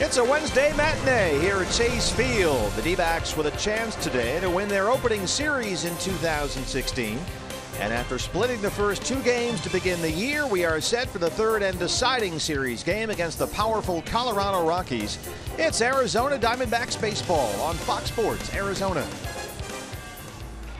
It's a Wednesday matinee here at Chase Field. The D-backs with a chance today to win their opening series in 2016. And after splitting the first two games to begin the year, we are set for the third and deciding series game against the powerful Colorado Rockies. It's Arizona Diamondbacks baseball on Fox Sports Arizona.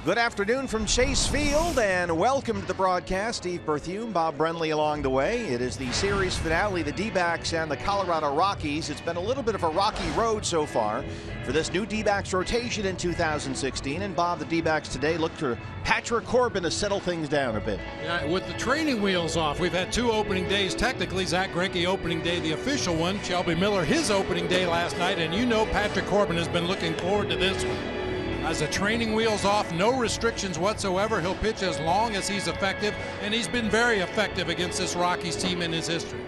Good afternoon from Chase Field and welcome to the broadcast. Steve Berthume, Bob Brenly along the way. It is the series finale, the D-backs and the Colorado Rockies. It's been a little bit of a rocky road so far for this new D-backs rotation in 2016. And Bob, the D-backs today look to Patrick Corbin to settle things down a bit. Yeah, with the training wheels off, we've had two opening days technically. Zach Greinke opening day, the official one. Shelby Miller, his opening day last night. And you know Patrick Corbin has been looking forward to this one. As the training wheels off, no restrictions whatsoever. He'll pitch as long as he's effective, and he's been very effective against this Rockies team in his history.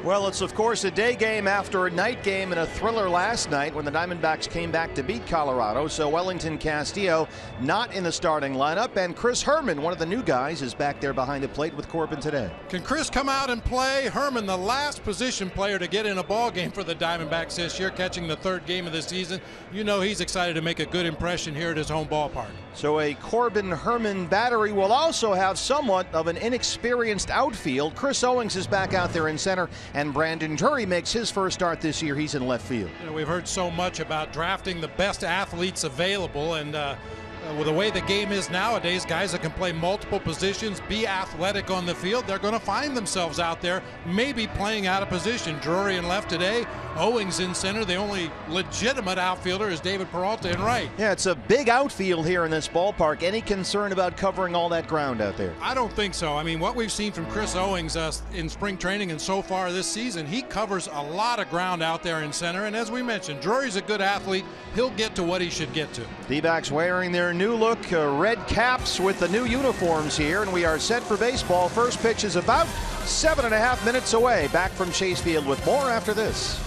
Well, it's of course a day game after a night game and a thriller last night when the Diamondbacks came back to beat Colorado. So Wellington Castillo not in the starting lineup, and Chris Herrmann, one of the new guys, is back there behind the plate with Corbin today. Can Chris come out and play? Herrmann, the last position player to get in a ball game for the Diamondbacks this year, catching the third game of the season. You know he's excited to make a good impression here at his home ballpark. So a Corbin-Herrmann battery will also have somewhat of an inexperienced outfield. Chris Owings is back out there in center, and Brandon Drury makes his first start this year. He's in left field. You know, we've heard so much about drafting the best athletes available, and with the way the game is nowadays, guys that can play multiple positions, be athletic on the field, they're going to find themselves out there maybe playing out of position. Drury in left today, Owings in center. The only legitimate outfielder is David Peralta in right. Yeah, it's a big outfield here in this ballpark. Any concern about covering all that ground out there? I don't think so. I mean, what we've seen from Chris Owings in spring training and so far this season, he covers a lot of ground out there in center. And as we mentioned, Drury's a good athlete. He'll get to what he should get to. D-backs wearing their new look red caps with the new uniforms here, and we are set for baseball. First pitch is about 7.5 minutes away. Back from Chase Field with more after this.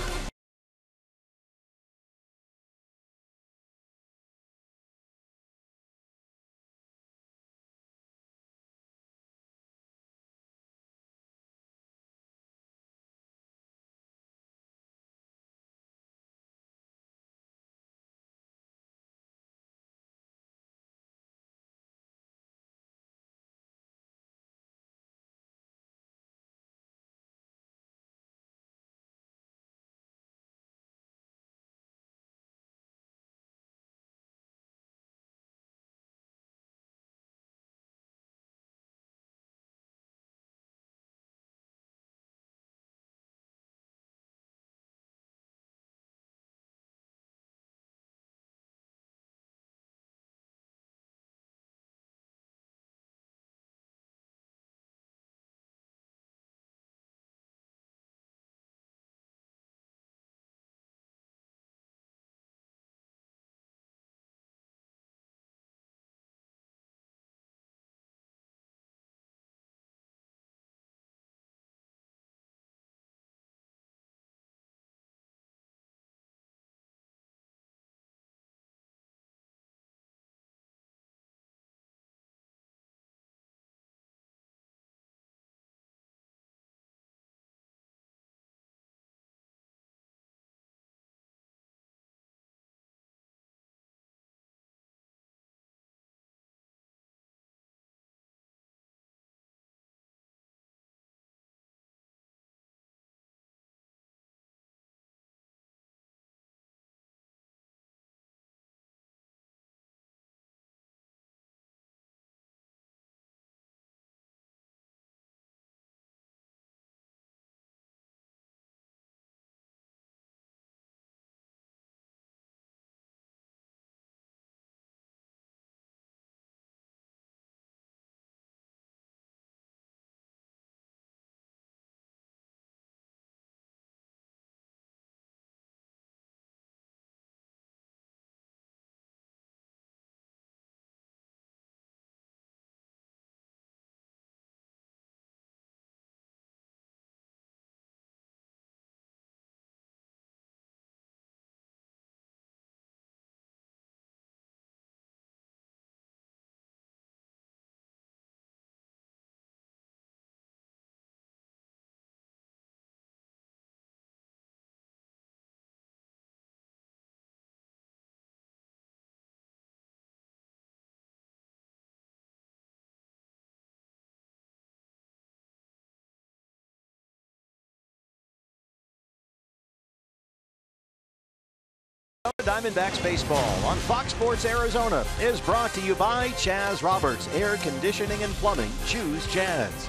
Diamondbacks baseball on Fox Sports Arizona is brought to you by Chaz Roberts, Air Conditioning and Plumbing. Choose Chaz.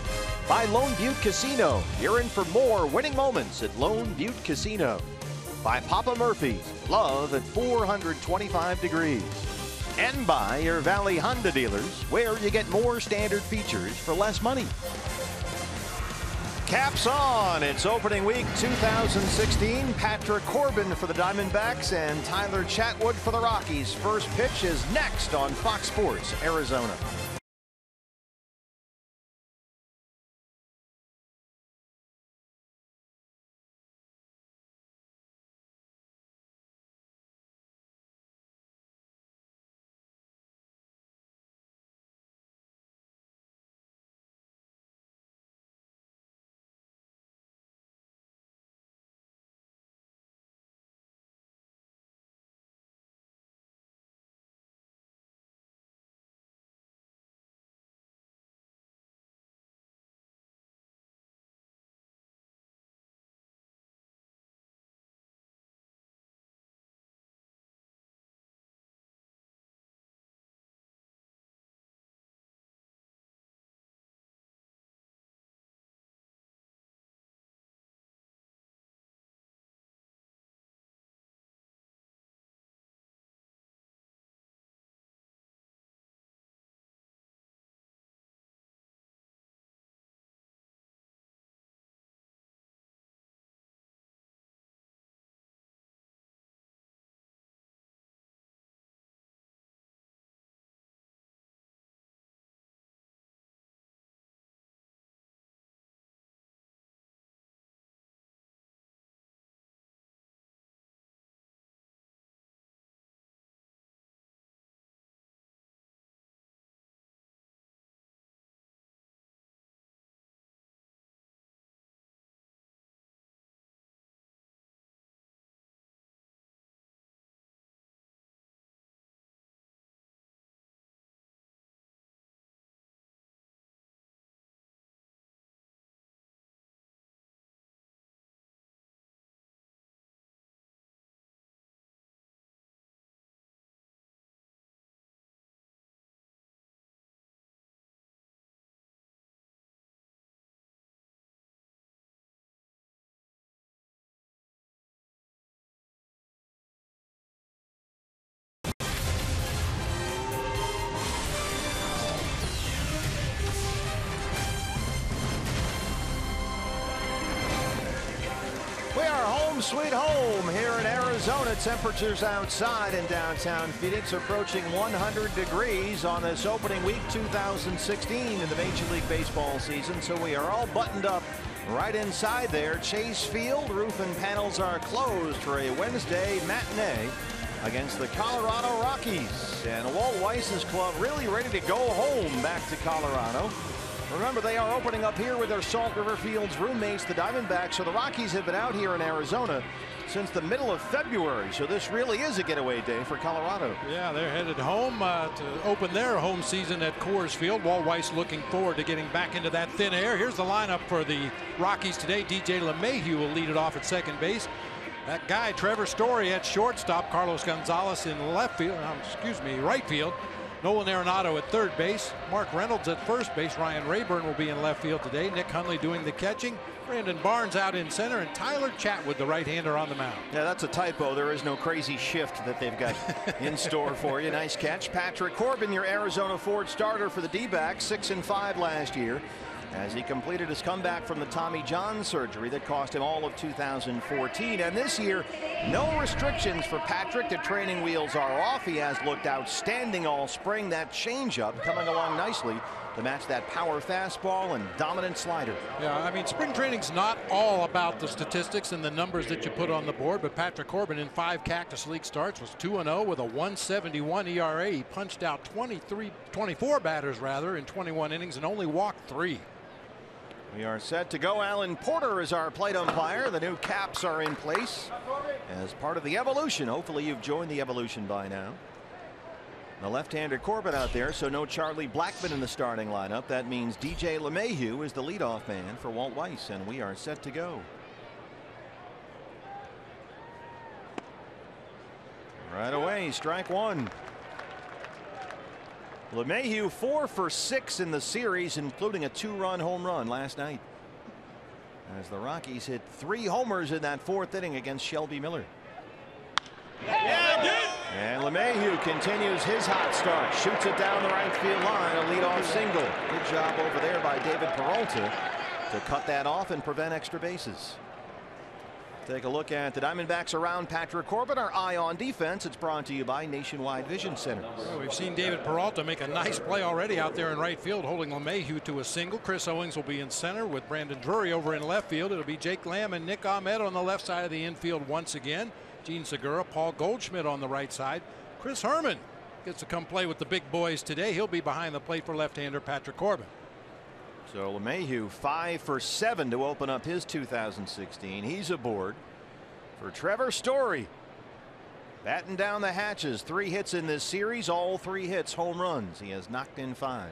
By Lone Butte Casino. You're in for more winning moments at Lone Butte Casino. By Papa Murphy's. Love at 425 degrees. And by your Valley Honda dealers, where you get more standard features for less money. Caps on. It's opening week 2016. Patrick Corbin for the Diamondbacks and Tyler Chatwood for the Rockies. First pitch is next on Fox Sports Arizona. Sweet home here in Arizona. Temperatures outside in downtown Phoenix approaching 100 degrees on this opening week 2016 in the Major League Baseball season. So we are all buttoned up right inside there. Chase Field, roof and panels are closed for a Wednesday matinee against the Colorado Rockies. And Walt Weiss's club really ready to go home back to Colorado. Remember, they are opening up here with their Salt River Fields roommates, the Diamondbacks. So the Rockies have been out here in Arizona since the middle of February. So this really is a getaway day for Colorado. Yeah, they're headed home to open their home season at Coors Field. Walt Weiss looking forward to getting back into that thin air. Here's the lineup for the Rockies today. DJ LeMahieu will lead it off at second base. That guy, Trevor Story, at shortstop. Carlos Gonzalez in right field. Nolan Arenado at third base. Mark Reynolds at first base. Ryan Rayburn will be in left field today. Nick Hundley doing the catching. Brandon Barnes out in center, and Tyler Chatwood, the right-hander, on the mound. Yeah, that's a typo. There is no crazy shift that they've got in store for you. Nice catch. Patrick Corbin, your Arizona Ford starter for the D-backs, 6-5 last year, as he completed his comeback from the Tommy John surgery that cost him all of 2014. And this year, no restrictions for Patrick. The training wheels are off. He has looked outstanding all spring. That changeup coming along nicely to match that power fastball and dominant slider. Yeah, I mean, spring training's not all about the statistics and the numbers that you put on the board, but Patrick Corbin in 5 Cactus League starts was 2-0 with a 1.71 ERA. He punched out 24 batters rather in 21 innings and only walked 3. We are set to go. Alan Porter is our plate umpire. The new caps are in place as part of the evolution. Hopefully you've joined the evolution by now. The left-hander Corbin out there, so no Charlie Blackmon in the starting lineup. That means DJ LeMahieu is the leadoff man for Walt Weiss, and we are set to go. Right away, strike one. LeMahieu 4 for 6 in the series, including a 2-run home run last night, as the Rockies hit 3 homers in that 4th inning against Shelby Miller. And LeMahieu continues his hot start, shoots it down the right field line, a leadoff single. Good job over there by David Peralta to cut that off and prevent extra bases. Take a look at the Diamondbacks around Patrick Corbin. Our eye on defense. It's brought to you by Nationwide Vision Center. Well, we've seen David Peralta make a nice play already out there in right field, holding LeMahieu to a single. Chris Owings will be in center with Brandon Drury over in left field. It'll be Jake Lamb and Nick Ahmed on the left side of the infield once again. Gene Segura, Paul Goldschmidt on the right side. Chris Herman gets to come play with the big boys today. He'll be behind the plate for left-hander Patrick Corbin. So LeMahieu 5 for 7 to open up his 2016. He's aboard for Trevor Story. Batting down the hatches. 3 hits in this series. All 3 hits home runs. He has knocked in 5.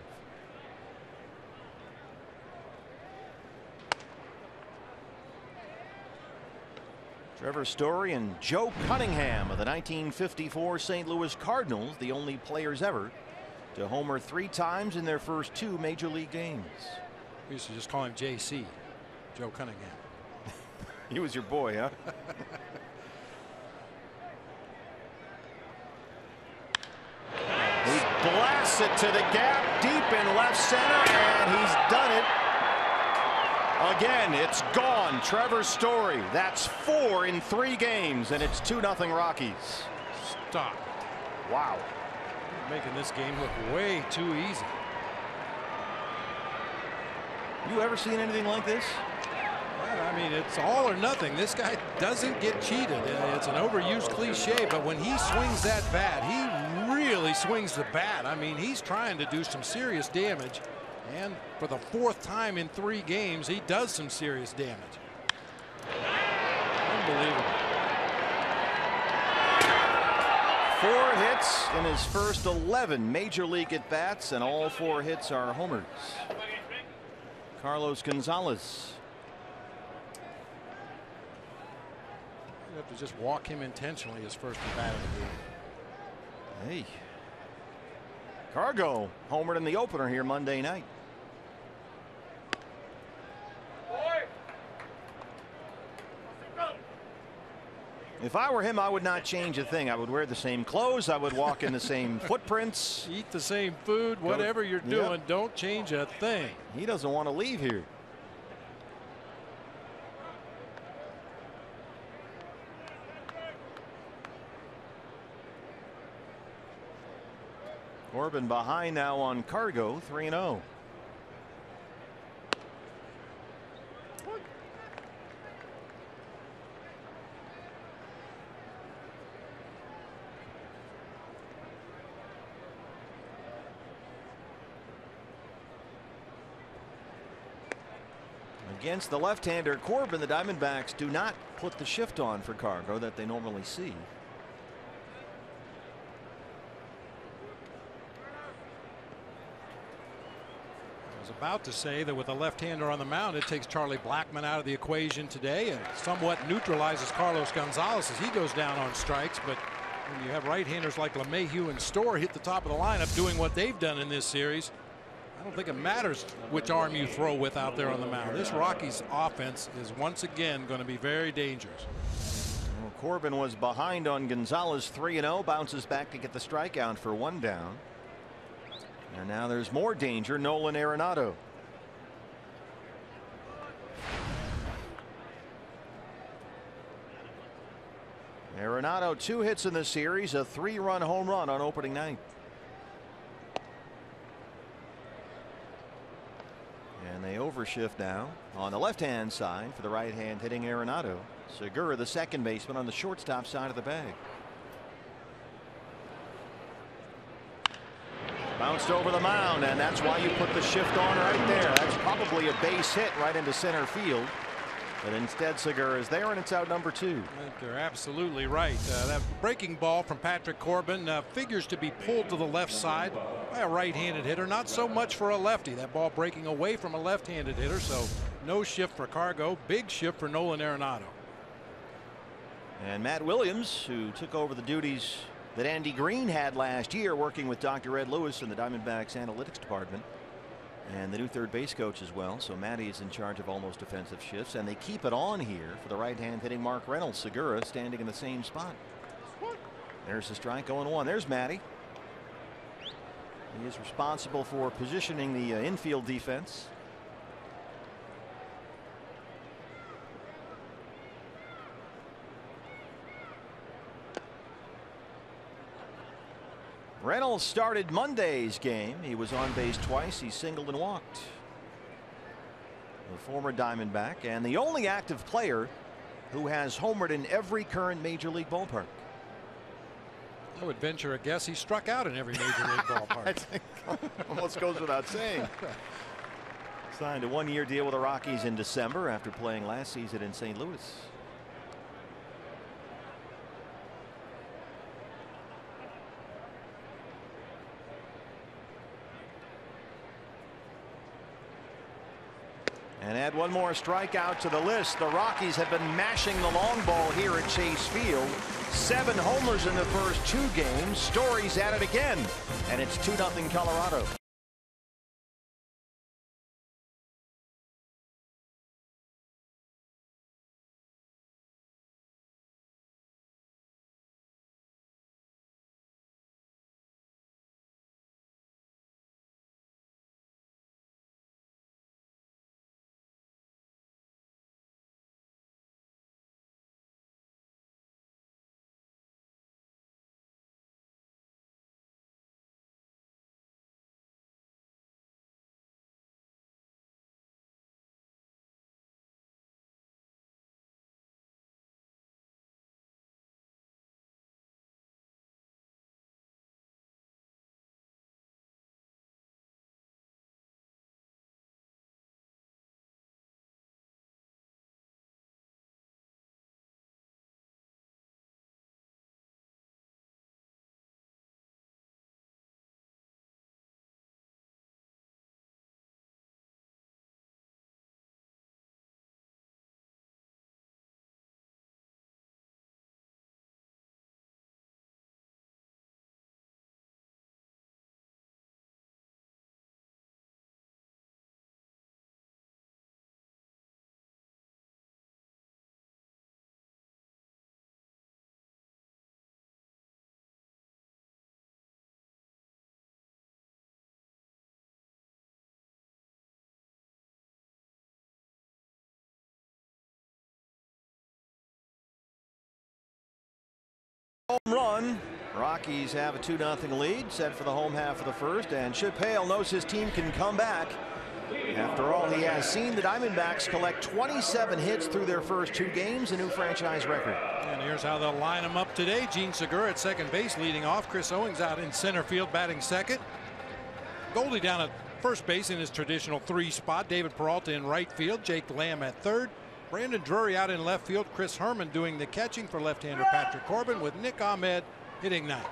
Trevor Story and Joe Cunningham of the 1954 St. Louis Cardinals, the only players ever to homer 3 times in their first 2 major league games. We used to just call him JC, Joe Cunningham. He was your boy, huh? He blasts it to the gap deep in left center, and he's done it. Again, it's gone. Trevor Story. That's 4 in 3 games, and it's 2-0 Rockies. Stop. Wow. You're making this game look way too easy. You ever seen anything like this? Well, I mean, it's all or nothing. This guy doesn't get cheated. It's an overused cliche, but when he swings that bat, he really swings the bat. I mean, he's trying to do some serious damage. And for the 4th time in 3 games, he does some serious damage. Unbelievable. 4 hits in his first 11 major league at bats, and all 4 hits are homers. Carlos Gonzalez. You have to just walk him intentionally his first at bat of the game. Hey. Cargo homered in the opener here Monday night. If I were him, I would not change a thing. I would wear the same clothes. I would walk in the same footprints. Eat the same food, whatever you're doing. Yep. Don't change a thing. He doesn't want to leave here. Corbin behind now on Cargo, 3-0. Against the left-hander Corbin, the Diamondbacks do not put the shift on for Cargo that they normally see. I was about to say that with a left-hander on the mound, it takes Charlie Blackmon out of the equation today and somewhat neutralizes Carlos Gonzalez as he goes down on strikes. But when you have right-handers like LeMahieu and Story hit the top of the lineup doing what they've done in this series, I don't think it matters which arm you throw with out there on the mound. This Rockies offense is once again going to be very dangerous. Well, Corbin was behind on Gonzalez, 3-0, bounces back to get the strikeout for 1 down. And now there's more danger. Nolan Arenado. Arenado 2 hits in the series, a 3-run home run on opening night. And they overshift now on the left-hand side for the right-hand hitting Arenado. Segura, the second baseman, on the shortstop side of the bag. Bounced over the mound, and that's why you put the shift on right there. That's probably a base hit right into center field. But instead, Segura is there, and it's out number 2. I think they're absolutely right. That breaking ball from Patrick Corbin figures to be pulled to the left side by a right-handed hitter. Not so much for a lefty. That ball breaking away from a left-handed hitter, so no shift for Cargo. Big shift for Nolan Arenado. And Matt Williams, who took over the duties that Andy Green had last year, working with Dr. Ed Lewis in the Diamondbacks analytics department, and the new third base coach as well. So Matty is in charge of almost defensive shifts, and they keep it on here for the right-hand hitting Mark Reynolds. Segura standing in the same spot. There's the strike, 0-1. There's Matty. He is responsible for positioning the infield defense. Reynolds started Monday's game. He was on base twice. He singled and walked. The former Diamondback and the only active player who has homered in every current major league ballpark. I would venture a guess he struck out in every major league ballpark. I think almost goes without saying. Signed a one-year deal with the Rockies in December after playing last season in St. Louis. And add one more strikeout to the list. The Rockies have been mashing the long ball here at Chase Field. 7 homers in the first 2 games. Story's at it again, and it's 2-0 Colorado. Home run. Rockies have a 2-0 lead set for the home half of the first, and Chip Hale knows his team can come back. After all, he has seen the Diamondbacks collect 27 hits through their first 2 games, a new franchise record. And here's how they'll line them up today. Gene Segura at second base leading off. Chris Owings out in center field batting second. Goldie down at first base in his traditional 3 spot. David Peralta in right field. Jake Lamb at third. Brandon Drury out in left field. Chris Herman doing the catching for left-hander Patrick Corbin, with Nick Ahmed hitting ninth.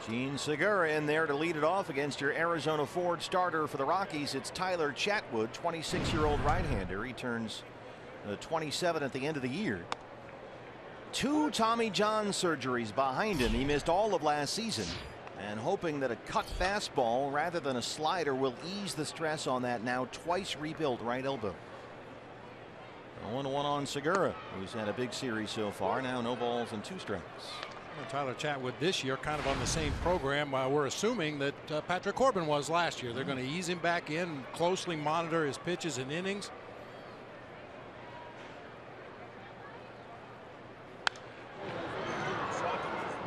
Gene Segura in there to lead it off against your Arizona Ford starter for the Rockies. It's Tyler Chatwood, 26-year-old right-hander. He turns 27 at the end of the year. 2 Tommy John surgeries behind him. He missed all of last season, and hoping that a cut fastball rather than a slider will ease the stress on that now twice rebuilt right elbow. 1-1 on Segura, who's had a big series so far. Now no balls and 2 strikes. Well, Tyler Chatwood this year kind of on the same program we're assuming that Patrick Corbin was last year. They're going to ease him back in, closely monitor his pitches and innings.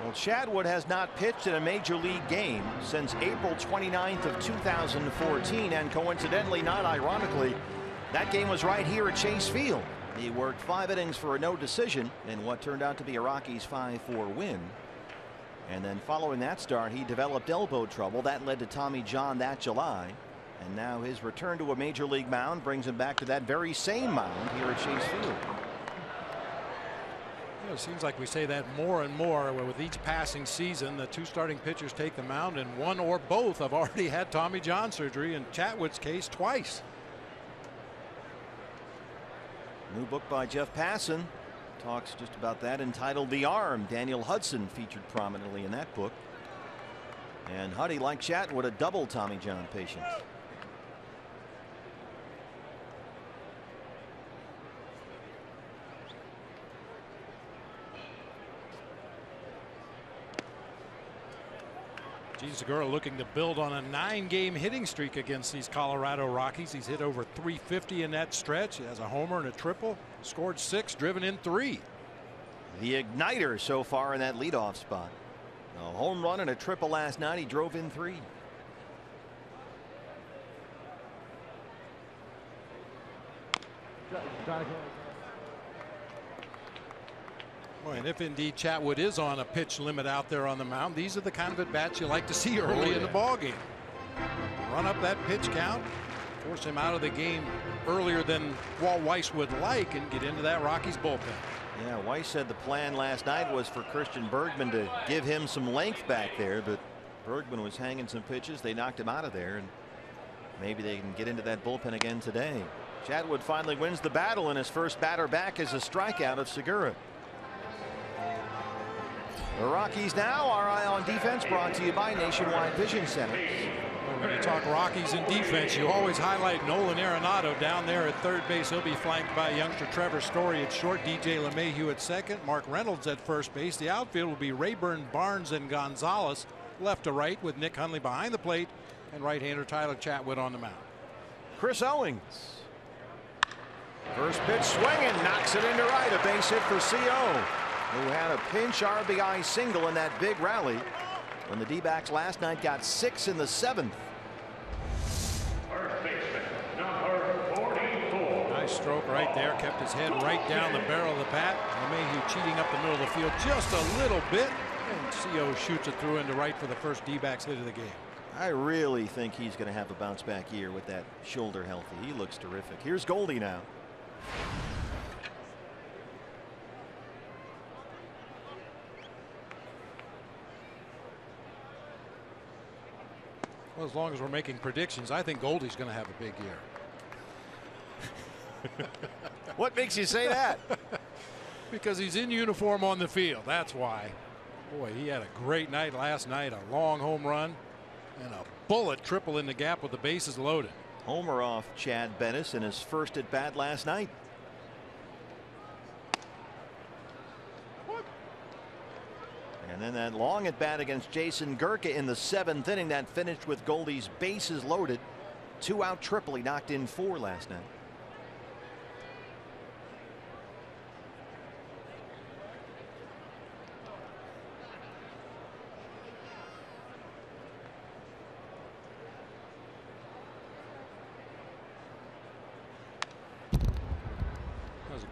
Well, Chatwood has not pitched in a major league game since April 29th of 2014, and coincidentally, not ironically, that game was right here at Chase Field. He worked 5 innings for a no decision in what turned out to be a Rockies 5-4 win. And then following that start, he developed elbow trouble. That led to Tommy John that July. And now his return to a major league mound brings him back to that very same mound here at Chase Field. You know, it seems like we say that more and more with each passing season. The 2 starting pitchers take the mound, and one or both have already had Tommy John surgery, in Chatwood's case twice. New book by Jeff Passan talks just about that, entitled The Arm. Daniel Hudson featured prominently in that book. And Huddy, like Chatwood, a double Tommy John patient. Jean Segura looking to build on a 9-game hitting streak against these Colorado Rockies. He's hit over 350 in that stretch. He has a homer and a triple, scored 6, driven in 3. The igniter so far in that leadoff spot. A home run and a triple last night. He drove in 3. Boy, and if indeed Chatwood is on a pitch limit out there on the mound, these are the kind of at bats you like to see early in the ball game. Run up that pitch count, force him out of the game earlier than Walt Weiss would like, and get into that Rockies bullpen. Yeah, Weiss said the plan last night was for Christian Bergman to give him some length back there, but Bergman was hanging some pitches. They knocked him out of there, and maybe they can get into that bullpen again today. Chatwood finally wins the battle, and his first batter back is a strikeout of Segura. The Rockies now, our eye on defense, brought to you by Nationwide Vision Center. When you talk Rockies and defense, you always highlight Nolan Arenado down there at third base. He'll be flanked by youngster Trevor Story at short, DJ LeMahieu at second, Mark Reynolds at first base. The outfield will be Rayburn, Barnes, and Gonzalez left to right, with Nick Hundley behind the plate and right-hander Tyler Chatwood on the mound. Chris Owings. First pitch swinging, knocks it into right. A base hit for CO, who had a pinch RBI single in that big rally when the D-backs last night got 6 in the 7th. Nice stroke right there. Kept his head right down the barrel of the bat. LeMahieu cheating up the middle of the field just a little bit, and CO shoots it through into right for the first D-backs hit of the game. I really think he's going to have a bounce back year with that shoulder healthy. He looks terrific. Here's Goldie now. Well, as long as we're making predictions, I think Goldie's going to have a big year. What makes you say that? Because he's in uniform on the field. That's why. Boy, he had a great night last night. A long home run and a bullet triple in the gap with the bases loaded. Homer off Chad Bennis in his first at bat last night. And then that long at bat against Jason Gurka in the 7th inning that finished with Goldie's bases loaded. 2-out triple. He knocked in 4 last night.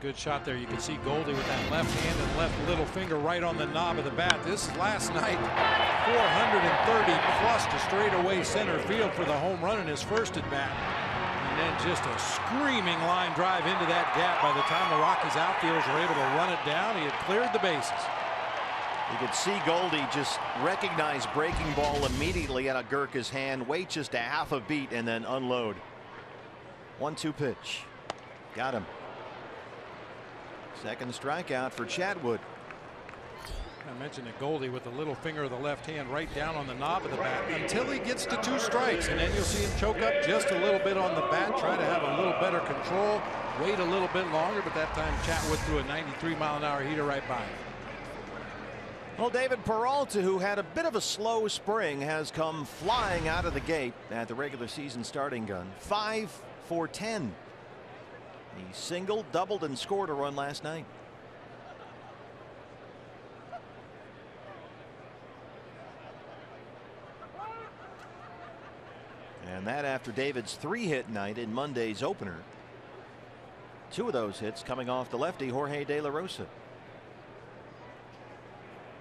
Good shot there. You can see Goldie with that left hand and left little finger right on the knob of the bat. This last night, 430 plus to straightaway center field for the home run in his first at bat. And then just a screaming line drive into that gap. By the time the Rockies outfielders were able to run it down, he had cleared the bases. You could see Goldie just recognize breaking ball immediately out of Gurka's hand, wait just a half a beat, and then unload. 1-2 pitch. Got him. Second strikeout for Chatwood. I mentioned that Goldie with the little finger of the left hand right down on the knob of the bat until he gets to 2 strikes, and then you'll see him choke up just a little bit on the bat, try to have a little better control, wait a little bit longer, but that time Chatwood threw a 93-mile-an-hour heater right by him. Well, David Peralta, who had a bit of a slow spring, has come flying out of the gate at the regular season starting gun. 5 for 10. He singled, doubled, and scored a run last night. And that after David's 3-hit night in Monday's opener. 2 of those hits coming off the lefty Jorge De La Rosa.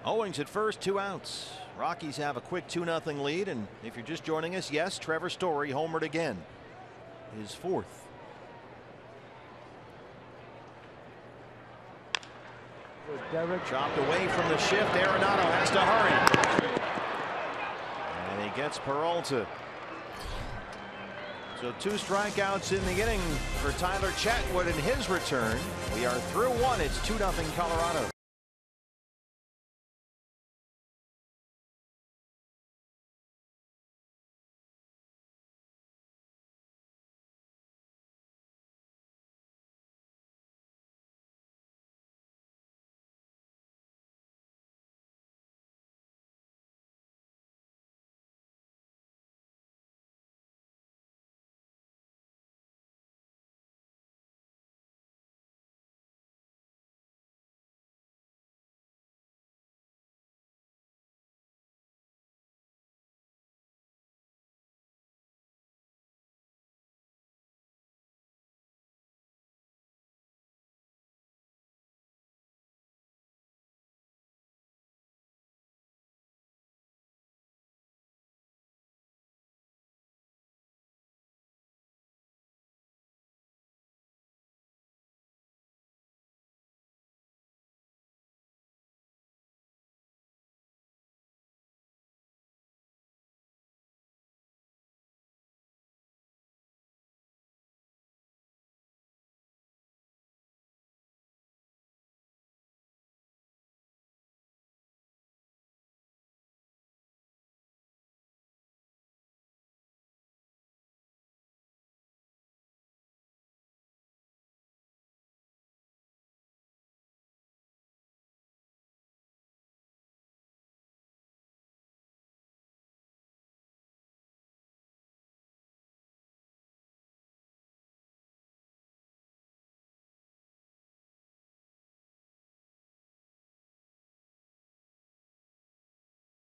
Owings at first, 2 outs. Rockies have a quick 2-0 lead, and if you're just joining us, yes, Trevor Story homered again. His 4th. Chopped away from the shift. Arenado has to hurry. And he gets Peralta. So 2 strikeouts in the inning for Tyler Chatwood in his return. We are through 1. It's 2-0 Colorado.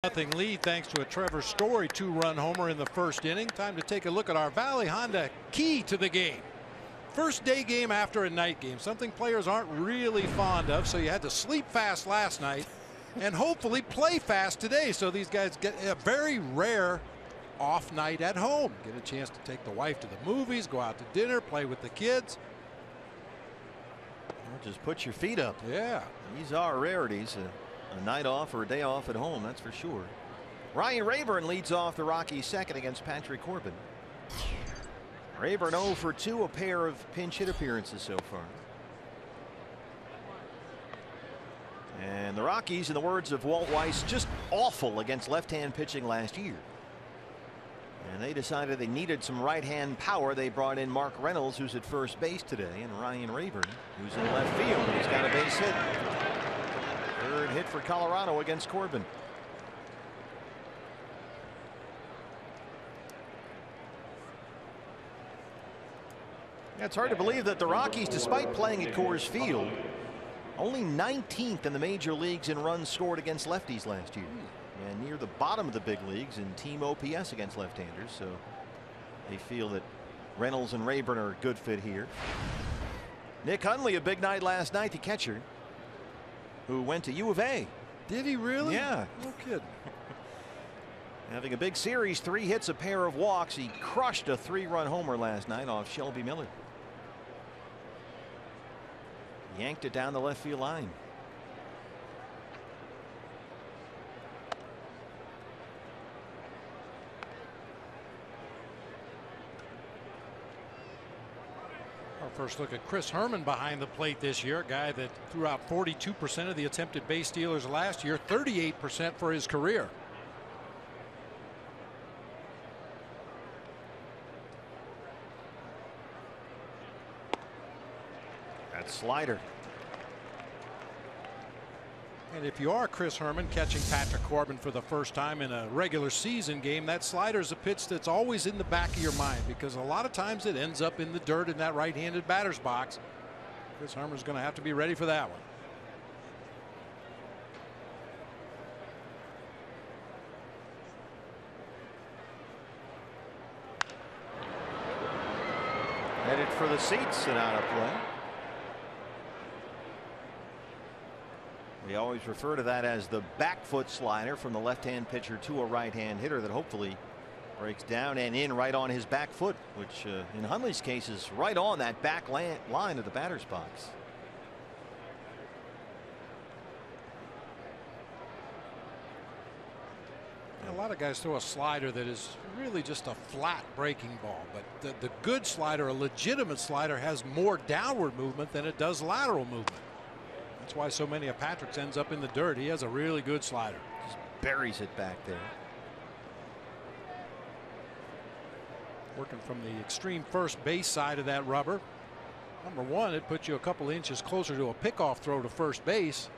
Nothing lead thanks to a Trevor Story 2-run homer in the first inning. Time to take a look at our Valley Honda key to the game. First day game after a night game, something players aren't really fond of, so you had to sleep fast last night and hopefully play fast today, so these guys get a very rare off night at home. Get a chance to take the wife to the movies, go out to dinner, play with the kids. Well, just put your feet up. Yeah. These are rarities. A night off or a day off at home, that's for sure. Ryan Rayburn leads off the Rockies' second against Patrick Corbin. Rayburn 0 for 2, a pair of pinch hit appearances so far. And the Rockies, in the words of Walt Weiss, just awful against left-hand pitching last year. And they decided they needed some right-hand power. They brought in Mark Reynolds, who's at first base today, and Ryan Rayburn, who's in left field. He's got a base hit. Third hit for Colorado against Corbin. Yeah, it's hard to believe that the Rockies, despite playing at Coors Field, only 19th in the major leagues in runs scored against lefties last year, and near the bottom of the big leagues in team OPS against left-handers. So they feel that Reynolds and Rayburn are a good fit here. Nick Hundley, a big night last night, the catcher, who went to U of A. Did he really? Yeah. No kidding. Having a big series, 3 hits, a pair of walks. He crushed a 3-run homer last night off Shelby Miller. Yanked it down the left field line. Our first look at Chris Herman behind the plate this year, a guy that threw out 42% of the attempted base stealers last year, 38% for his career. That slider. And if you are Chris Herman catching Patrick Corbin for the first time in a regular season game, that slider is a pitch that's always in the back of your mind, because a lot of times it ends up in the dirt in that right-handed batter's box. Chris Herman's going to have to be ready for that one. Headed for the seats and out of play. We always refer to that as the back foot slider from the left-hand pitcher to a right-hand hitter that hopefully breaks down and in right on his back foot, which in Hundley's case is right on that back line of the batter's box. A lot of guys throw a slider that is really just a flat breaking ball, but the good slider, a legitimate slider, has more downward movement than it does lateral movement. That's why so many of Patrick's ends up in the dirt. He has a really good slider. Just buries it back there. Working from the extreme first base side of that rubber. Number one, it puts you a couple inches closer to a pickoff throw to first base.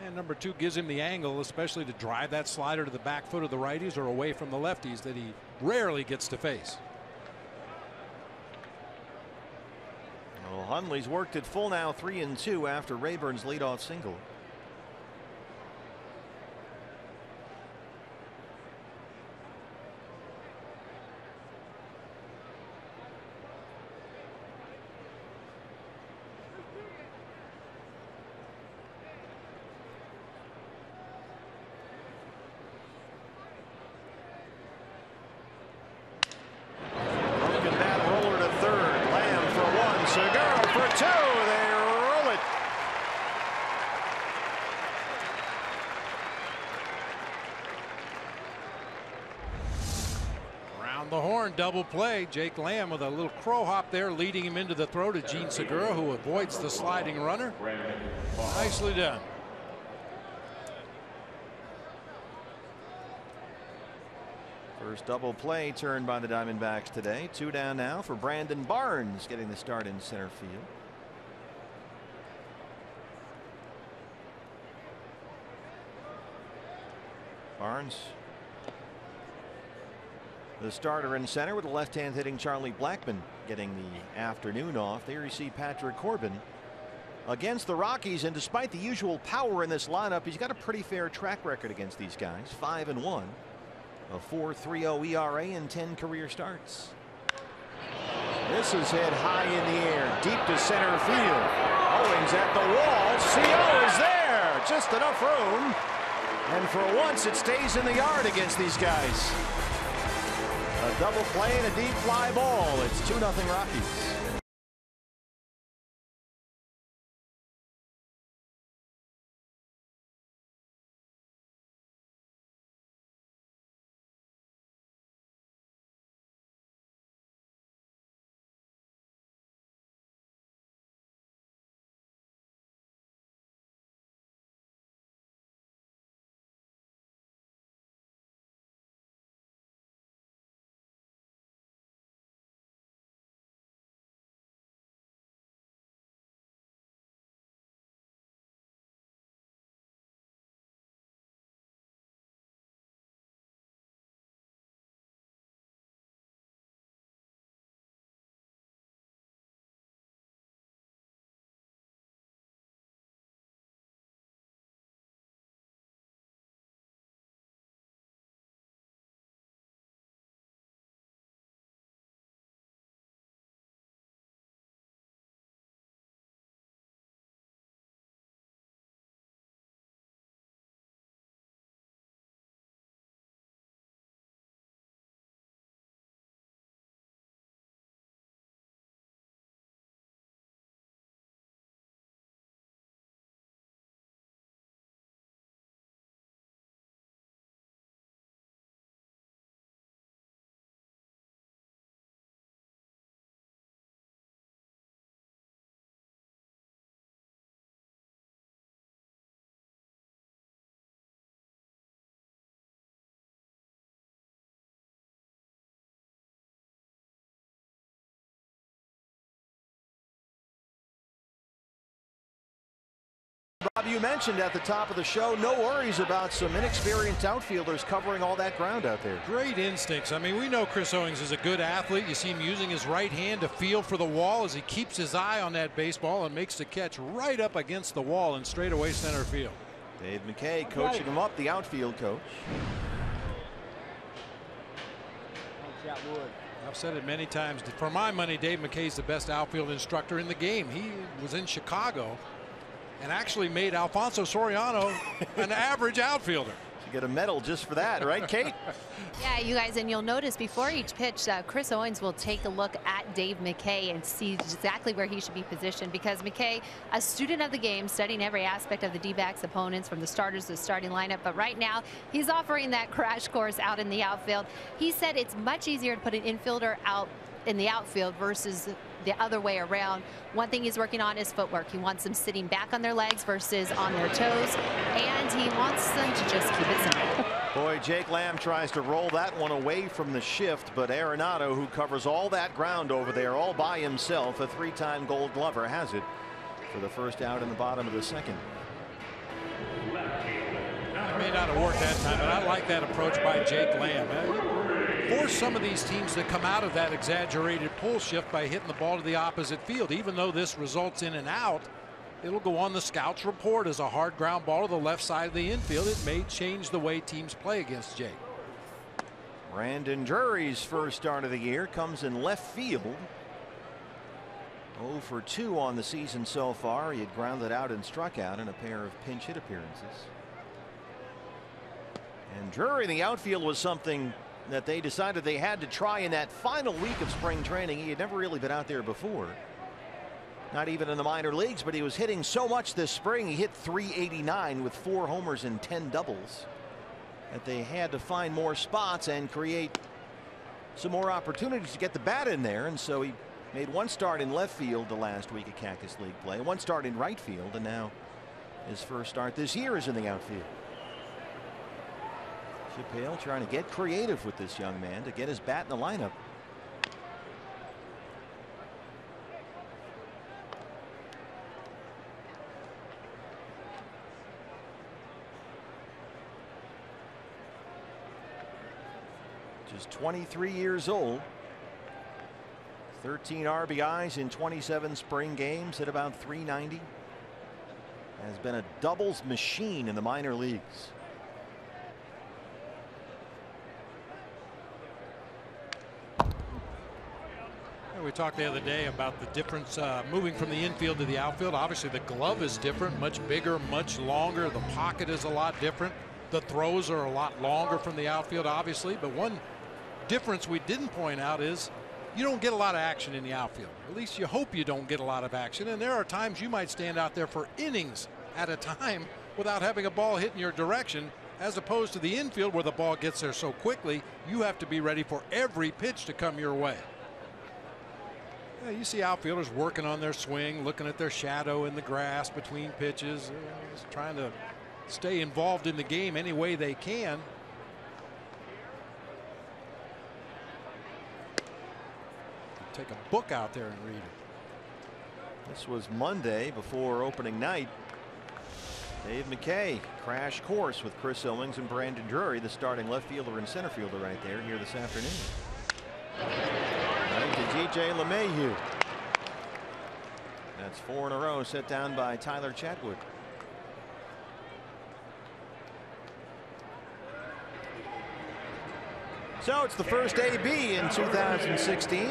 And number two, gives him the angle, especially to drive that slider to the back foot of the righties or away from the lefties that he rarely gets to face. Well, Hundley's worked it full now, 3-2 after Rayburn's leadoff single. The horn, double play. Jake Lamb with a little crow hop there, leading him into the throw to Gene Segura, who avoids the sliding runner. Nicely done. First double play turned by the Diamondbacks today. 2 down now for Brandon Barnes, getting the start in center field. Barnes, the starter in center, with the left-hand hitting Charlie Blackmon getting the afternoon off. There you see Patrick Corbin against the Rockies, and despite the usual power in this lineup, he's got a pretty fair track record against these guys. 5-1, a 4.30 ERA and 10 career starts. This is hit high in the air, deep to center field. Owings at the wall. CO is there, just enough room, and for once it stays in the yard against these guys. A double play and a deep fly ball. It's 2-0 Rockies. Bob, you mentioned at the top of the show, no worries about some inexperienced outfielders covering all that ground out there. Great instincts. I mean, we know Chris Owings is a good athlete. You see him using his right hand to feel for the wall as he keeps his eye on that baseball and makes the catch right up against the wall in straightaway center field. Dave McKay coaching him up, the outfield coach. I've said it many times. For my money, Dave McKay's the best outfield instructor in the game. He was in Chicago and actually made Alfonso Soriano an average outfielder. You get a medal just for that, right, Kate? Yeah, you guys, and you'll notice before each pitch, Chris Owings will take a look at Dave McKay and see exactly where he should be positioned, because McKay, a student of the game, studying every aspect of the D-backs opponents from the starters to the starting lineup, but right now he's offering that crash course out in the outfield. He said it's much easier to put an infielder out in the outfield versus the other way around. One thing he's working on is footwork. He wants them sitting back on their legs versus on their toes, and he wants them to just keep it simple. Boy, Jake Lamb tries to roll that one away from the shift, but Arenado, who covers all that ground over there all by himself, a three-time Gold Glover, has it for the first out in the bottom of the second. It may not have worked that time, but I like that approach by Jake Lamb. Force some of these teams to come out of that exaggerated pull shift by hitting the ball to the opposite field. Even though this results in an out, it'll go on the scouts report as a hard ground ball to the left side of the infield. It may change the way teams play against Jake. Brandon Drury's first start of the year comes in left field. 0 for 2 on the season so far. He had grounded out and struck out in a pair of pinch hit appearances. And Drury in the outfield was something that they decided they had to try in that final week of spring training. He had never really been out there before, not even in the minor leagues, but he was hitting so much this spring. He hit .389 with 4 homers and 10 doubles, that they had to find more spots and create some more opportunities to get the bat in there. And so he made 1 start in left field the last week of Cactus League play, 1 start in right field, and now his first start this year is in the outfield. Chip Hale trying to get creative with this young man to get his bat in the lineup. Just 23 years old. 13 RBIs in 27 spring games, hit about .390. Has been a doubles machine in the minor leagues. We talked the other day about the difference moving from the infield to the outfield. Obviously the glove is different, much bigger, much longer. The pocket is a lot different. The throws are a lot longer from the outfield, obviously, but one difference we didn't point out is you don't get a lot of action in the outfield. At least you hope you don't get a lot of action, and there are times you might stand out there for innings at a time without having a ball hit in your direction, as opposed to the infield where the ball gets there so quickly you have to be ready for every pitch to come your way. Yeah, you see outfielders working on their swing, looking at their shadow in the grass between pitches, just trying to stay involved in the game any way they can. Take a book out there and read it. This was Monday before opening night. Dave McKay crash course with Chris Owings and Brandon Drury, the starting left fielder and center fielder right there here this afternoon. Right to DJ LeMahieu. That's 4 in a row set down by Tyler Chatwood. So it's the first AB in 2016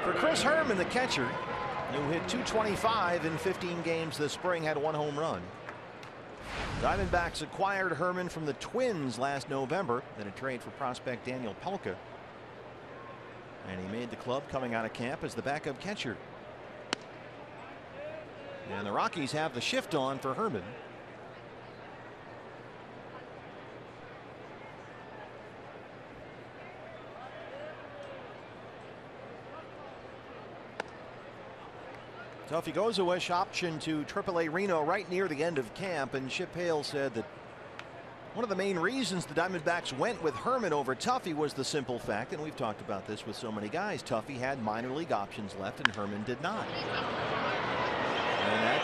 for Chris Herman, the catcher, who hit .225 in 15 games this spring, had 1 home run. Diamondbacks acquired Herman from the Twins last November in a trade for prospect Daniel Pelka, and he made the club coming out of camp as the backup catcher. And the Rockies have the shift on for Herman. So if he goes a wish option to AAA Reno right near the end of camp, and Chip Hale said that one of the main reasons the Diamondbacks went with Herman over Tuffy was the simple fact, and we've talked about this with so many guys, Tuffy had minor league options left and Herman did not. And that,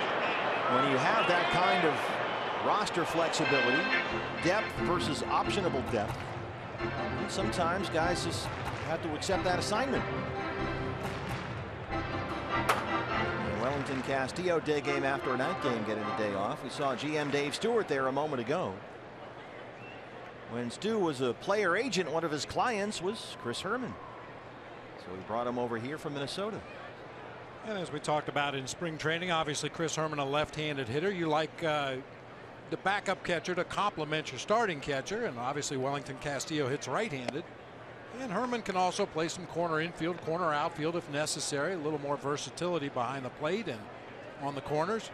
when you have that kind of roster flexibility, depth versus optionable depth, sometimes guys just have to accept that assignment. Wellington Castillo day game after a night game getting the day off. We saw GM Dave Stewart there a moment ago. When Stu was a player agent, one of his clients was Chris Herman. So he brought him over here from Minnesota. And as we talked about in spring training, obviously Chris Herman, a left-handed hitter. You like the backup catcher to complement your starting catcher, and obviously Wellington Castillo hits right-handed. And Herman can also play some corner infield, corner outfield if necessary. A little more versatility behind the plate and on the corners.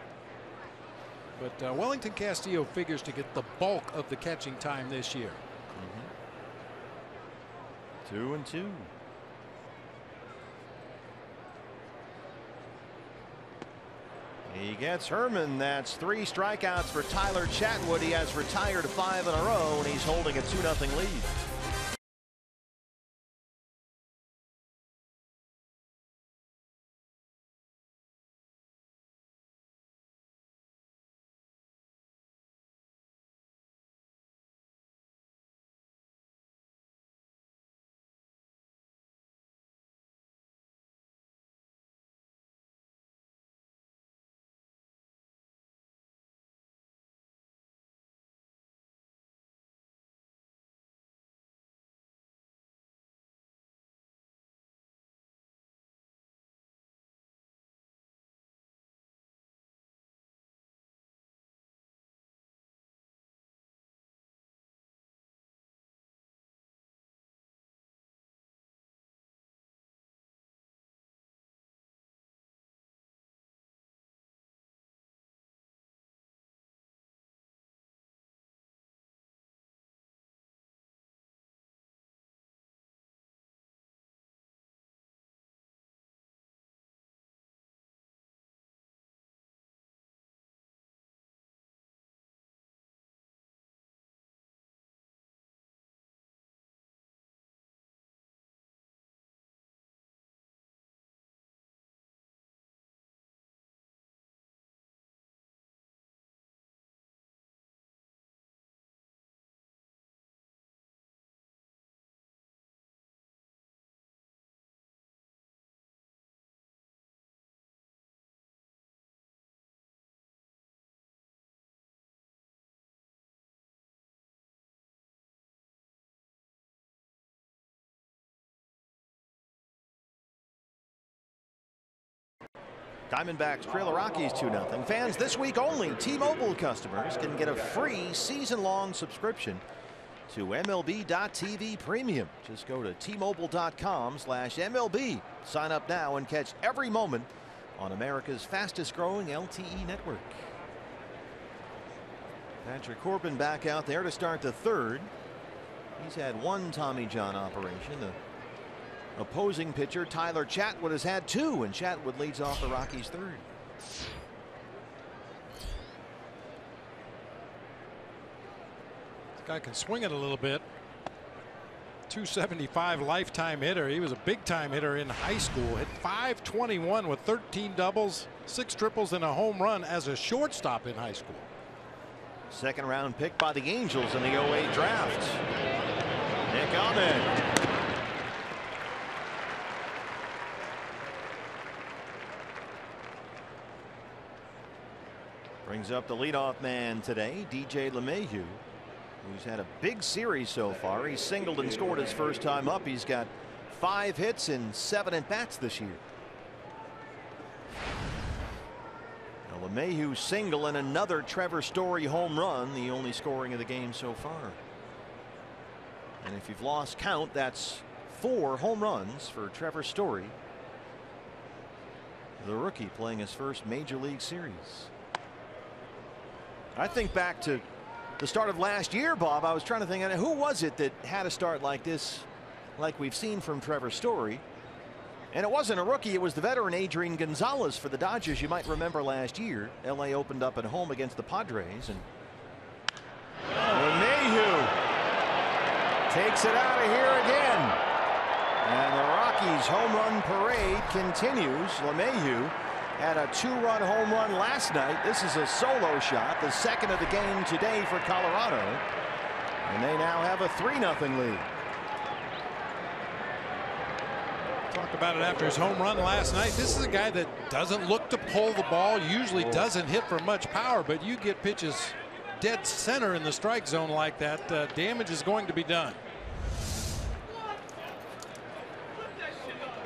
But Wellington Castillo figures to get the bulk of the catching time this year. 2-2. He gets Herman. That's 3 strikeouts for Tyler Chatwood. He has retired 5 in a row, and he's holding a 2-0 lead. Diamondbacks trail the Rockies 2-0. Fans, this week only, T-Mobile customers can get a free season-long subscription to MLB.TV Premium. Just go to T-Mobile.com/MLB. Sign up now and catch every moment on America's fastest-growing LTE network. Patrick Corbin back out there to start the third. He's had 1 Tommy John operation. The opposing pitcher Tyler Chatwood has had 2, and Chatwood leads off the Rockies' third. This guy can swing it a little bit. 275 lifetime hitter. He was a big time hitter in high school. Hit .521 with 13 doubles, 6 triples, and a home run as a shortstop in high school. Second round pick by the Angels in the 08 draft. Nick Ahmed. Brings up the leadoff man today, DJ LeMahieu, who's had a big series so far. He singled and scored his first time up. He's got 5 hits and 7 at-bats this year. Now LeMahieu single and another Trevor Story home run, the only scoring of the game so far. And if you've lost count, that's 4 home runs for Trevor Story, the rookie playing his first major league series. I think back to the start of last year, Bob. I was trying to think, who was it that had a start like this, like we've seen from Trevor Story? And it wasn't a rookie. It was the veteran Adrian Gonzalez for the Dodgers. You might remember last year, LA opened up at home against the Padres, and LeMahieu takes it out of here again. And the Rockies' home run parade continues. LeMahieu had a 2-run home run last night. This is a solo shot, the second of the game today for Colorado. And they now have a 3-0 lead. Talked about it after his home run last night. This is a guy that doesn't look to pull the ball, usually doesn't hit for much power, but you get pitches dead center in the strike zone like that, damage is going to be done.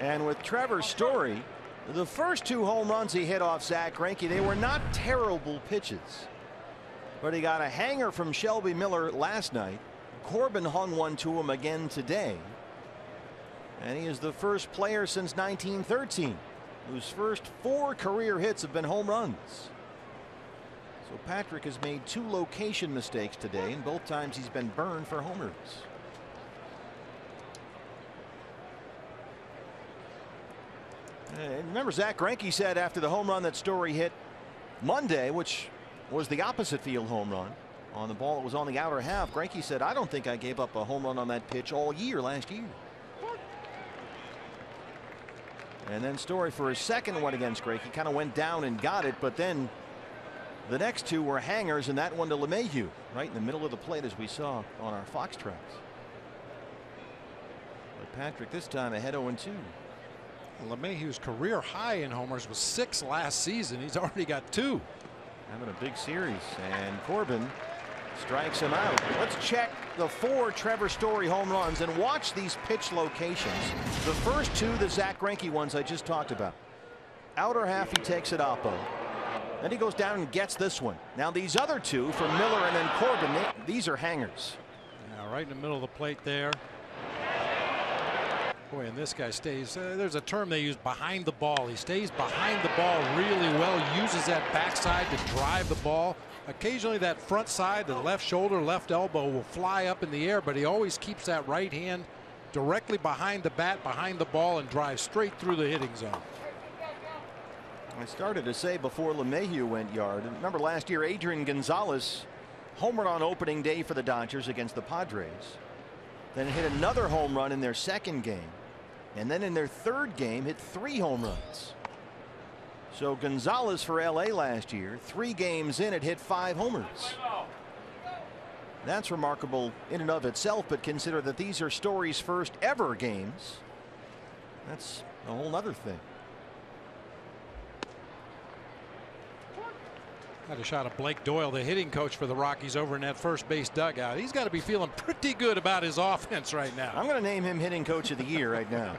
And with Trevor Story, the first 2 home runs he hit off Zack Greinke, they were not terrible pitches. But he got a hanger from Shelby Miller last night. Corbin hung one to him again today. And he is the first player since 1913 whose first 4 career hits have been home runs. So Patrick has made 2 location mistakes today, and both times he's been burned for homers. And remember, Zack Greinke said after the home run that Story hit Monday, which was the opposite field home run on the ball that was on the outer half, Greinke said, I don't think I gave up a home run on that pitch all year last year. And then Story for his second one against Greinke kind of went down and got it, but then the next 2 were hangers, and that one to LeMahieu right in the middle of the plate, as we saw on our Fox tracks. But Patrick this time ahead 0-2. LeMahieu's career high in homers was 6 last season. He's already got 2. Having a big series, and Corbin strikes him out. Let's check the 4 Trevor Story home runs and watch these pitch locations. The first 2, the Zack Greinke ones I just talked about. Outer half, he takes it oppo. Then he goes down and gets this one. Now these other 2 from Miller and then Corbin, these are hangers. Yeah, right in the middle of the plate there. Boy, and this guy stays, there's a term they use, behind the ball. He stays behind the ball really well, uses that backside to drive the ball. Occasionally that front side, the left shoulder, left elbow will fly up in the air, but he always keeps that right hand directly behind the bat, behind the ball, and drives straight through the hitting zone. I started to say before LeMahieu went yard, and remember last year Adrian Gonzalez homered on opening day for the Dodgers against the Padres. Then hit another home run in their second game. And then in their third game hit 3 home runs. So Gonzalez for LA last year, 3 games in, it hit 5 homers. That's remarkable in and of itself, but consider that these are Story's first ever games. That's a whole nother thing. Had a shot of Blake Doyle, the hitting coach for the Rockies, over in that first base dugout. He's got to be feeling pretty good about his offense right now. I'm going to name him hitting coach of the year right now.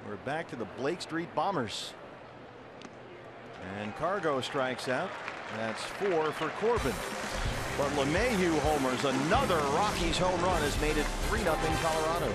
We're back to the Blake Street Bombers. And Cargo strikes out. That's 4 for Corbin. But LeMahieu homers. Another Rockies home run has made it 3-0 Colorado.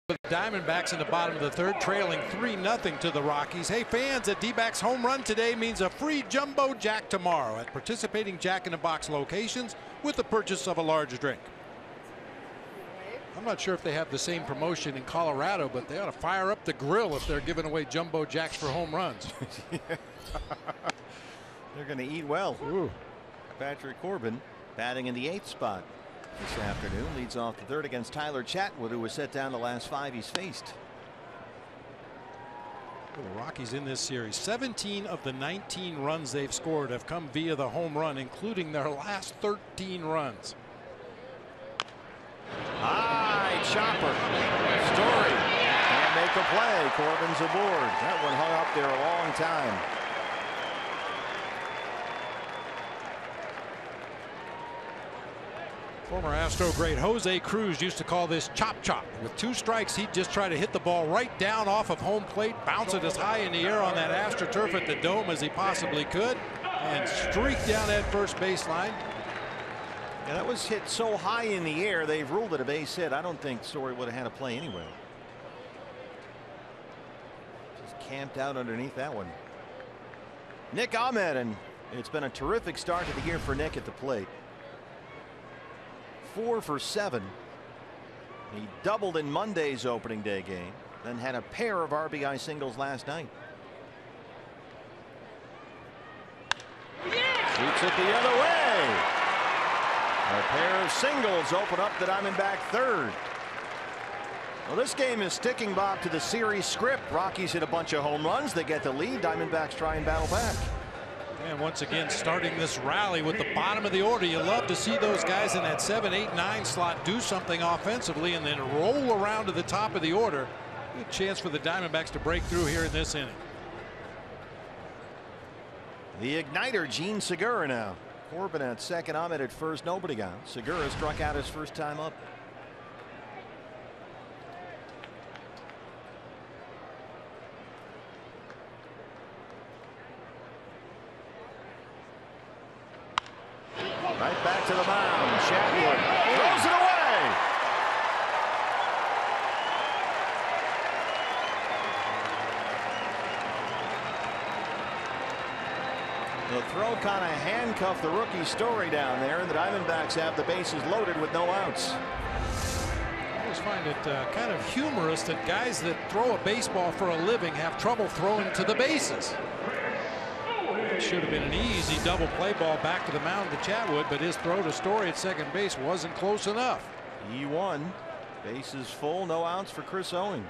The Diamondbacks in the bottom of the third, trailing 3-0 to the Rockies. Hey fans, a D-backs home run today means a free Jumbo Jack tomorrow at participating Jack in the Box locations with the purchase of a large drink. I'm not sure if they have the same promotion in Colorado, but they ought to fire up the grill if they're giving away Jumbo Jacks for home runs. They're going to eat well. Ooh. Patrick Corbin batting in the 8th spot this afternoon, leads off the 3rd against Tyler Chatwood, who was set down the last 5 he's faced. The Rockies in this series, 17 of the 19 runs they've scored have come via the home run, including their last 13 runs. High chopper. Story can't make a play. Corbin's aboard. That one hung up there a long time. Former Astro great Jose Cruz used to call this chop chop. With 2 strikes, he'd just try to hit the ball right down off of home plate, bounce it as high in the air on that AstroTurf at the Dome as he possibly could, and streak down that first baseline. Yeah, that was hit so high in the air, they've ruled it a base hit. I don't think Story would have had a play anyway. Just camped out underneath that one. Nick Ahmed, and it's been a terrific start to the year for Nick at the plate. 4 for 7. He doubled in Monday's opening day game, then had a pair of RBI singles last night. Shoots it the other way. A pair of singles open up the Diamondback third. Well, this game is sticking, Bob, to the series script. Rockies hit a bunch of home runs. They get the lead. Diamondbacks try and battle back. And once again, starting this rally with the bottom of the order. You love to see those guys in that 7, 8, 9 slot do something offensively and then roll around to the top of the order. Good chance for the Diamondbacks to break through here in this inning. The igniter, Gene Segura now. Corbin at second, Ahmed at first, nobody got. Segura struck out his first time up. Right back to the mound. Chatwood throws it away. The throw kind of handcuffed the rookie Story down there, and the Diamondbacks have the bases loaded with no outs. I always find it kind of humorous that guys that throw a baseball for a living have trouble throwing to the bases. It should have been an easy double play ball back to the mound to Chatwood, but his throw to Story at second base wasn't close enough. He won. Bases full, no outs for Chris Owings.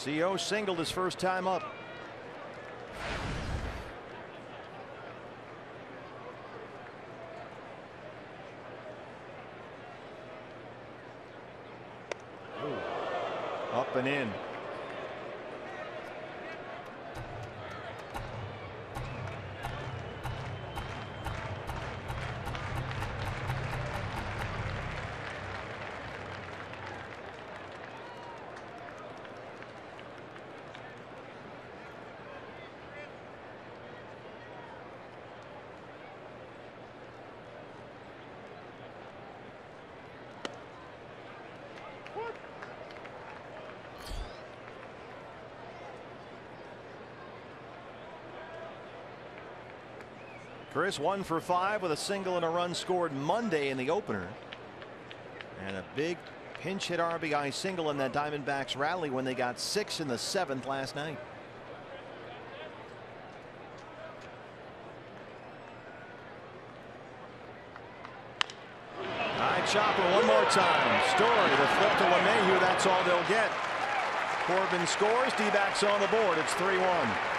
CO singled his first time up. Up and in. Chris 1 for 5 with a single and a run scored Monday in the opener. And a big pinch hit RBI single in that Diamondbacks rally when they got 6 in the 7th last night. High chopper one more time. Story the flip to LeMahieu. That's all they'll get. Corbin scores. D-backs on the board. It's 3-1.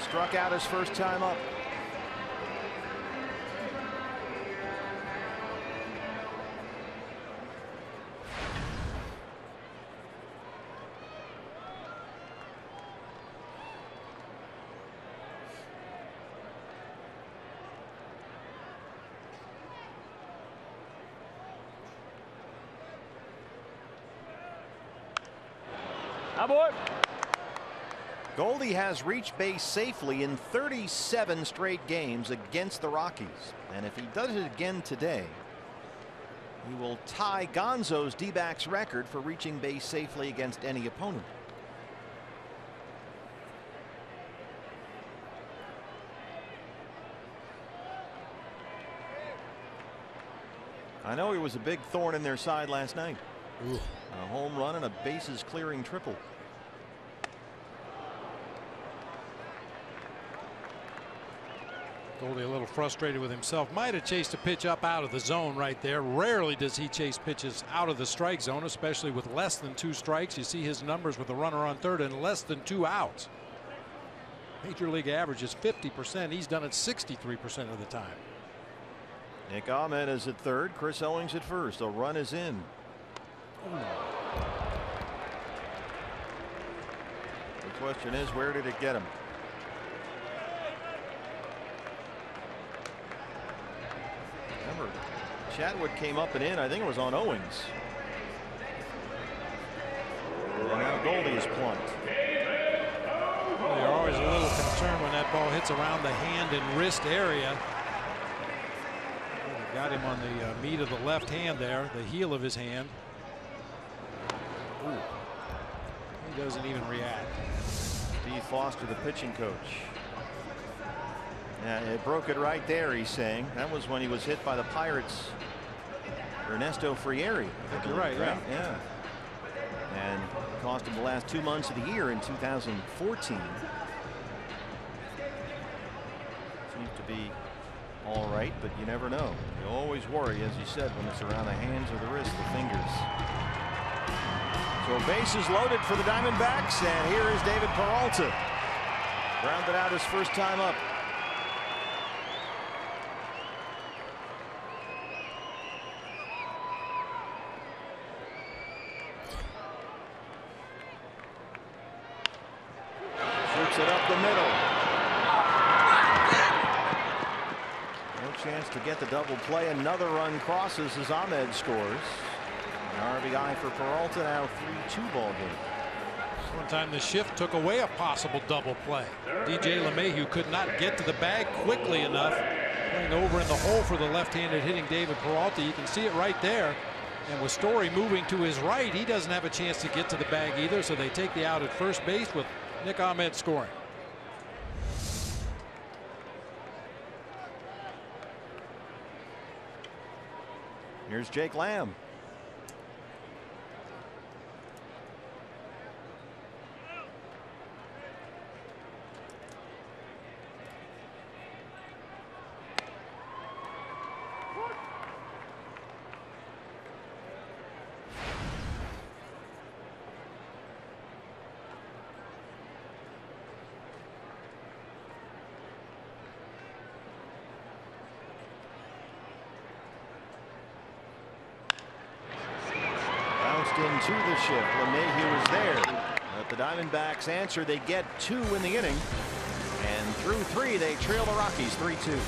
Struck out his first time up. Aboard. Goldie has reached base safely in 37 straight games against the Rockies, and if he does it again today, he will tie Gonzo's D-backs record for reaching base safely against any opponent. I know he was a big thorn in their side last night. Ooh. A home run and a bases clearing triple. Goldie a little frustrated with himself. Might have chased a pitch up out of the zone right there. Rarely does he chase pitches out of the strike zone, especially with less than 2 strikes. You see his numbers with a runner on third and less than 2 outs. Major league average is 50%. He's done it 63% of the time. Nick Ahmed is at third. Chris Owings at first. A run is in. The question is, where did it get him? Remember, Chatwood came up and in. I think it was on Owings. And now Goldie is plunked. Well, you're always a little concerned when that ball hits around the hand and wrist area. Got him on the meat of the left hand there, the heel of his hand. Ooh. He doesn't even react. Steve Foster, the pitching coach. Yeah, it broke it right there, he's saying. That was when he was hit by the Pirates. Ernesto Frieri. I think you're right, yeah. Yeah. And cost him the last 2 months of the year in 2014. Seems to be all right, but you never know. You always worry, as you said, when it's around the hands or the wrist, the fingers. So bases loaded for the Diamondbacks, and here is David Peralta. Grounded out his first time up. Shoots it up the middle. No chance to get the double play. Another run crosses as Ahmed scores. An RBI for Peralta, now 3-2 ball game. One time the shift took away a possible double play. DJ LeMahieu could not get to the bag quickly enough. Playing over in the hole for the left-handed hitting David Peralta. You can see it right there. And with Story moving to his right, he doesn't have a chance to get to the bag either. So they take the out at first base with Nick Ahmed scoring. Here's Jake Lamb. Into the shift. LeMahieu is there. But the Diamondbacks answer. They get 2 in the inning. And through 3, they trail the Rockies 3-2.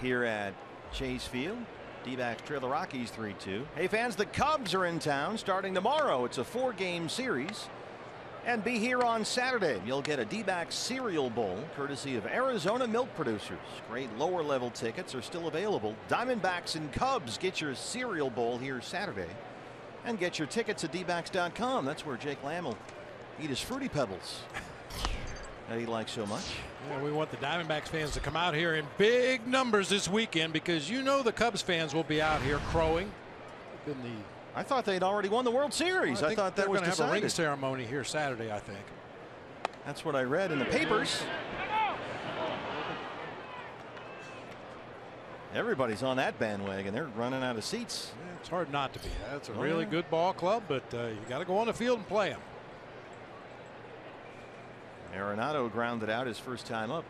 here at Chase Field. D-backs trail the Rockies 3-2. Hey fans, the Cubs are in town starting tomorrow. It's a 4-game series. And be here on Saturday. You'll get a D-backs cereal bowl courtesy of Arizona Milk Producers. Great lower level tickets are still available. Diamondbacks and Cubs get your cereal bowl here Saturday. And get your tickets at dbacks.com. That's where Jake Lamb will eat his Fruity Pebbles that he likes so much. Yeah, we want the Diamondbacks fans to come out here in big numbers this weekend, because you know the Cubs fans will be out here crowing. I thought they'd already won the World Series. I thought that was decided. Have a ring ceremony here Saturday, I think. That's what I read in the papers. Everybody's on that bandwagon. They're running out of seats. Yeah, it's hard not to be. That's a really good ball club, but you got to go on the field and play them. Arenado grounded out his first time up.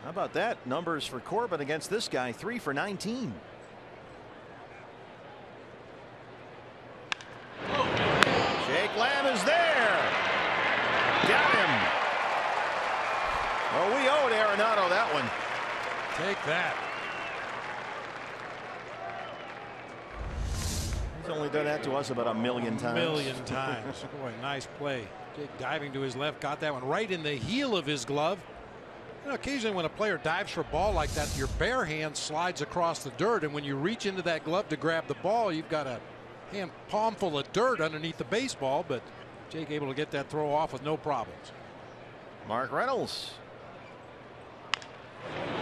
How about that? Numbers for Corbin against this guy, 3 for 19. Jake Lamb is there. Got him. Well, we owed Arenado that one. Take that. He's only done that to us about a million times. A million times. Boy, nice play. Jake diving to his left, got that one right in the heel of his glove. You know, occasionally when a player dives for a ball like that, your bare hand slides across the dirt, and when you reach into that glove to grab the ball, you've got a hand palm full of dirt underneath the baseball. But Jake able to get that throw off with no problems. Mark Reynolds.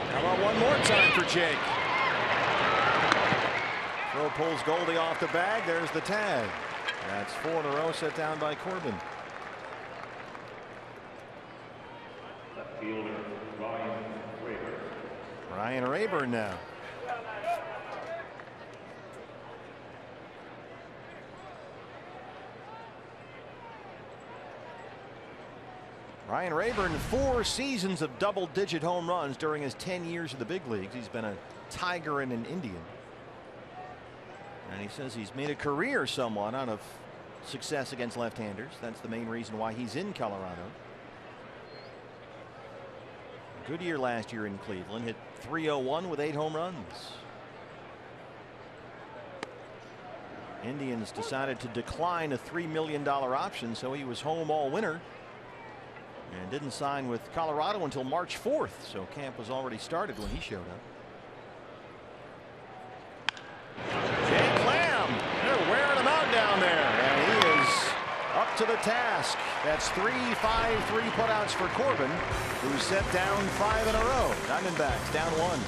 How about one more time for Jake? Throw pulls Goldie off the bag. There's the tag. That's 4 in a row set down by Corbin. Ryan Rayburn now. Ryan Rayburn, 4 seasons of double-digit home runs during his 10 years in the big leagues. He's been a Tiger and an Indian. And he says he's made a career somewhat out of success against left-handers. That's the main reason why he's in Colorado. Good year last year in Cleveland. Hit .301 with 8 home runs. Indians decided to decline a $3 million option, so he was home all winter. And didn't sign with Colorado until March 4th. So camp was already started when he showed up. Jake Lamb. They're wearing him out down there. And he is up to the task. That's 3 5-3 putouts for Corbin, who set down 5 in a row. Diamondbacks down 1.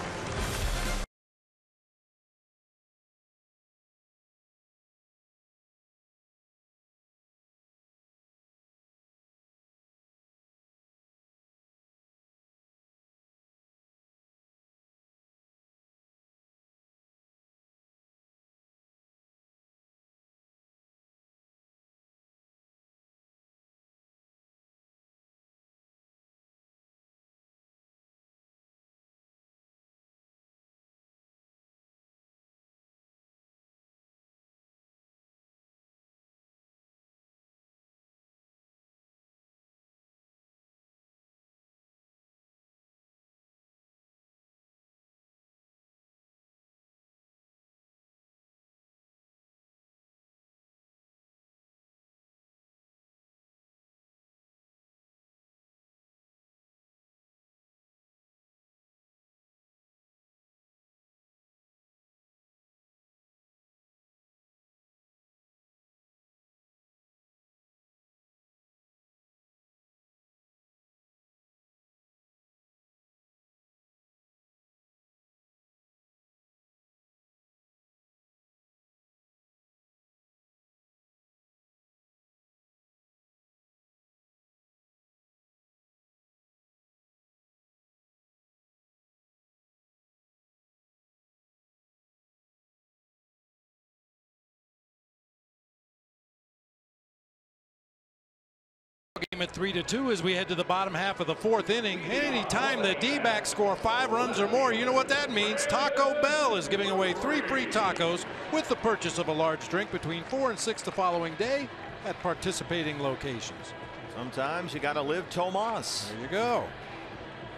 Game at 3-2 as we head to the bottom half of the 4th inning. Anytime the D-backs score 5 runs or more, you know what that means. Taco Bell is giving away 3 free tacos with the purchase of a large drink between 4 and 6 the following day. at participating locations. Sometimes you got to live Tomas. There you go.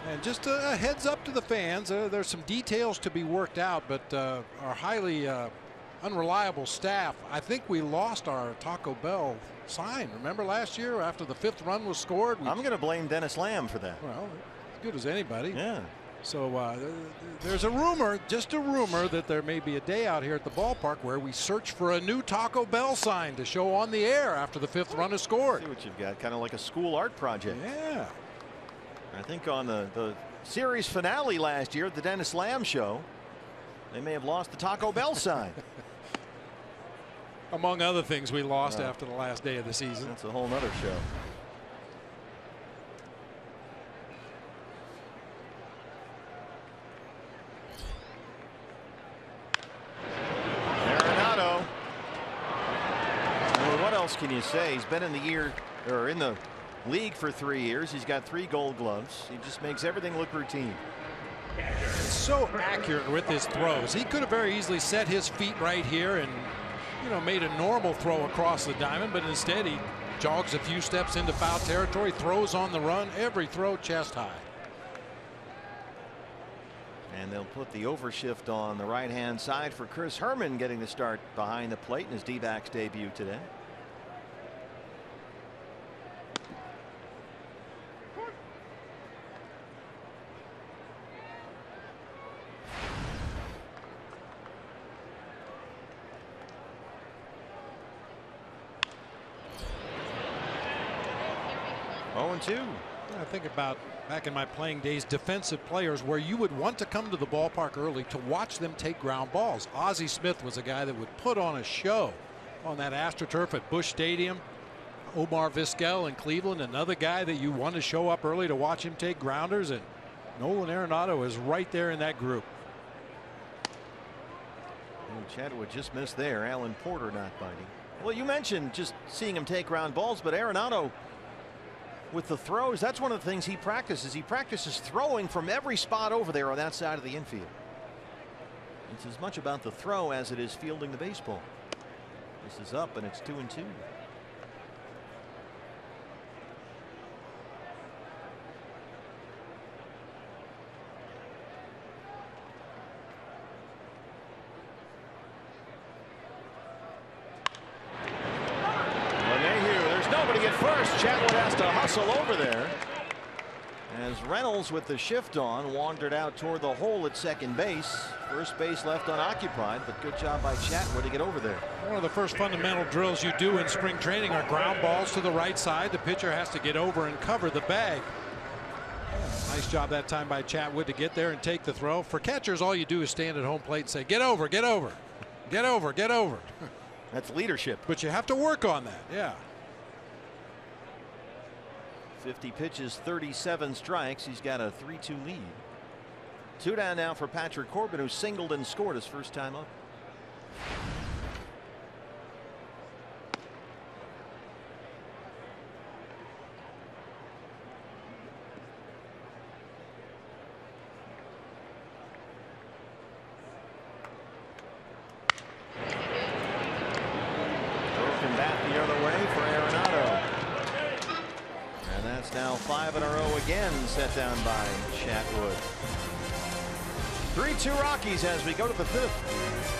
And just a heads up to the fans, there's some details to be worked out, but our highly unreliable staff, I think we lost our Taco Bell sign. Remember last year after the 5th run was scored? I'm going to blame Dennis Lamb for that. Well, as good as anybody. Yeah. So there's a rumor, just a rumor, that there may be a day out here at the ballpark where we search for a new Taco Bell sign to show on the air after the 5th run is scored. See what you've got, kind of like a school art project. Yeah. I think on the series finale last year at the Dennis Lamb show, they may have lost the Taco Bell sign. Among other things we lost after the last day of the season. That's a whole nother show. Arenado. Well, what else can you say? He's been in the league for 3 years. He's got 3 Gold Gloves. He just makes everything look routine. He's so accurate with his throws. He could have very easily set his feet right here and, you know, made a normal throw across the diamond, but instead he jogs a few steps into foul territory, throws on the run, every throw chest high. And they'll put the overshift on the right-hand side for Chris Herrmann, getting the start behind the plate in his D-backs debut today. Oh, 2. I think about back in my playing days, defensive players where you would want to come to the ballpark early to watch them take ground balls. Ozzie Smith was a guy that would put on a show on that AstroTurf at Busch Stadium. Omar Vizquel in Cleveland, another guy that you want to show up early to watch him take grounders, and Nolan Arenado is right there in that group. Chatwood just missed there. Alan Porter not biting. Well, you mentioned just seeing him take ground balls, but Arenado with the throws, that's one of the things he practices. He practices throwing from every spot over there on that side of the infield. It's as much about the throw as it is fielding the baseball. This is up and it's 2-2. Chatwood has to hustle over there as Reynolds, with the shift on, wandered out toward the hole at second base. First base left unoccupied, but good job by Chatwood to get over there. One of the first fundamental drills you do in spring training are ground balls to the right side. The pitcher has to get over and cover the bag. Nice job that time by Chatwood to get there and take the throw. For catchers, all you do is stand at home plate and say, get over, get over, get over, get over. That's leadership. But you have to work on that. Yeah. 50 pitches, 37 strikes. He's got a 3-2 lead. 2 down now for Patrick Corbin, who singled and scored his first time up. Broken bat the other way for Arenado. That's now 5 in a row again, set down by Chatwood. 3-2 Rockies as we go to the 5th.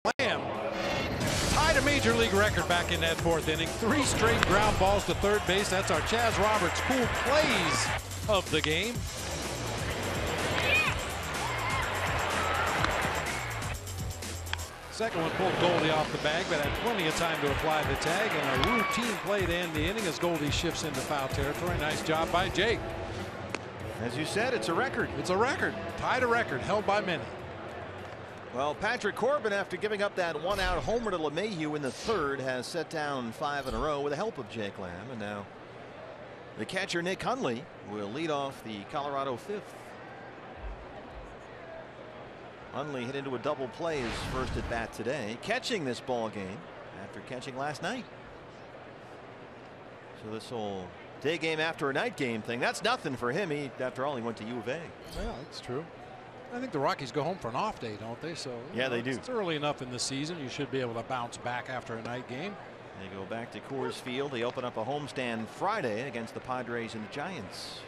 Lamb tied a major league record back in that 4th inning. 3 straight ground balls to third base. That's our Chaz Roberts cool plays of the game. Second one pulled Goldie off the bag, but had plenty of time to apply the tag, and a routine play to end the inning as Goldie shifts into foul territory. Nice job by Jake. As you said, it's a record. It's a record. Tied a record held by many. Well, Patrick Corbin, after giving up that 1-out homer to LeMahieu in the 3rd, has set down 5 in a row with the help of Jake Lamb. And now the catcher, Nick Hundley, will lead off the Colorado 5th. Hundley hit into a double play his first at bat today, catching this ball game after catching last night. So this whole day game after a night game thing, that's nothing for him. After all, he went to U of A. Yeah, that's true. I think the Rockies go home for an off day, don't they? So yeah, they do. It's early enough in the season. You should be able to bounce back after a night game. They go back to Coors Field. They open up a homestand Friday against the Padres and the Giants.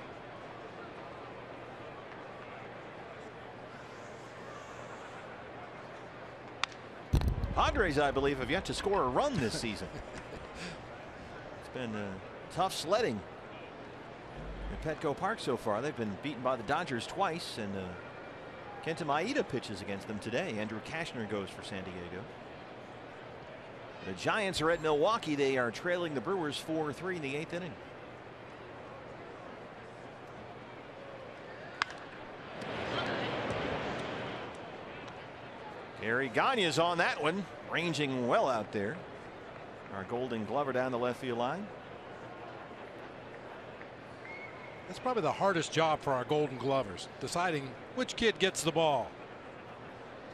Padres, I believe, have yet to score a run this season. It's been tough sledding at Petco Park so far. They've been beaten by the Dodgers twice, and Kenta Maeda pitches against them today. Andrew Cashner goes for San Diego. The Giants are at Milwaukee. They are trailing the Brewers 4-3 in the 8th inning. Gary Gagne's on that one, ranging well out there. Our Golden Glover down the left field line. That's probably the hardest job for our Golden Glovers, deciding which kid gets the ball.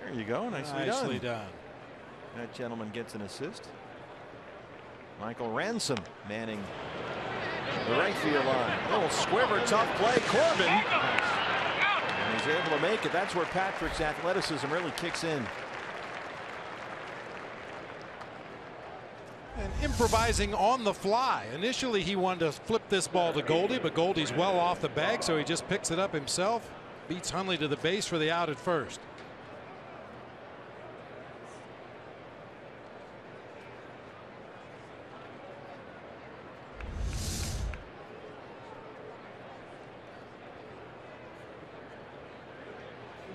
There you go. Nicely done. That gentleman gets an assist. Michael Ransom manning the right field line. A little squiver, tough play. Corbin. And he's able to make it. That's where Patrick's athleticism really kicks in. And improvising on the fly. Initially, he wanted to flip this ball to Goldie, but Goldie's well off the bag, so he just picks it up himself. Beats Hundley to the base for the out at first.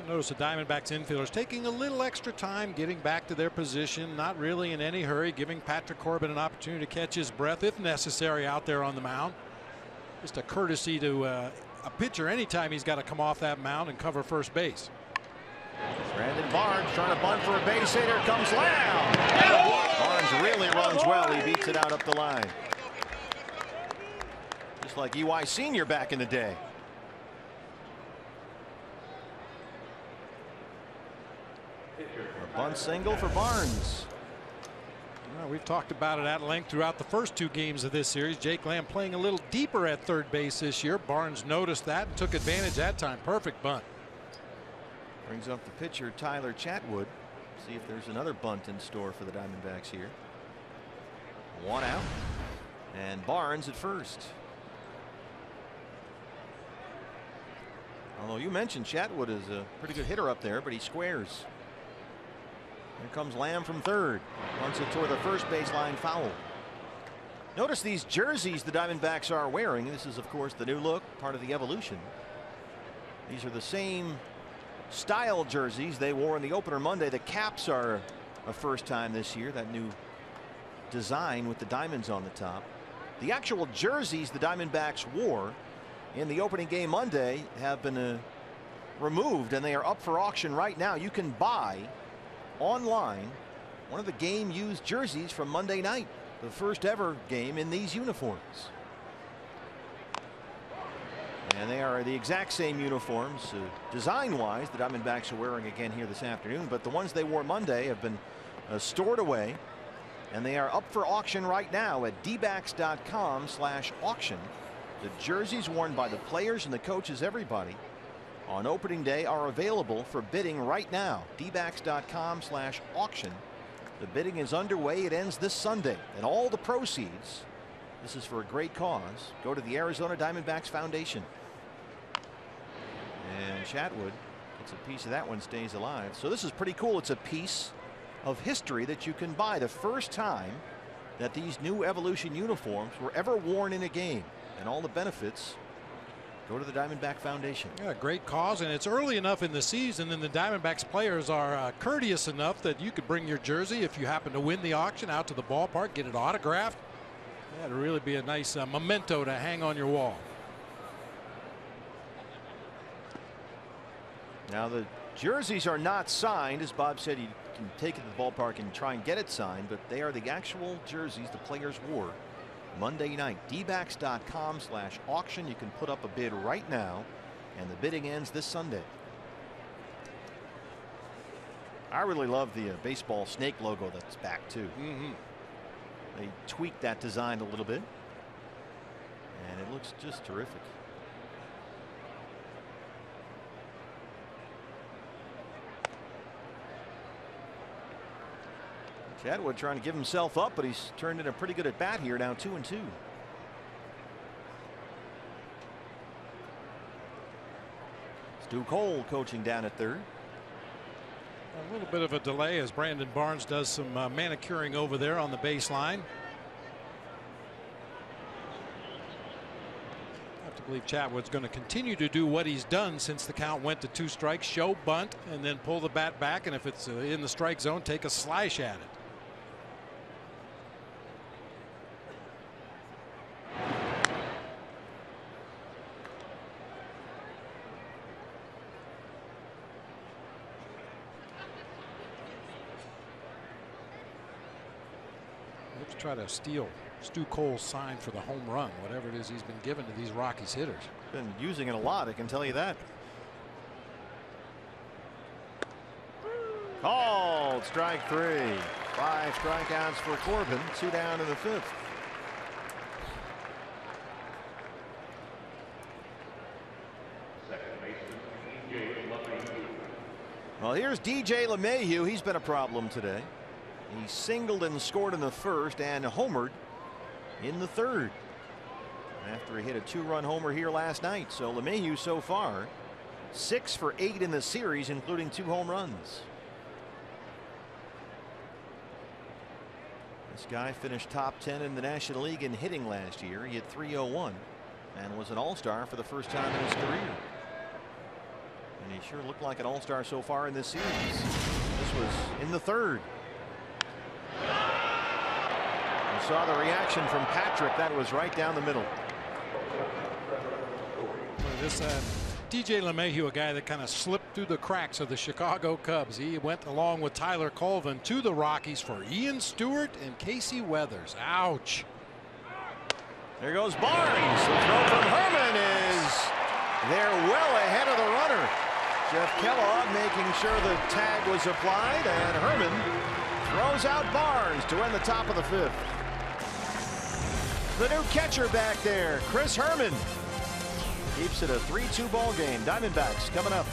Notice the Diamondbacks infielders taking a little extra time getting back to their position, not really in any hurry, giving Patrick Corbin an opportunity to catch his breath if necessary out there on the mound. Just a courtesy to a pitcher anytime he's got to come off that mound and cover first base. Brandon Barnes trying to bunt for a base hit. Here comes Lamb. Barnes really runs well. He beats it out up the line. Just like EY Senior back in the day. A bunt single for Barnes. Well, we've talked about it at length throughout the first 2 games of this series. Jake Lamb playing a little deeper at third base this year. Barnes noticed that and took advantage that time. Perfect bunt. Brings up the pitcher Tyler Chatwood. See if there's another bunt in store for the Diamondbacks here. 1 out. And Barnes at first. Although you mentioned Chatwood is a pretty good hitter up there, but he squares. Here comes Lamb from third. Bunts it toward the first baseline foul. Notice these jerseys the Diamondbacks are wearing. This is, of course, the new look, part of the evolution. These are the same style jerseys they wore in the opener Monday. The caps are a first time this year. That new design with the diamonds on the top. The actual jerseys the Diamondbacks wore in the opening game Monday have been removed, and they are up for auction right now. You can buy online one of the game used jerseys from Monday night, the first ever game in these uniforms. And they are the exact same uniforms design wise the Diamondbacks are wearing again here this afternoon, but the ones they wore Monday have been stored away, and they are up for auction right now at dbacks.com/auction. The jerseys worn by the players and the coaches, everybody, on opening day are available for bidding right now. dbacks.com/auction. The bidding is underway. It ends this Sunday, and all the proceeds, this is for a great cause, go to the Arizona Diamondbacks Foundation. And Chatwood gets a piece of that one, stays alive. So this is pretty cool. It's a piece of history that you can buy. The first time that these new Evolution uniforms were ever worn in a game, and all the benefits go to the Diamondback Foundation. Yeah, great cause, and it's early enough in the season, and the Diamondbacks players are courteous enough that you could bring your jersey if you happen to win the auction out to the ballpark, get it autographed. That'd really be a nice memento to hang on your wall. Now the jerseys are not signed, as Bob said. You can take it to the ballpark and try and get it signed, but they are the actual jerseys the players wore Monday night. dbacks.com/auction. You can put up a bid right now, and the bidding ends this Sunday. I really love the baseball snake logo that's back too. They tweaked that design a little bit, and it looks just terrific. Chatwood trying to give himself up, but he's turned in a pretty good at bat here, now 2-2. Stu Cole coaching down at third. A little bit of a delay as Brandon Barnes does some manicuring over there on the baseline. I have to believe Chatwood's going to continue to do what he's done since the count went to 2 strikes, show bunt, and then pull the bat back, and if it's in the strike zone, take a slash at it. Let's try to steal Stu Cole's sign for the home run, whatever it is he's been given to these Rockies hitters. Been using it a lot, I can tell you that. Called strike 3. 5 strikeouts for Corbin, 2 down in the 5th. Well, here's DJ LeMahieu. He's been a problem today. He singled and scored in the 1st and homered in the 3rd after he hit a 2-run homer here last night. So LeMahieu so far 6 for 8 in the series, including 2 home runs. This guy finished top 10 in the National League in hitting last year. He hit .301 and was an all-star for the first time in his career. And he sure looked like an all-star so far in this series. This was in the 3rd. You saw the reaction from Patrick. That was right down the middle. This DJ LeMahieu, a guy that kind of slipped through the cracks of the Chicago Cubs. He went along with Tyler Colvin to the Rockies for Ian Stewart and Casey Weathers. Ouch. There goes Barnes. The throw from Herman is there, well ahead of the runner. Jeff Kellogg making sure the tag was applied, and Herman throws out Barnes to end the top of the 5th. The new catcher back there, Chris Herman, keeps it a 3-2 ball game. Diamondbacks coming up.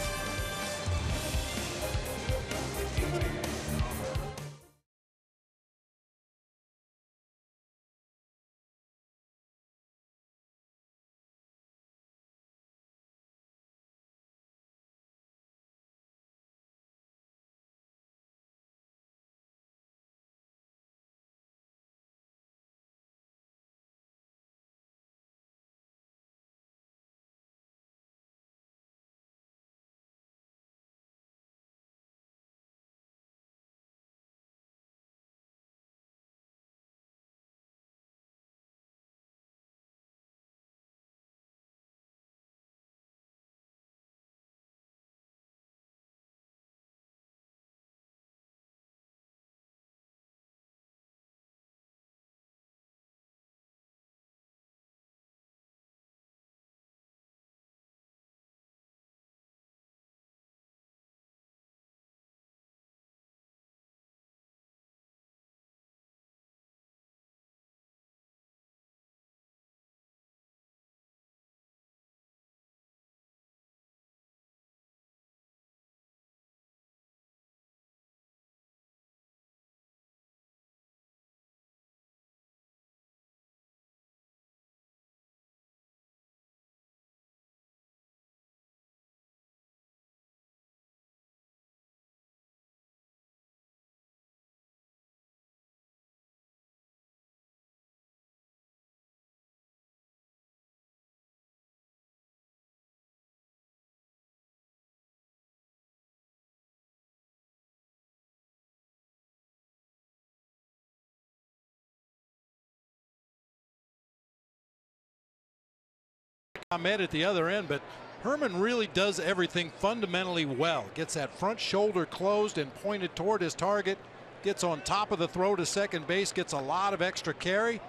Ahmed at the other end, but Herman really does everything fundamentally well. Gets that front shoulder closed and pointed toward his target, gets on top of the throw to second base, gets a lot of extra carry,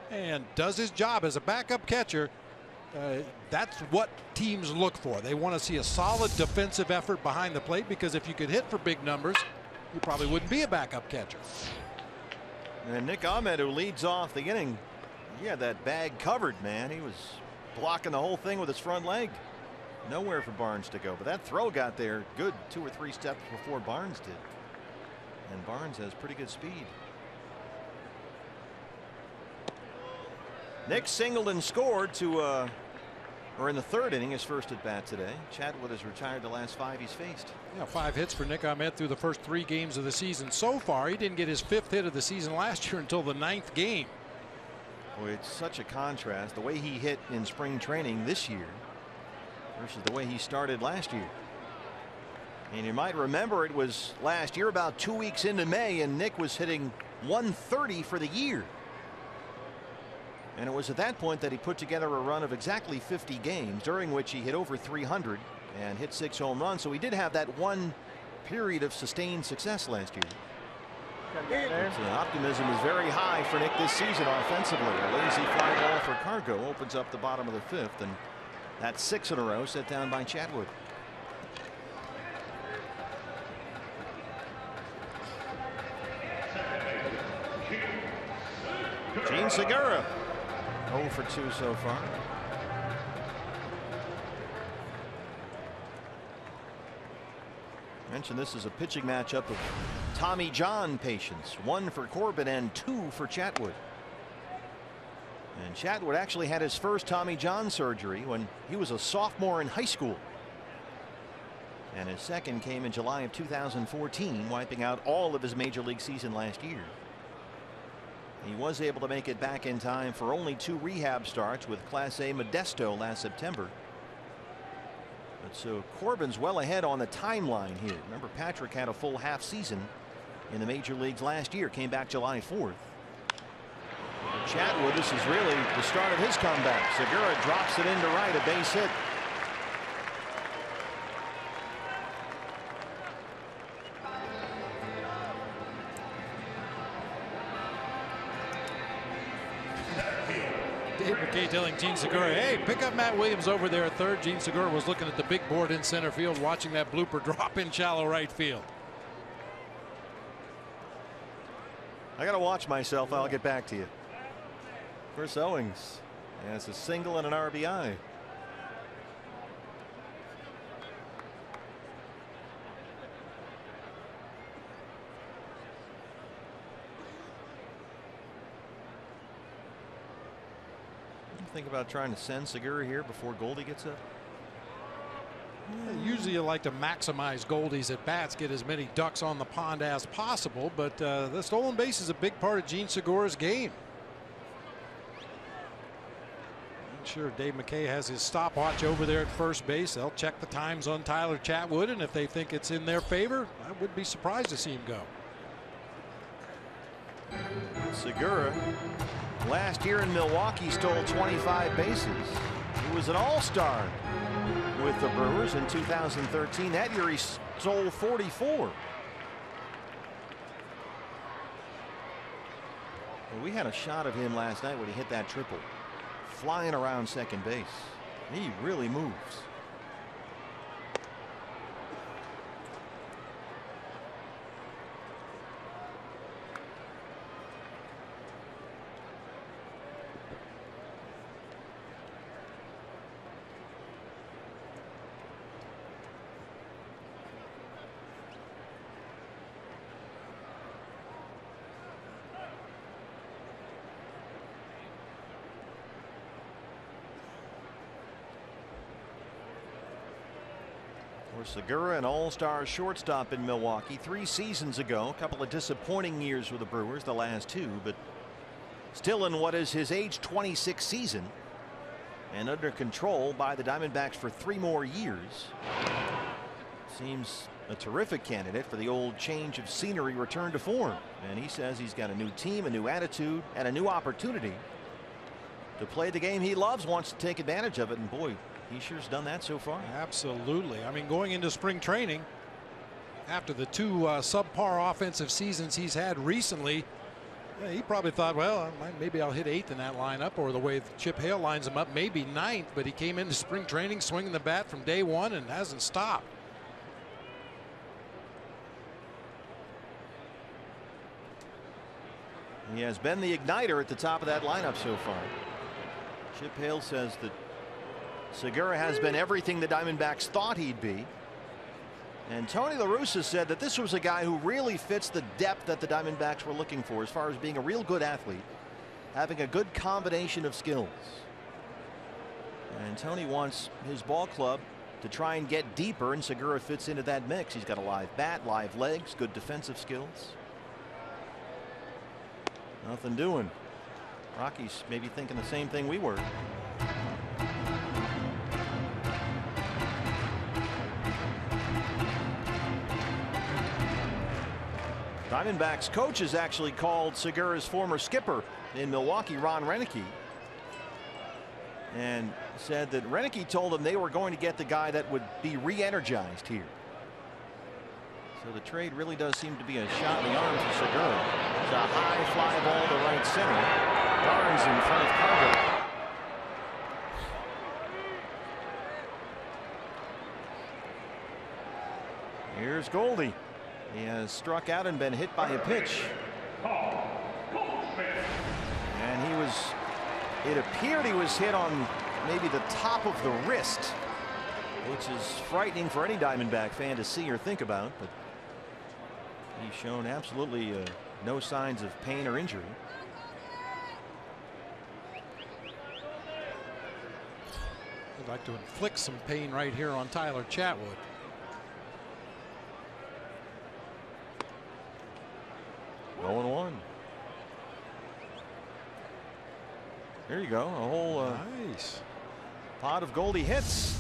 and does his job as a backup catcher. That's what teams look for. They want to see a solid defensive effort behind the plate, because if you could hit for big numbers, you probably wouldn't be a backup catcher. And Nick Ahmed, who leads off the inning, he had that bag covered, man. He was blocking the whole thing with his front leg. Nowhere for Barnes to go, but that throw got there good 2 or 3 steps before Barnes did. And Barnes has pretty good speed. Nick singled and scored to or in the 3rd inning, his first at bat today. Chatwood has retired the last 5 he's faced. Yeah, 5 hits for Nick Ahmed through the first 3 games of the season so far. He didn't get his 5th hit of the season last year until the 9th game. Boy, it's such a contrast, the way he hit in spring training this year versus the way he started last year. And you might remember it was last year about 2 weeks into May, and Nick was hitting 130 for the year. And it was at that point that he put together a run of exactly 50 games, during which he hit over 300 and hit 6 home runs. So he did have that one period of sustained success last year. So optimism is very high for Nick this season offensively. A lazy fly ball for Cargo opens up the bottom of the 5th, and that's 6 in a row set down by Chatwood. Gene Segura 0 for 2 so far. Mentioned this is a pitching matchup of Tommy John patients. 1 for Corbin and 2 for Chatwood. And Chatwood actually had his first Tommy John surgery when he was a sophomore in high school. And his second came in July of 2014, wiping out all of his major league season last year. He was able to make it back in time for only 2 rehab starts with Class A Modesto last September. But so Corbin's well ahead on the timeline here. Remember, Patrick had a full half season in the major leagues last year, came back July 4th. Chatwood, this is really the start of his comeback. Segura drops it into right, a base hit. Dave McKay telling Gene Segura, hey, pick up Matt Williams over there at third. Gene Segura was looking at the big board in center field, watching that blooper drop in shallow right field. I got to watch myself. I'll get back to you. Chris Owings has a single and an RBI. Think about trying to send Segura here before Goldie gets up. Usually you like to maximize Goldie's at bats, get as many ducks on the pond as possible, but the stolen base is a big part of Gene Segura's game. I'm sure Dave McKay has his stopwatch over there at first base. They'll check the times on Tyler Chatwood, and if they think it's in their favor, I would be surprised to see him go. Segura last year in Milwaukee stole 25 bases. He was an all-star with the Brewers in 2013. That year he stole 44. Well, we had a shot of him last night when he hit that triple, flying around second base. He really moves. Segura, an all-star shortstop in Milwaukee 3 seasons ago. A couple of disappointing years with the Brewers, the last 2, but still in what is his age 26 season and under control by the Diamondbacks for 3 more years. Seems a terrific candidate for the old change of scenery return to form, and he says he's got a new team, a new attitude, and a new opportunity to play the game he loves, wants to take advantage of it, and boy, he sure's done that so far. Absolutely. I mean, going into spring training, after the two subpar offensive seasons he's had recently, he probably thought, well, maybe I'll hit 8th in that lineup, or the way Chip Hale lines him up, maybe 9th, but he came into spring training swinging the bat from day one and hasn't stopped. He has been the igniter at the top of that lineup so far. Chip Hale says that Segura has been everything the Diamondbacks thought he'd be. And Tony La Russa said that this was a guy who really fits the depth that the Diamondbacks were looking for as far as being a real good athlete, having a good combination of skills. And Tony wants his ball club to try and get deeper, and Segura fits into that mix. He's got a live bat, live legs, good defensive skills. Nothing doing. Rockies maybe thinking the same thing we were. Diamondbacks coaches actually called Segura's former skipper in Milwaukee, Ron Roenicke, and said that Roenicke told them they were going to get the guy that would be re-energized here. So the trade really does seem to be a shot in the arm for Segura. It's a high fly ball to right center. Barnes in front of Cargo. Here's Goldie. He has struck out and been hit by a pitch. And he was, it appeared he was hit on maybe the top of the wrist, which is frightening for any Diamondback fan to see or think about, but he's shown absolutely no signs of pain or injury. I'd like to inflict some pain right here on Tyler Chatwood. Oh, and 1. There you go. A whole nice pot of Goldie hits.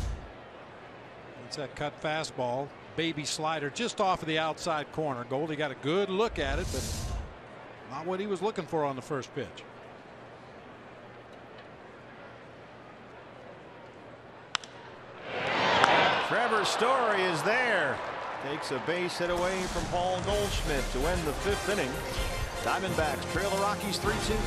It's that cut fastball, baby slider just off of the outside corner. Goldie got a good look at it, but not what he was looking for on the first pitch. Trevor Story is there. Takes a base hit away from Paul Goldschmidt to end the 5th inning. Diamondbacks trail the Rockies 3-2.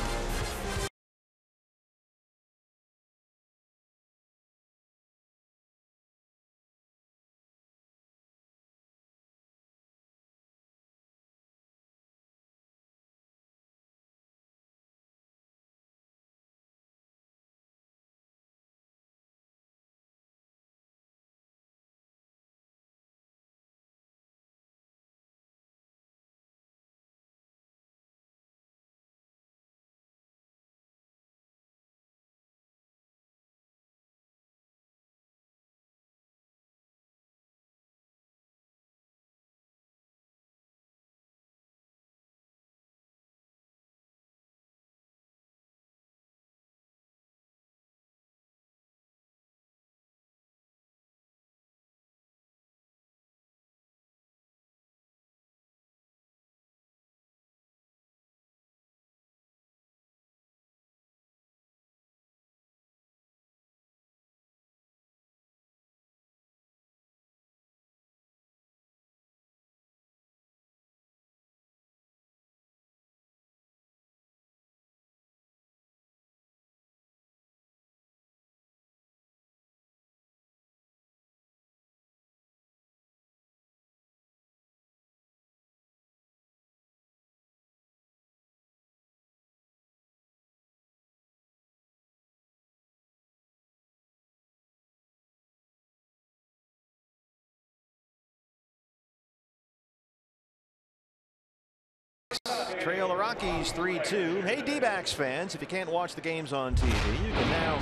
Trail the Rockies 3-2. Hey, D-backs fans, if you can't watch the games on TV, you can now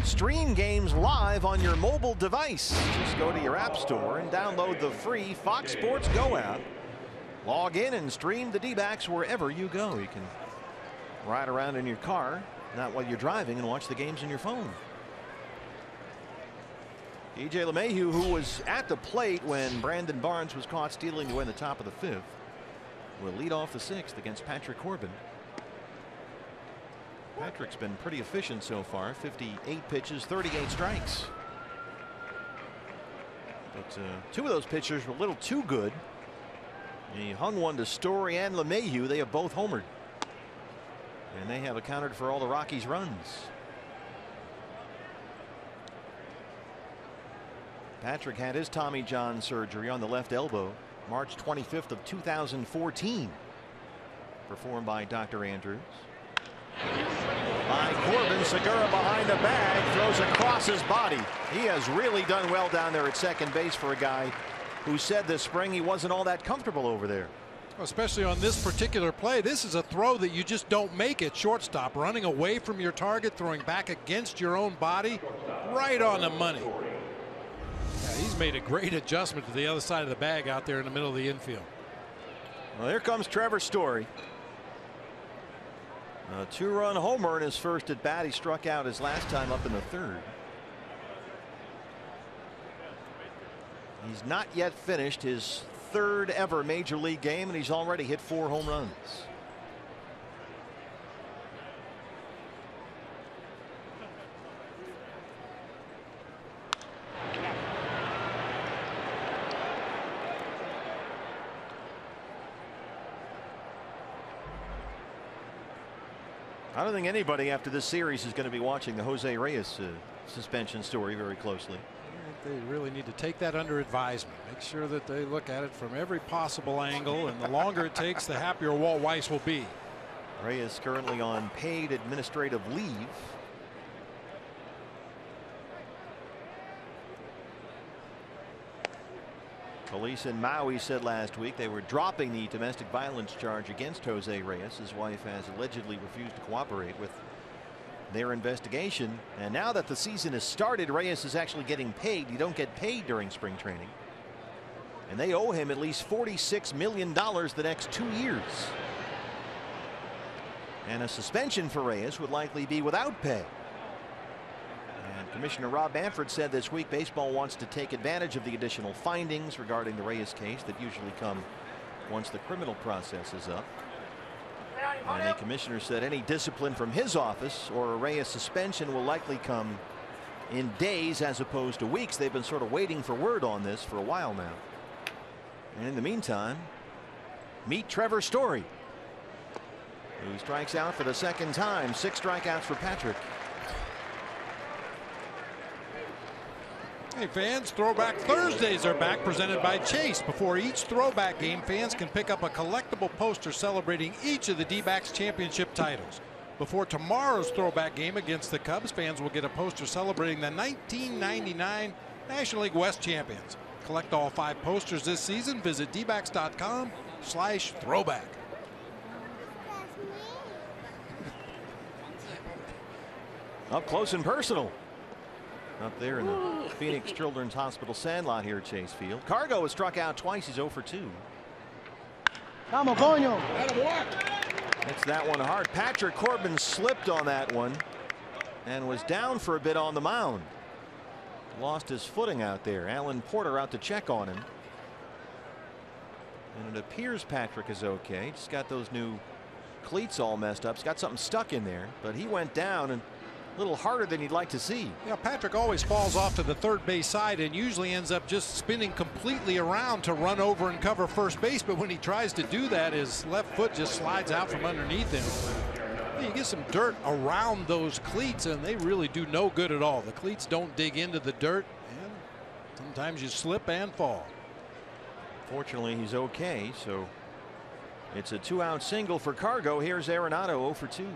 stream games live on your mobile device. Just go to your app store and download the free Fox Sports Go app. Log in and stream the D-backs wherever you go. You can ride around in your car, not while you're driving, and watch the games on your phone. E.J. LeMahieu, who was at the plate when Brandon Barnes was caught stealing to win the top of the 5th, will lead off the 6th against Patrick Corbin. Patrick's been pretty efficient so far. 58 pitches, 38 strikes. But two of those pitchers were a little too good. He hung one to Story and LeMahieu. They have both homered. And they have accounted for all the Rockies' runs. Patrick had his Tommy John surgery on the left elbow March 25th of 2014. Performed by Dr. Andrews. By Corbin, Segura behind the bag, throws across his body. He has really done well down there at second base for a guy who said this spring he wasn't all that comfortable over there. Especially on this particular play, this is a throw that you just don't make at shortstop. Running away from your target, throwing back against your own body, right on the money. Yeah, he's made a great adjustment to the other side of the bag out there in the middle of the infield. Well, here comes Trevor Story. A two-run homer in his first at bat. He struck out his last time up in the third. He's not yet finished his third ever major league game, and he's already hit 4 home runs. I don't think anybody after this series is going to be watching the Jose Reyes suspension story very closely. They really need to take that under advisement. Make sure that they look at it from every possible angle, and the longer it takes, the happier Walt Weiss will be. Reyes currently on paid administrative leave. Police in Maui said last week they were dropping the domestic violence charge against Jose Reyes. His wife has allegedly refused to cooperate with their investigation. And now that the season has started, Reyes is actually getting paid. You don't get paid during spring training. And they owe him at least $46 million the next 2 years. And a suspension for Reyes would likely be without pay. And Commissioner Rob Manfred said this week baseball wants to take advantage of the additional findings regarding the Reyes case that usually come once the criminal process is up. And the commissioner said any discipline from his office or a Reyes suspension will likely come in days as opposed to weeks. They've been sort of waiting for word on this for a while now. And in the meantime, meet Trevor Story, who strikes out for the second time. 6 strikeouts for Patrick. Hey fans, Throwback Thursdays are back, presented by Chase. Before each throwback game, fans can pick up a collectible poster celebrating each of the D-backs championship titles. Before tomorrow's throwback game against the Cubs, fans will get a poster celebrating the 1999 National League West champions. Collect all 5 posters this season. Visit dbacks.com/throwback. Up close and personal. Up there in the Phoenix Children's Hospital sandlot here at Chase Field. Cargo has struck out twice. He's 0 for 2. Vamos, coño. Hits that one hard. Patrick Corbin slipped on that one and was down for a bit on the mound. Lost his footing out there. Alan Porter out to check on him. And it appears Patrick is okay. Just got those new cleats all messed up. He's got something stuck in there, but he went down and a little harder than you'd like to see. Yeah, Patrick always falls off to the third base side and usually ends up just spinning completely around to run over and cover first base. But when he tries to do that, his left foot just slides out from underneath him. You get some dirt around those cleats and they really do no good at all. The cleats don't dig into the dirt, and sometimes you slip and fall. Fortunately, he's okay, so it's a 2-out single for Cargo. Here's Arenado 0 for 2.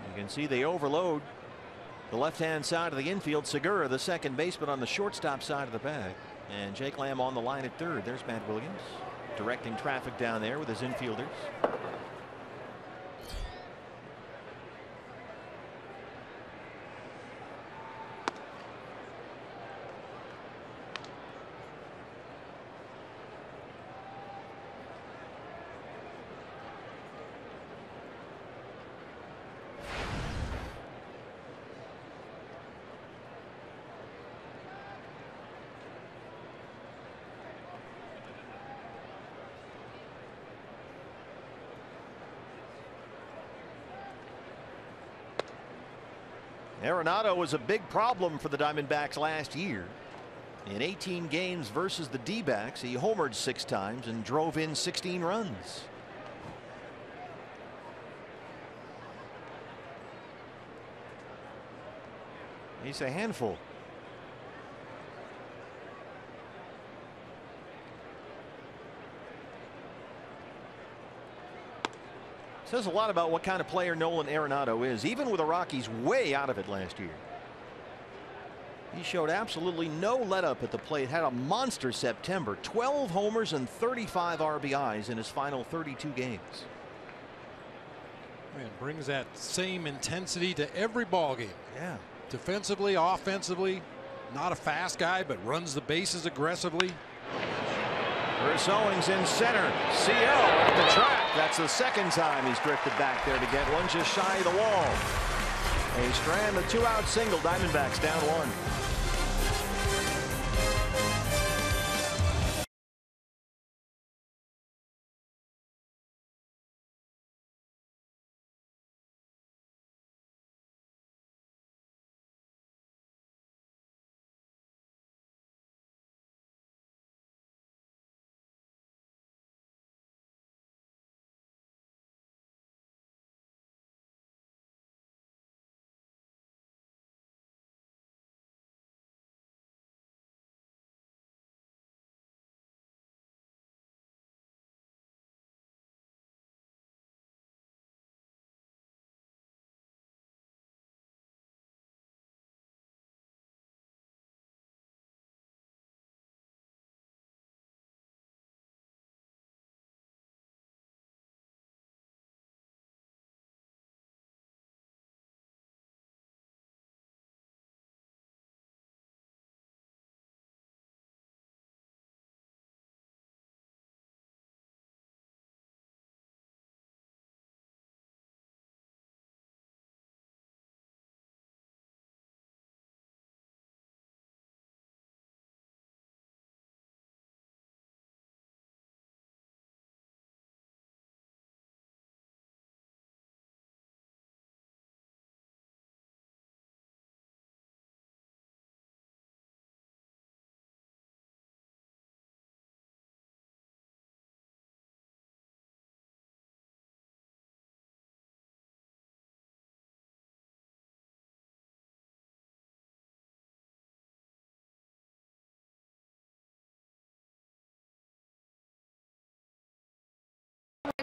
You can see they overload the left-hand side of the infield. Segura, the second baseman, on the shortstop side of the bag. And Jake Lamb on the line at third. There's Matt Williams directing traffic down there with his infielders. Arenado was a big problem for the Diamondbacks last year. In 18 games versus the D-backs, he homered 6 times and drove in 16 runs. He's a handful. Says a lot about what kind of player Nolan Arenado is, even with the Rockies way out of it last year. He showed absolutely no let up at the plate, had a monster September, 12 homers and 35 RBIs in his final 32 games. Man, brings that same intensity to every ball game. Yeah. Defensively, offensively, not a fast guy, but runs the bases aggressively. Chris Owings in center. CL at the track. That's the second time he's drifted back there to get one just shy of the wall. A Strand, the 2-out single. Diamondbacks down 1.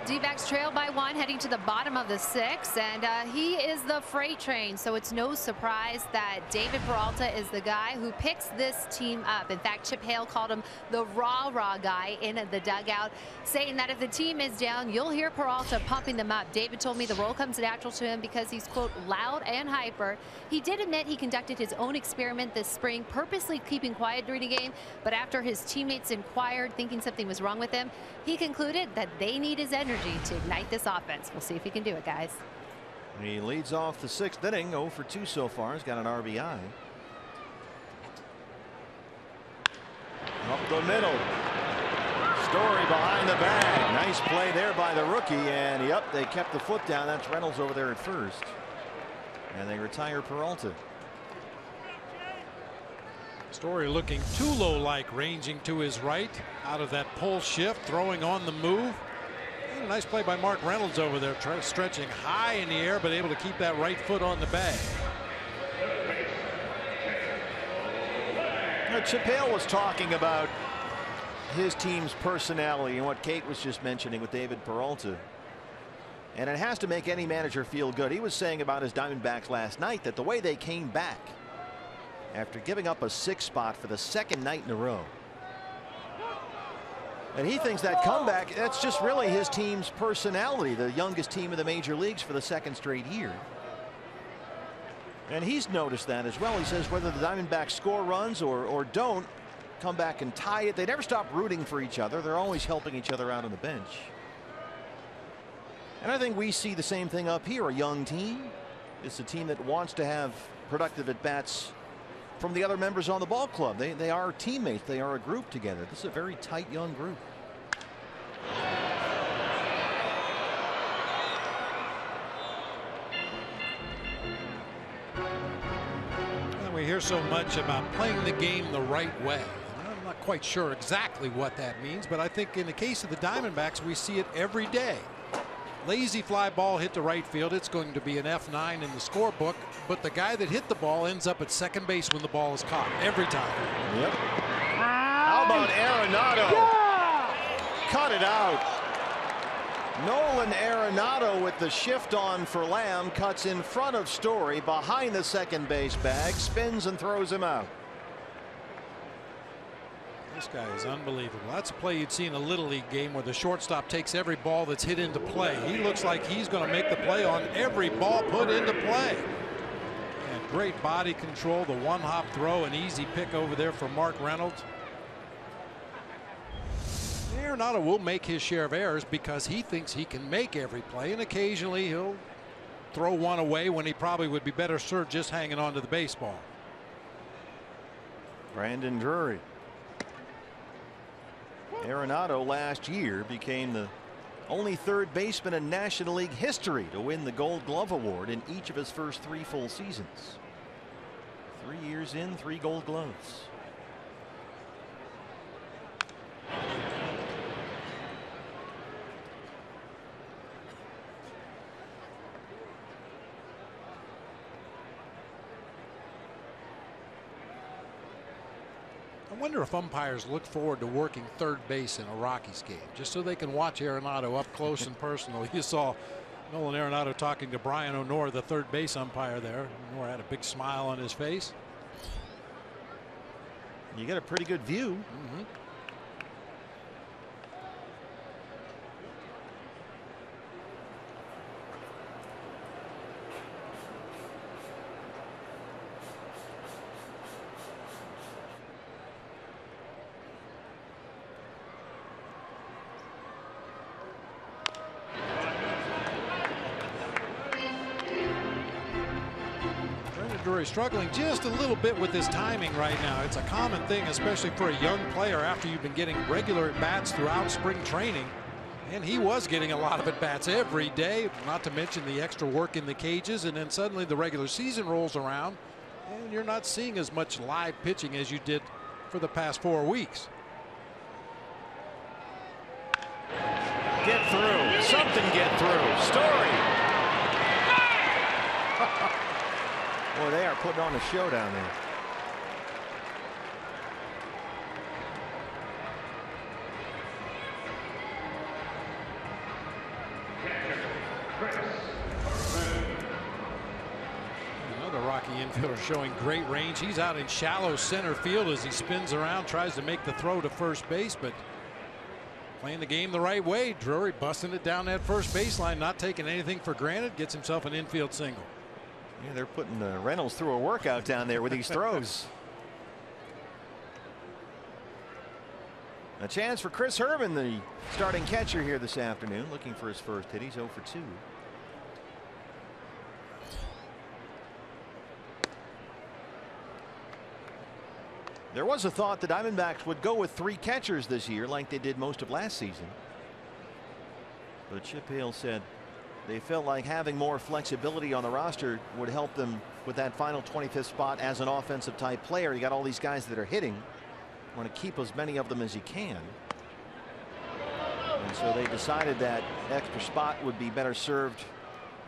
D-backs trail by 1 heading to the bottom of the 6th, and he is the freight train, so it's no surprise that David Peralta is the guy who picks this team up. In fact, Chip Hale called him the raw guy in the dugout, saying that if the team is down, you'll hear Peralta pumping them up. David told me the role comes natural to him because he's, quote, loud and hyper. He did admit he conducted his own experiment this spring, purposely keeping quiet during the game, but after his teammates inquired, thinking something was wrong with him, he concluded that they need his energy to ignite this offense. We'll see if he can do it, guys. He leads off the 6th inning, 0 for 2 so far. He's got an RBI. Up the middle. Story behind the bag. Nice play there by the rookie, and they kept the foot down. That's Reynolds over there at first. And they retire Peralta. Story looking Tulo-like, ranging to his right out of that pull shift, throwing on the move. And a nice play by Mark Reynolds over there, stretching high in the air, but able to keep that right foot on the bag. Chip Hale was talking about his team's personality and what Kate was just mentioning with David Peralta. And it has to make any manager feel good. He was saying about his Diamondbacks last night that the way they came back after giving up a 6 spot for the 2nd night in a row. And he thinks that comeback, that's just really his team's personality, the youngest team in the major leagues for the 2nd straight year. And he's noticed that as well. He says whether the Diamondbacks score runs or don't, come back and tie it, they never stop rooting for each other. They're always helping each other out on the bench. And I think we see the same thing up here. A young team. It's a team that wants to have productive at-bats from the other members on the ball club. They are teammates. They are a group together. This is a very tight young group. hear so much about playing the game the right way. I'm not quite sure exactly what that means, but I think in the case of the Diamondbacks, we see it every day. Lazy fly ball hit to right field. It's going to be an F9 in the scorebook, but the guy that hit the ball ends up at second base when the ball is caught every time. Yep. How about Arenado? Yeah! Cut it out. Nolan Arenado with the shift on for Lamb, cuts in front of Story behind the second base bag, spins and throws him out. This guy is unbelievable. That's a play you'd see in a Little League game where the shortstop takes every ball that's hit into play. He looks like he's going to make the play on every ball put into play. And great body control, the one-hop throw, an easy pick over there for Mark Reynolds. Arenado will make his share of errors because he thinks he can make every play, and occasionally he'll throw one away when he probably would be better served just hanging on to the baseball. Brandon Drury. Arenado last year became the only third baseman in National League history to win the Gold Glove Award in each of his first 3 full seasons. 3 years in, 3 Gold Gloves. I wonder if umpires look forward to working third base in a Rockies game just so they can watch Arenado up close and personal. You saw Nolan Arenado talking to Brian O'Nora, the third base umpire there. O'Nora had a big smile on his face. You get a pretty good view. Drury struggling just a little bit with his timing right now. It's a common thing, especially for a young player after you've been getting regular at-bats throughout spring training. And he was getting a lot of at-bats every day, not to mention the extra work in the cages, and then suddenly the regular season rolls around and you're not seeing as much live pitching as you did for the past 4 weeks. Get through. Something get through. Story. Boy, they are putting on a show down there. Another Rocky infielder showing great range. He's out in shallow center field as he spins around, tries to make the throw to first base, but playing the game the right way. Drury busting it down that first baseline, not taking anything for granted, gets himself an infield single. Yeah, they're putting Reynolds through a workout down there with these throws. A chance for Chris Herman, the starting catcher here this afternoon, looking for his first hit. He's 0 for 2. There was a thought the Diamondbacks would go with 3 catchers this year like they did most of last season. But Chip Hale said they felt like having more flexibility on the roster would help them with that final 25th spot as an offensive type player. You got all these guys that are hitting. Want to keep as many of them as you can. And so they decided that extra spot would be better served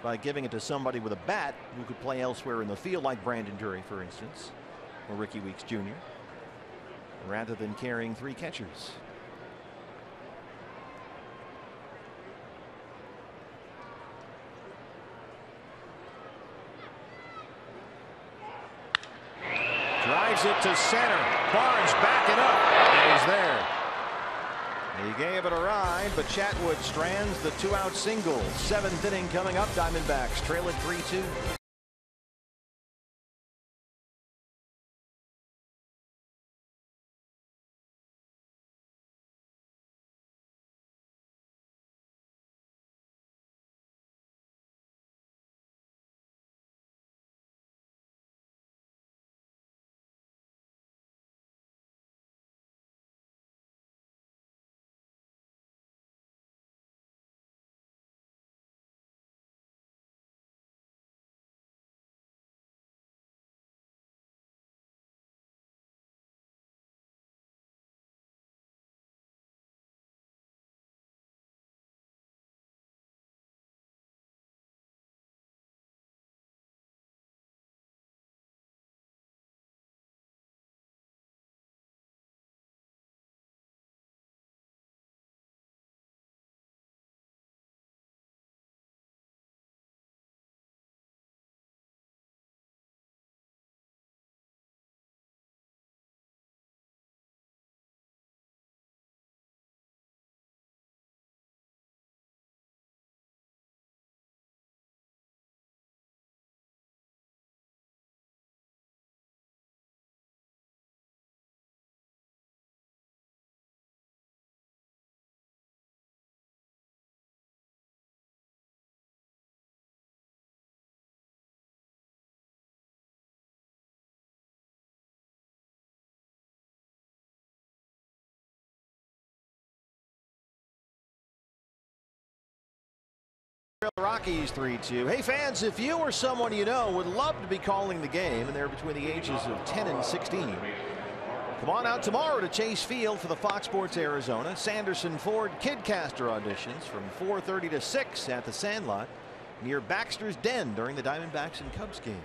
by giving it to somebody with a bat who could play elsewhere in the field, like Brandon Drury, for instance, or Ricky Weeks Jr., rather than carrying 3 catchers. Drives it to center. Barnes backing up. And he's there. He gave it a ride, but Chatwood strands the 2-out single. 7th inning coming up. Diamondbacks trail it 3-2. Rockies 3-2. Hey fans, if you or someone you know would love to be calling the game and they're between the ages of 10 and 16, come on out tomorrow to Chase Field for the Fox Sports Arizona Sanderson Ford Kidcaster auditions from 4:30 to 6 at the Sandlot near Baxter's Den during the Diamondbacks and Cubs game.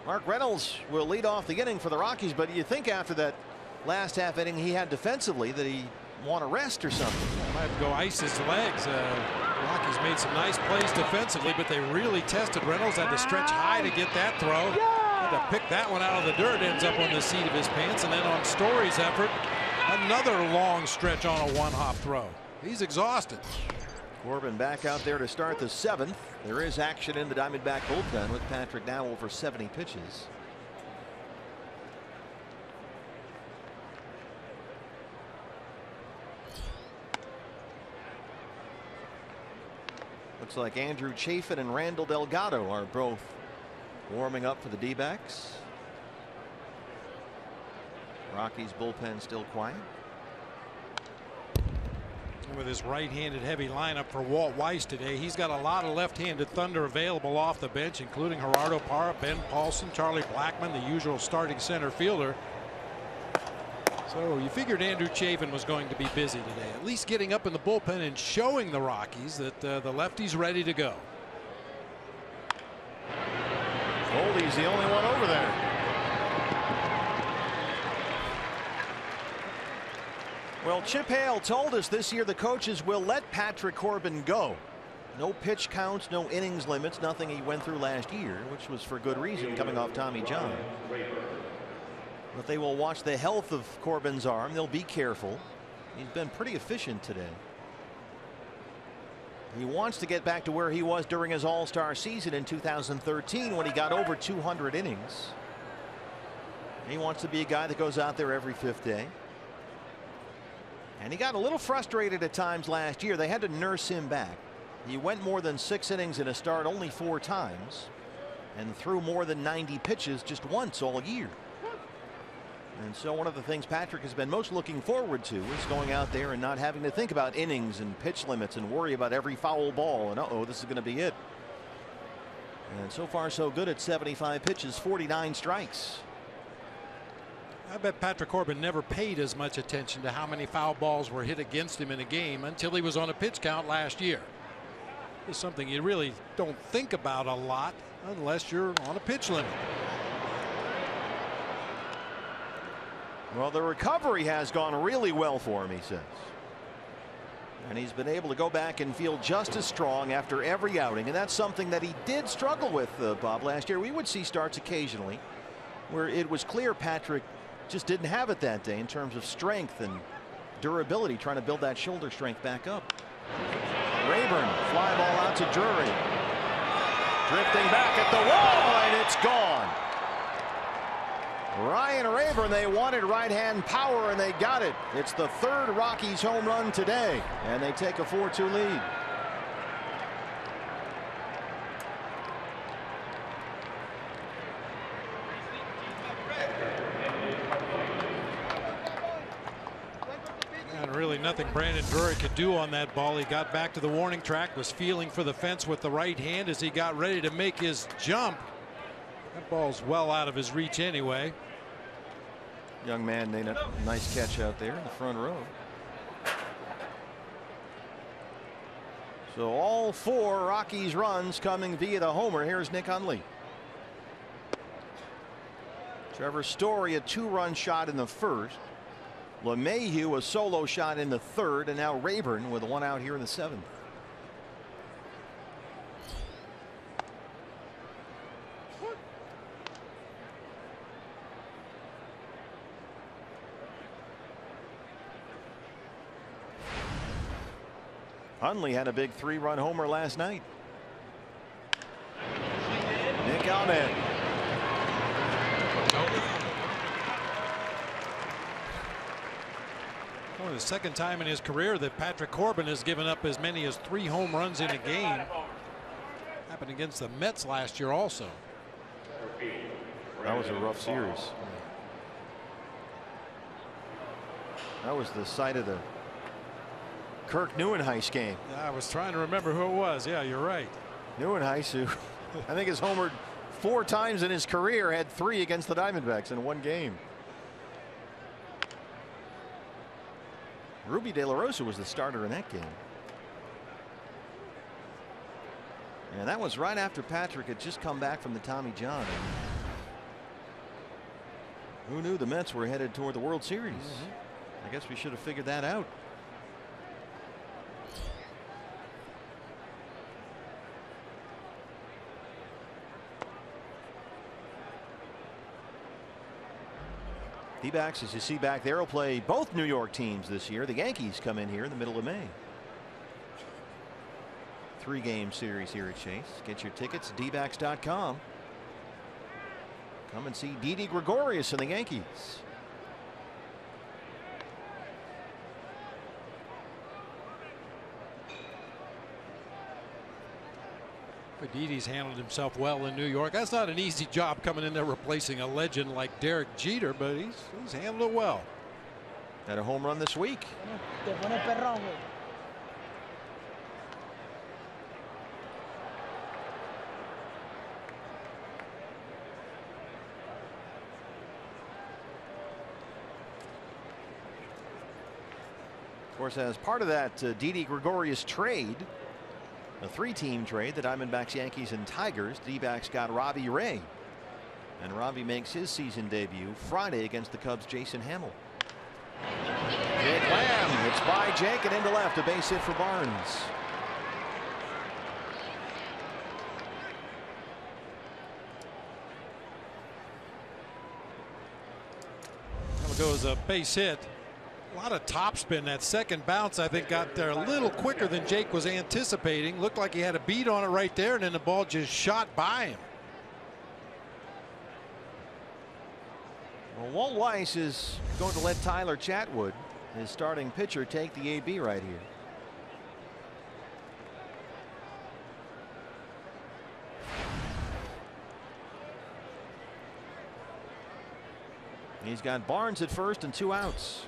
Mark Reynolds will lead off the inning for the Rockies, but you think after that last half inning he had defensively that he want to rest or something. Might go ice his legs. Rockies made some nice plays defensively, but they really tested Reynolds. Had to stretch high to get that throw. Had to pick that one out of the dirt. Ends up on the seat of his pants. And then on Story's effort, another long stretch on a one-hop throw. He's exhausted. Corbin back out there to start the 7th. There is action in the Diamondback bullpen with Patrick now over 70 pitches. Looks like Andrew Chafin and Randall Delgado are both warming up for the D-backs. Rockies bullpen still quiet. With his right-handed heavy lineup for Walt Weiss today, he's got a lot of left-handed thunder available off the bench, including Gerardo Parra, Ben Paulson, Charlie Blackmon, the usual starting center fielder. So you figured Andrew Chafin was going to be busy today, at least getting up in the bullpen and showing the Rockies that the lefty's ready to go. Goldie's the only one over there. Well, Chip Hale told us this year the coaches will let Patrick Corbin go. No pitch counts, no innings limits, nothing he went through last year, which was for good reason coming off Tommy John. But they will watch the health of Corbin's arm. They'll be careful. He's been pretty efficient today. He wants to get back to where he was during his All-Star season in 2013 when he got over 200 innings. He wants to be a guy that goes out there every 5th day. And he got a little frustrated at times last year. They had to nurse him back. He went more than 6 innings in a start only 4 times and threw more than 90 pitches just once all year. And so one of the things Patrick has been most looking forward to is going out there and not having to think about innings and pitch limits and worry about every foul ball and uh-oh, this is going to be it. And so far so good at 75 pitches, 49 strikes. I bet Patrick Corbin never paid as much attention to how many foul balls were hit against him in a game until he was on a pitch count last year. It's something you really don't think about a lot unless you're on a pitch limit. Well, the recovery has gone really well for him, he says. And he's been able to go back and feel just as strong after every outing. And that's something that he did struggle with, Bob, last year. We would see starts occasionally where it was clear Patrick just didn't have it that day in terms of strength and durability, trying to build that shoulder strength back up. Rayburn, fly ball out to Drury. Drifting back at the wall, and it's gone. Ryan Rayburn, they wanted right-hand power, and they got it. It's the 3rd Rockies home run today, and they take a 4-2 lead. And really nothing Brandon Drury could do on that ball. He got back to the warning track, was feeling for the fence with the right hand as he got ready to make his jump. That ball's well out of his reach anyway. Young man made a nice catch out there in the front row. So all 4 Rockies runs coming via the homer. Here's Nick Hundley. Trevor Story a 2-run shot in the 1st. LeMahieu a solo shot in the 3rd, and now Rayburn with 1 out here in the 7th. Hundley had a big 3-run homer last night. Nick Ahmed. Well, the 2nd time in his career that Patrick Corbin has given up as many as 3 home runs in a game. Happened against the Mets last year also. That was a rough series. That was the site of the Kirk Neuenhuis game. Yeah, I was trying to remember who it was. Yeah, you're right. Neuenhuis, who I think has homered 4 times in his career, had 3 against the Diamondbacks in one game. Ruby De La Rosa was the starter in that game. And that was right after Patrick had just come back from the Tommy John. Who knew the Mets were headed toward the World Series? I guess we should have figured that out. D-backs, as you see back there, will play both New York teams this year. The Yankees come in here in the middle of May. 3-game series here at Chase. Get your tickets, dbacks.com. Come and see Didi Gregorius and the Yankees. But Didi's handled himself well in New York. That's not an easy job coming in there replacing a legend like Derek Jeter, but he's handled it well. Had a home run this week. Of course, as part of that Didi Gregorius trade, a 3-team trade, the Diamondbacks, Yankees, and Tigers, D-backs got Robbie Ray. And Robbie makes his season debut Friday against the Cubs' Jason Hamill. Jake Lamb hits by Jake and into left, a base hit for Barnes. That goes a base hit. A lot of topspin. That second bounce, I think, got there a little quicker than Jake was anticipating. Looked like he had a beat on it right there, and then the ball just shot by him. Well, Walt Weiss is going to let Tyler Chatwood, his starting pitcher, take the AB right here. He's got Barnes at first and 2 outs.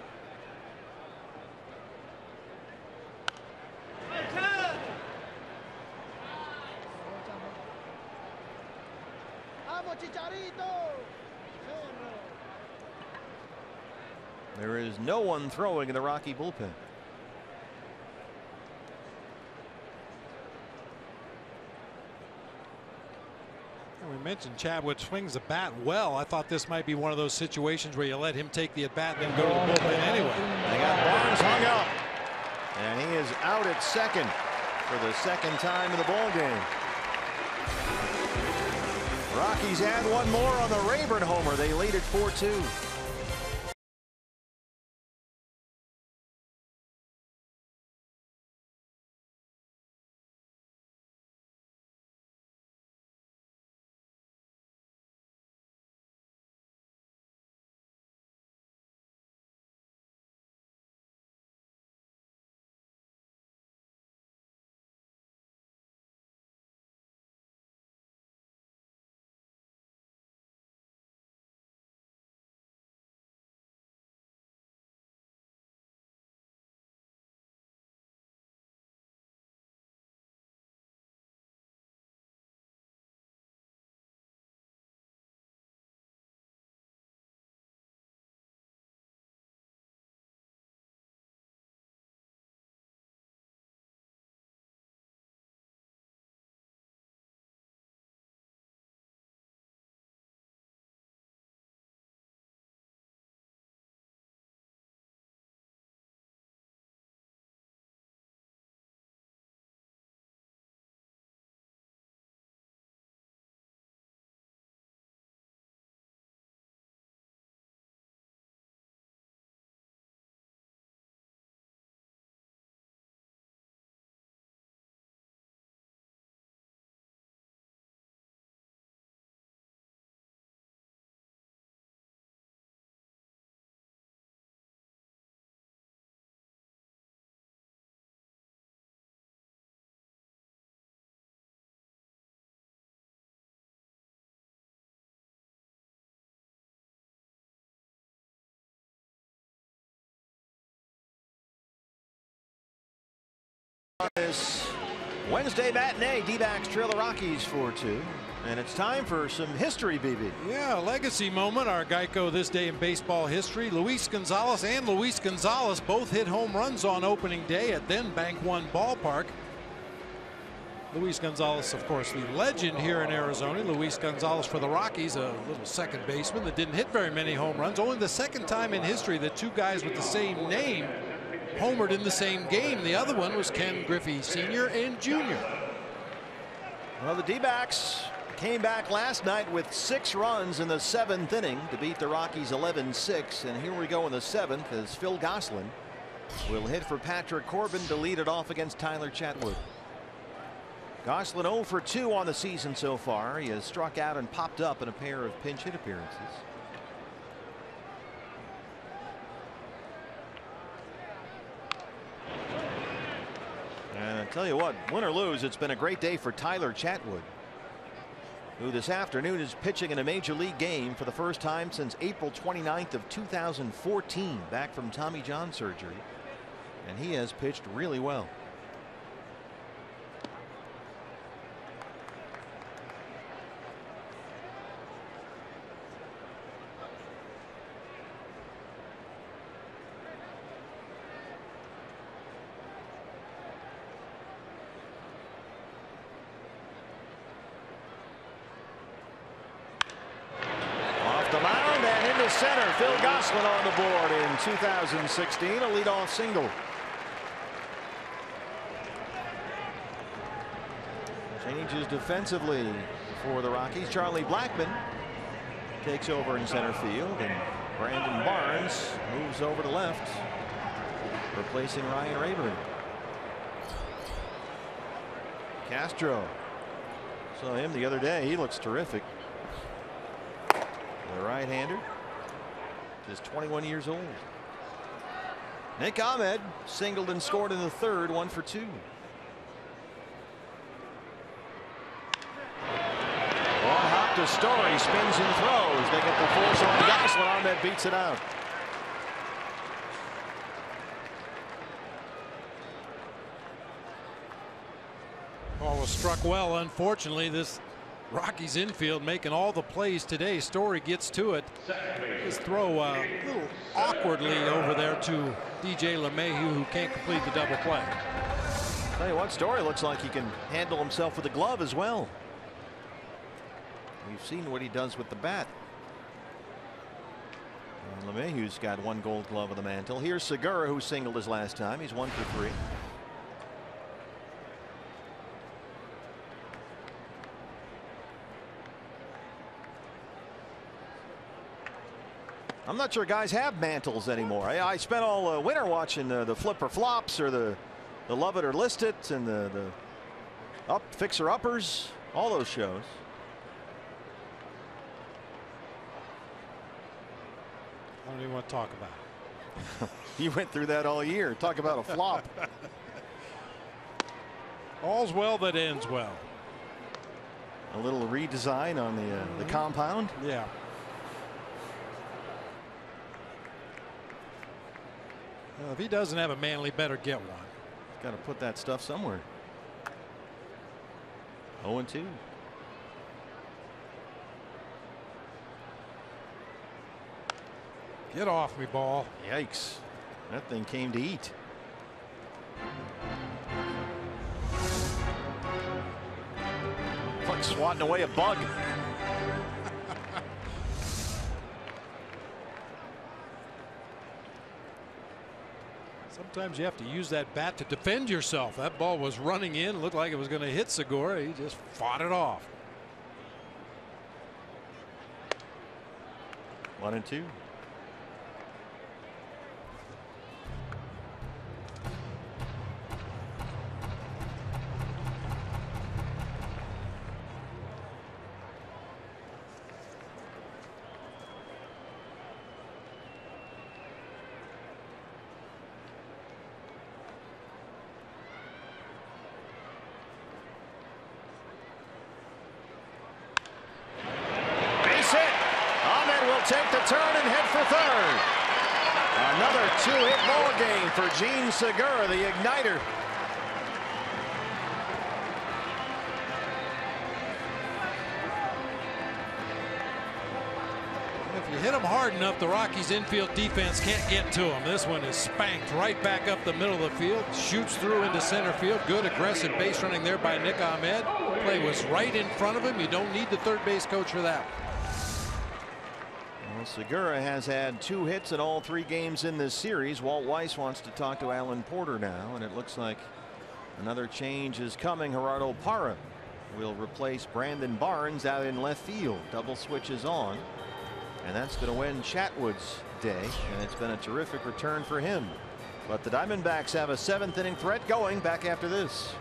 There is no one throwing in the Rocky bullpen. We mentioned Chatwood swings the bat well. I thought this might be one of those situations where you let him take the at bat and then go to the bullpen anyway. They got Barnes hung up, and he is out at second for the second time in the ball game. Rockies add one more on the Rayburn homer. They lead at 4-2. This Wednesday matinee, D-backs trail the Rockies 4-2. And it's time for some history, BB. Yeah, a legacy moment. Our Geico This Day in Baseball history. Luis Gonzalez both hit home runs on opening day at then Bank One Ballpark. Luis Gonzalez, of course, the legend here in Arizona. Luis Gonzalez for the Rockies, a little second baseman that didn't hit very many home runs. Only the second time in history that two guys with the same name homered in the same game. The other one was Ken Griffey Sr. and Jr. Well, the D-backs came back last night with 6 runs in the 7th inning to beat the Rockies 11-6. And here we go in the 7th as Phil Gosselin will hit for Patrick Corbin to lead it off against Tyler Chatwood. Gosselin 0 for 2 on the season so far. He has struck out and popped up in a pair of pinch hit appearances. And I tell you what, win or lose, it's been a great day for Tyler Chatwood, who this afternoon is pitching in a major league game for the first time since April 29th of 2014, back from Tommy John surgery. And he has pitched really well. Center, Phil Gosselin on the board in 2016, a leadoff single. Changes defensively for the Rockies. Charlie Blackmon takes over in center field, and Brandon Barnes moves over to left, replacing Ryan Rayburn. Castro, saw him the other day. He looks terrific. The right-hander is 21 years old. Nick Ahmed singled and scored in the 3rd, 1 for 2. One hop to Story, spins and throws. They get the force on Gosselin. Ahmed beats it out. Ball was struck well. Unfortunately, this Rockies infield making all the plays today. Story gets to it. His throw a little awkwardly over there to DJ LeMahieu, who can't complete the double play. Tell you what, Story looks like he can handle himself with the glove as well. We've seen what he does with the bat. And LeMahieu's got 1 Gold Glove on the mantle. Here's Segura, who singled his last time. He's 1 for 3. I'm not sure guys have mantles anymore. I spent all winter watching the Flip or Flops or the Love It or List It and the Fixer Uppers, all those shows. I don't even want to talk about it. You went through that all year. Talk about a flop. All's well that ends well. A little redesign on the compound. Yeah. Well, if he doesn't have a Manly, better get one. Got to put that stuff somewhere. 0-2. Get off me, ball. Yikes. That thing came to eat. It's like swatting away a bug. Sometimes you have to use that bat to defend yourself. That ball was running in, looked like it was going to hit Segura. He just fought it off. 1-2. Take the turn and head for third. Another 2-hit ball game for Jean Segura, the igniter. You hit them hard enough, the Rockies infield defense can't get to them. This one is spanked right back up the middle of the field, shoots through into center field. Good aggressive base running there by Nick Ahmed. Play was right in front of him. You don't need the third base coach for that. Well, Segura has had 2 hits in all 3 games in this series. Walt Weiss wants to talk to Alan Porter now, and it looks like another change is coming. Gerardo Parra will replace Brandon Barnes out in left field. Double switches on, and that's going to win Chatwood's day, and it's been a terrific return for him. But the Diamondbacks have a 7th inning threat going back after this.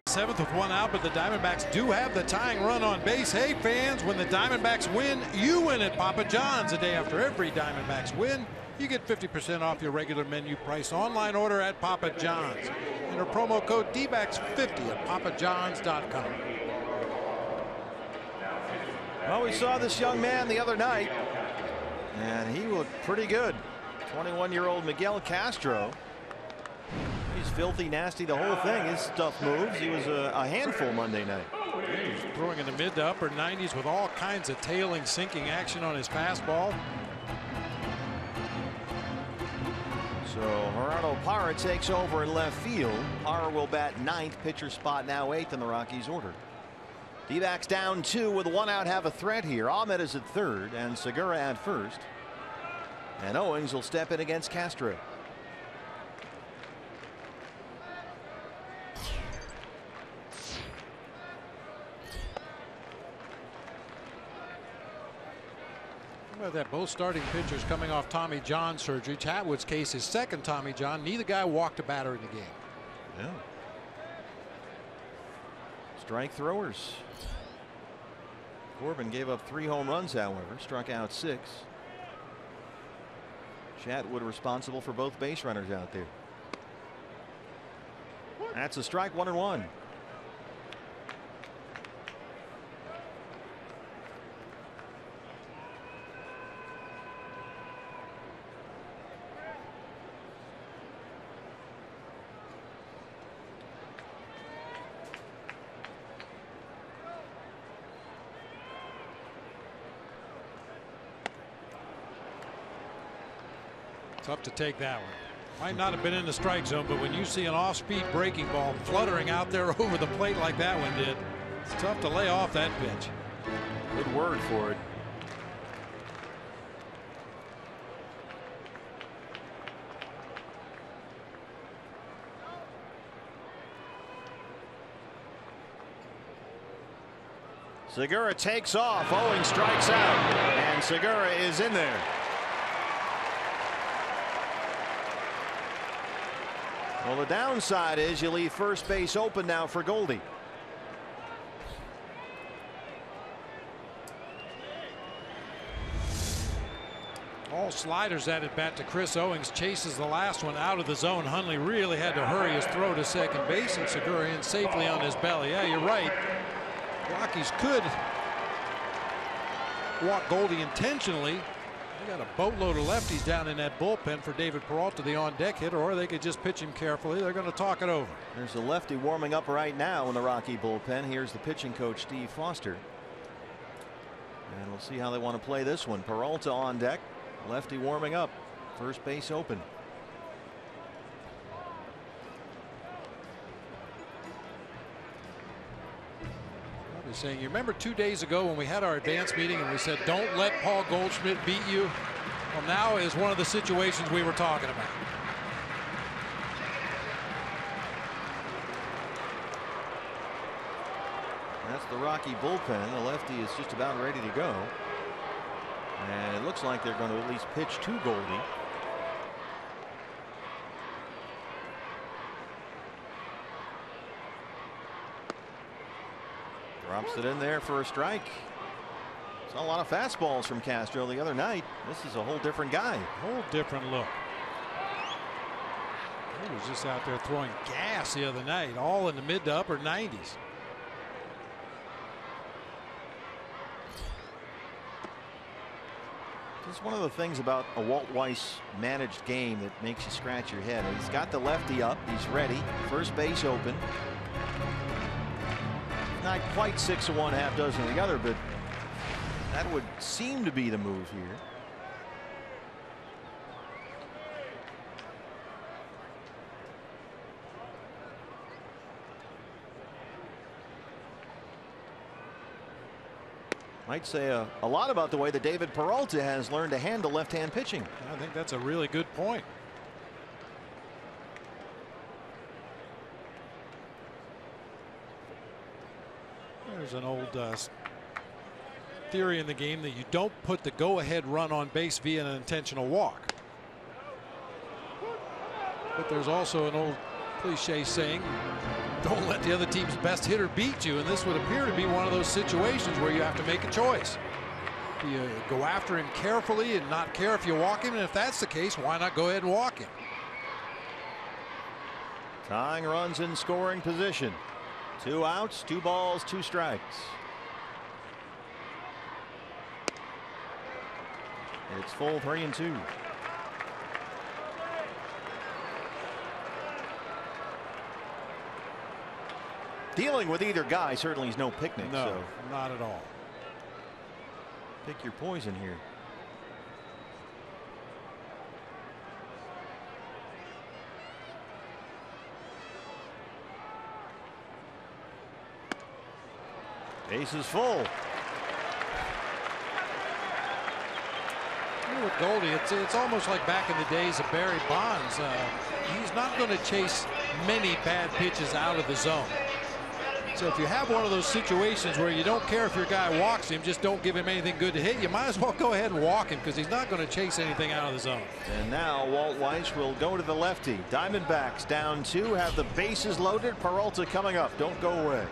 Seventh with 1 out, but the Diamondbacks do have the tying run on base. Hey fans, when the Diamondbacks win, you win at Papa John's. A day after every Diamondbacks win, you get 50% off your regular menu price online order at Papa John's. Enter promo code DBACS50 at papajohns.com. Well, we saw this young man the other night, and he looked pretty good. 21-year-old Miguel Castro. He's filthy, nasty, the whole thing. His stuff moves. He was a handful Monday night. He's throwing in the mid to upper 90s with all kinds of tailing, sinking action on his fastball. So Gerardo Parra takes over in left field. Parra will bat 9th, pitcher spot now 8th in the Rockies order. D-backs down 2 with 1 out, have a threat here. Ahmed is at 3rd and Segura at 1st. And Owings will step in against Castro. Well, that both starting pitchers coming off Tommy John surgery. Chatwood's case is 2nd Tommy John. Neither guy walked a batter in the game. Yeah. Strike throwers. Corbin gave up 3 home runs, however, struck out 6. Chatwood responsible for both base runners out there. That's a strike, 1-1. Tough to take that one. Might not have been in the strike zone, but when you see an off-speed breaking ball fluttering out there over the plate like that one did, it's tough to lay off that pitch. Good word for it. Segura takes off. Owings strikes out, and Segura is in there. Well, the downside is you leave first base open now for Goldie. All sliders at bat to Chris Owings. Chases the last one out of the zone. Hundley really had to hurry his throw to second base, and Segura in safely on his belly. Yeah, you're right. Rockies could walk Goldie intentionally. They got a boatload of lefties down in that bullpen for David Peralta, the on-deck hitter, or they could just pitch him carefully. They're going to talk it over. There's a lefty warming up right now in the Rocky bullpen. Here's the pitching coach, Steve Foster. And we'll see how they want to play this one. Peralta on deck. Lefty warming up. First base open. I'll be saying, you remember 2 days ago when we had our advance meeting and we said, don't let Paul Goldschmidt beat you? Well, now is one of the situations we were talking about. That's the Rocky bullpen. The lefty is just about ready to go. And it looks like they're going to at least pitch to Goldie. Drops it in there for a strike. Saw a lot of fastballs from Castro the other night. This is a whole different guy. Whole different look. He was just out there throwing gas the other night, all in the mid to upper 90s. It's one of the things about a Walt Weiss managed game that makes you scratch your head. He's got the lefty up. He's ready. First base open. Not quite 6 of one, half dozen of the other, but that would seem to be the move here. Might say a lot about the way that David Peralta has learned to handle left-hand pitching. I think that's a really good point. There's an old theory in the game that you don't put the go-ahead run on base via an intentional walk. But there's also an old cliche saying, don't let the other team's best hitter beat you, and this would appear to be one of those situations where you have to make a choice. Do you go after him carefully and not care if you walk him? And if that's the case, why not go ahead and walk him? Tying runs in scoring position. 2 outs, 2 balls, 2 strikes. It's full 3-2. Dealing with either guy certainly is no picnic. No, so not at all. Pick your poison here. Base is full. With Goldie, it's almost like back in the days of Barry Bonds. He's not going to chase many bad pitches out of the zone. So if you have one of those situations where you don't care if your guy walks him, just don't give him anything good to hit, you might as well go ahead and walk him because he's not going to chase anything out of the zone. And now Walt Weiss will go to the lefty. Diamondbacks down 2, have the bases loaded. Peralta coming up. Don't go away.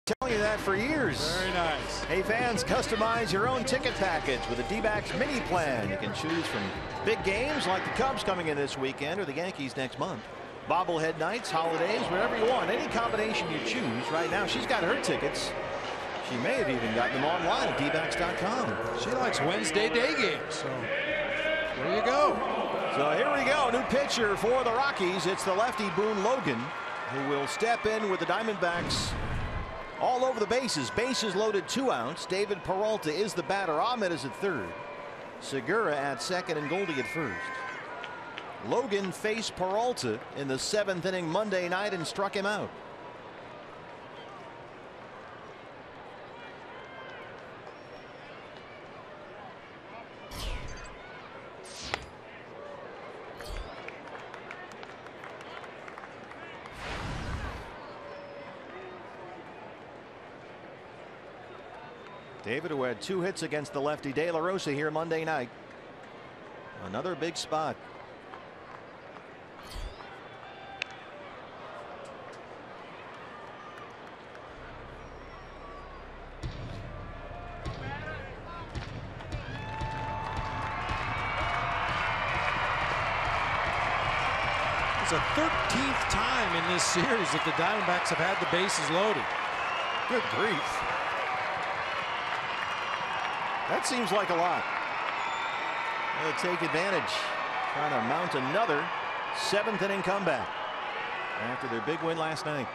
Telling you that for years. Very nice. Hey fans, customize your own ticket package with a D-backs mini plan. You can choose from big games like the Cubs coming in this weekend or the Yankees next month. Bobblehead nights, holidays, whatever you want. Any combination you choose. Right now, she's got her tickets. She may have even gotten them online at dbacks.com. She likes Wednesday day games, so there you go. So here we go. New pitcher for the Rockies. It's the lefty Boone Logan, who will step in with the Diamondbacks all over the bases. Bases loaded, 2 outs. David Peralta is the batter. Ahmed is at third. Segura at second and Goldie at first. Logan faced Peralta in the 7th inning Monday night and struck him out. David, who had 2 hits against the lefty De La Rosa here Monday night. Another big spot. It's the 13th time in this series that the Diamondbacks have had the bases loaded. Good grief. That seems like a lot. They'll take advantage. Trying to mount another 7th inning comeback after their big win last night.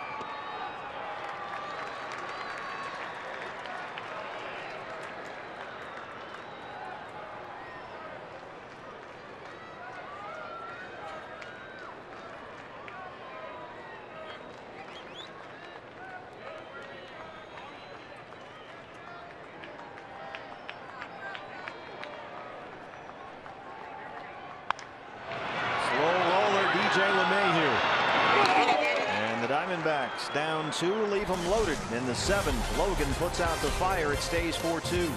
Diamondbacks down 2, leave them loaded in the 7th. Logan puts out the fire. It stays 4-2.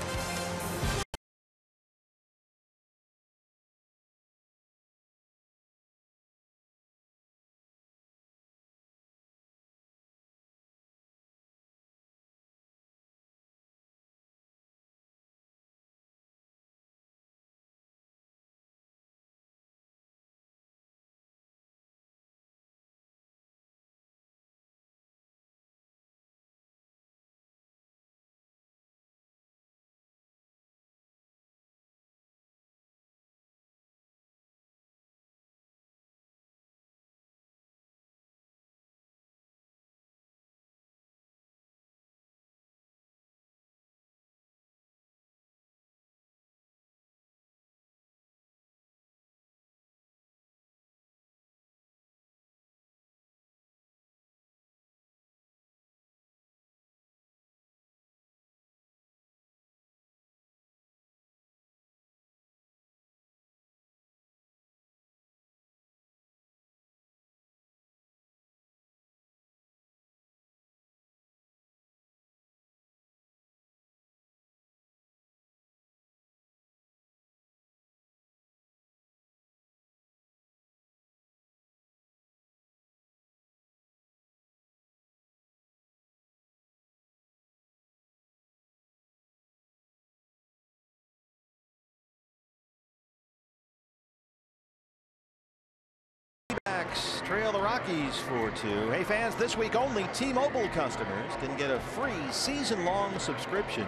Trail the Rockies 4-2. Hey fans, this week only T-Mobile customers can get a free season-long subscription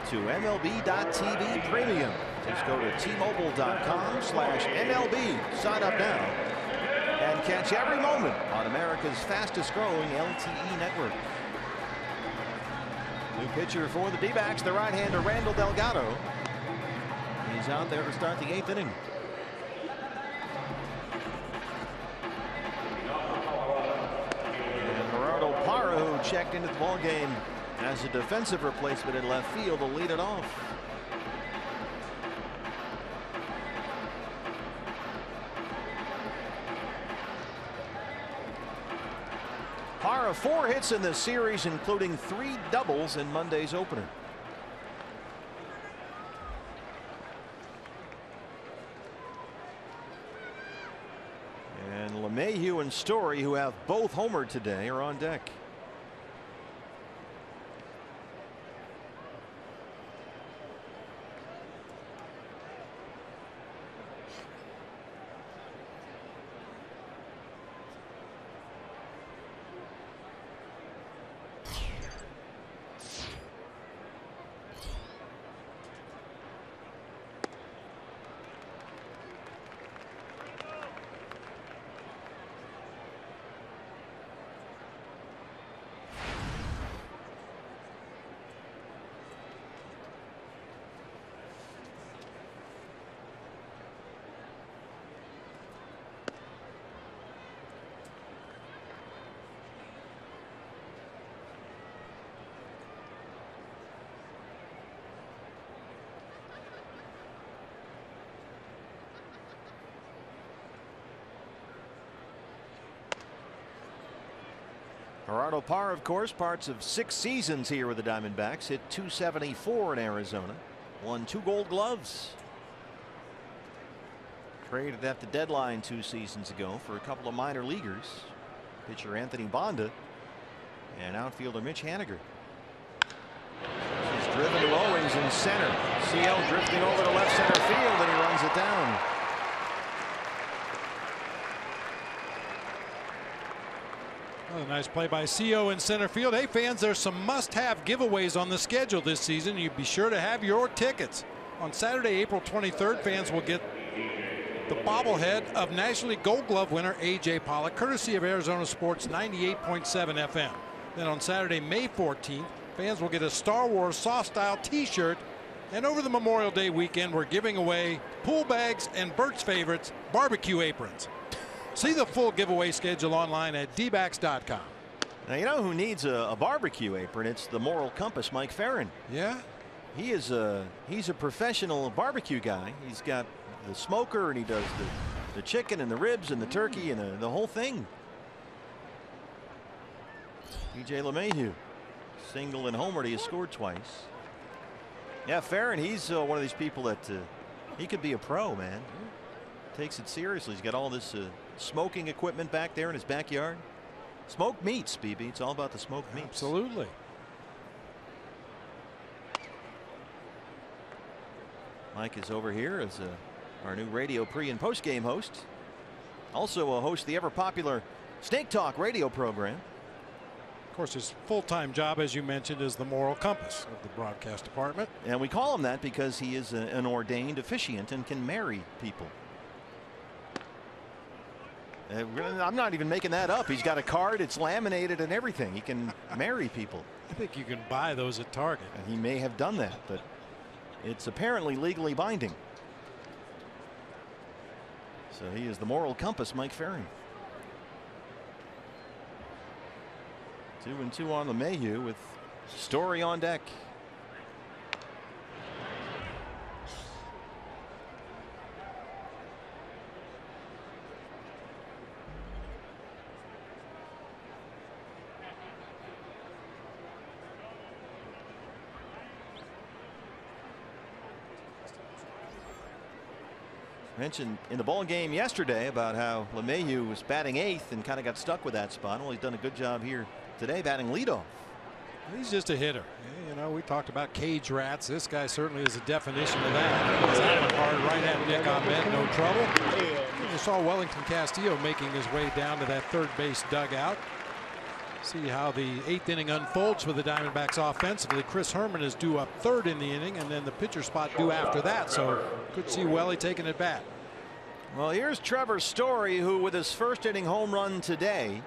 to MLB.TV Premium. Just go to T-Mobile.com/MLB. Sign up now and catch every moment on America's fastest-growing LTE network. New pitcher for the D-backs, the right-hander Randall Delgado. He's out there to start the 8th inning. Who checked into the ball game as a defensive replacement in left field to lead it off. Parra 4 hits in this series, including 3 doubles in Monday's opener. And LeMahieu and Story, who have both homered today, are on deck. Gerardo Parra, of course, parts of 6 seasons here with the Diamondbacks. Hit .274 in Arizona. Won 2 Gold Gloves. Traded at the deadline 2 seasons ago for a couple of minor leaguers. Pitcher Anthony Banda and outfielder Mitch Haniger. He's driven to Owings in center. CL drifting over to left center field, and he runs it down. Oh, nice play by CO in center field. Hey fans, there's some must-have giveaways on the schedule this season. You be sure to have your tickets. On Saturday, April 23rd, fans will get the bobblehead of National League Gold Glove winner A.J. Pollock, courtesy of Arizona Sports 98.7 FM. Then on Saturday, May 14th, fans will get a Star Wars soft-style T-shirt. And over the Memorial Day weekend, we're giving away pool bags and Bert's favorites, barbecue aprons. See the full giveaway schedule online at dbacks.com. Now, you know who needs a barbecue apron? It's the Moral Compass, Mike Ferrin. Yeah? He's a professional barbecue guy. He's got the smoker, and he does the chicken and the ribs and the turkey and the whole thing. B.J. LeMahieu, single and homered. He has scored twice. Yeah, Ferrin, he's one of these people that he could be a pro, man. Takes it seriously. He's got all this smoking equipment back there in his backyard. Smoked meats, BB. It's all about the smoked meats. Absolutely. Mike is over here as our new radio pre and post game host. Also a host of the ever popular Snake Talk radio program. Of course, his full-time job, as you mentioned, is the Moral Compass of the broadcast department. And we call him that because he is an ordained officiant and can marry people. I'm not even making that up. He's got a card. It's laminated and everything. He can marry people. I think you can buy those at Target. And he may have done that, but it's apparently legally binding. So he is the Moral Compass, Mike Ferrin. 2-2 on LeMahieu with Story on deck. Mentioned in the ball game yesterday about how LeMahieu was batting 8th and kind of got stuck with that spot. Well, he's done a good job here today batting leadoff. He's just a hitter. You know, we talked about cage rats. This guy certainly is a definition of that. Puts that one hard right at Nick Ahmed, no trouble. You saw Wellington Castillo making his way down to that third base dugout. See how the 8th inning unfolds for the Diamondbacks offensively. Chris Herman is due up 3rd in the inning, and then the pitcher spot due after that. So could see Welly taking it back. Well, here's Trevor Story, who with his first inning home run today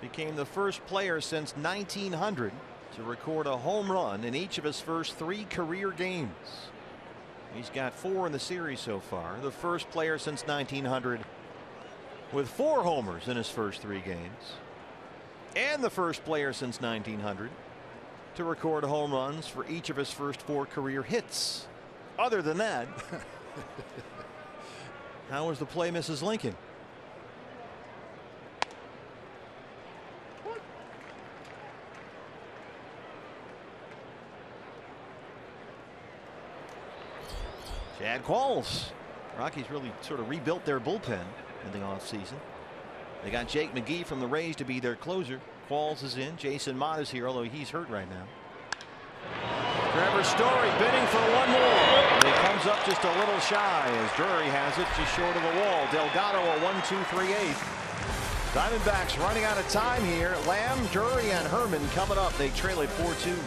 became the first player since 1900 to record a home run in each of his first 3 career games. He's got 4 in the series so far. The first player since 1900 with 4 homers in his first 3 games. And the first player since 1900 to record home runs for each of his first 4 career hits. Other than that, how was the play, Mrs. Lincoln? Chad Qualls. Rockies really sort of rebuilt their bullpen in the offseason. They got Jake McGee from the Rays to be their closer. Qualls is in. Jason Mott is here, although he's hurt right now. Trevor Story bidding for one more. And he comes up just a little shy as Drury has it just short of the wall. Delgado a 1-2-3-8. Diamondbacks running out of time here. Lamb, Drury, and Herman coming up. They trail it 4-2.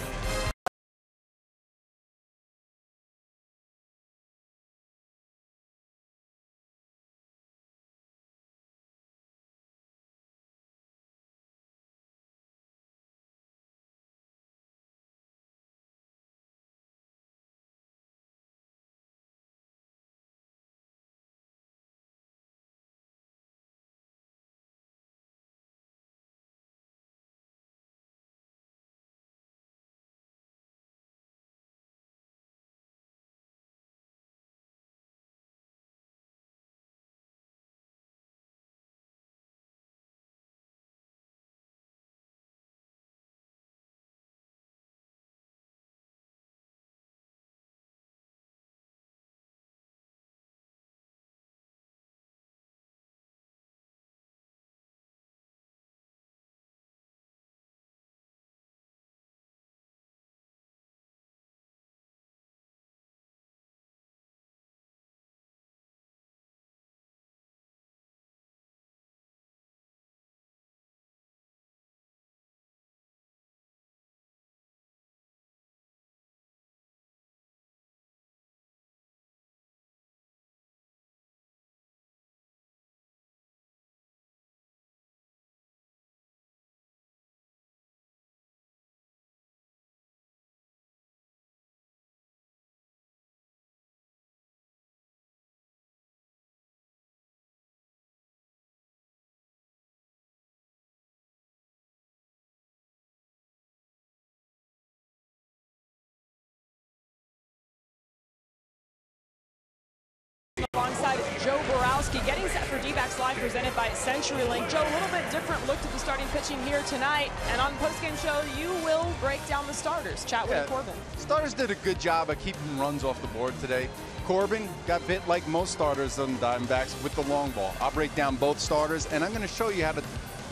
presented by CenturyLink. Joe, a little bit different look to the starting pitching here tonight. And on the postgame show, you will break down the starters. Chat with Corbin. Starters did a good job of keeping runs off the board today. Corbin got bit like most starters on the Diamondbacks with the long ball. I'll break down both starters, and I'm going to show you how the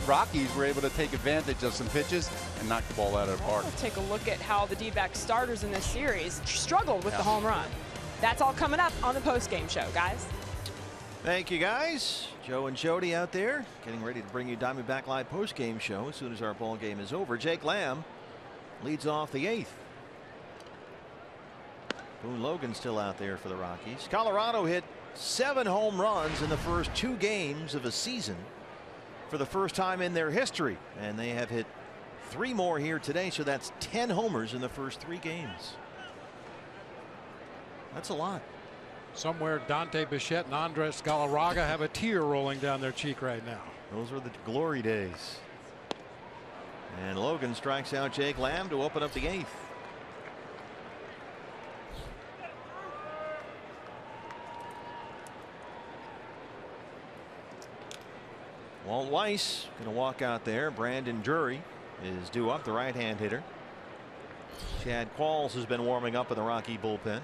Rockies were able to take advantage of some pitches and knock the ball out of the park. We'll take a look at how the D-backs starters in this series struggled with the home run. That's all coming up on the postgame show, guys. Thank you, guys. Joe and Jody out there getting ready to bring you Diamondback Live postgame show as soon as our ball game is over. Jake Lamb leads off the 8th. Boone Logan still out there for the Rockies. Colorado hit 7 home runs in the first 2 games of a season for the first time in their history, and they have hit 3 more here today, so that's 10 homers in the first 3 games. That's a lot. Somewhere Dante Bichette and Andres Galarraga have a tear rolling down their cheek right now. Those were the glory days. And Logan strikes out Jake Lamb to open up the 8th. Walt Weiss going to walk out there. Brandon Drury is due up, the right-hand hitter. Chad Qualls has been warming up in the Rocky bullpen.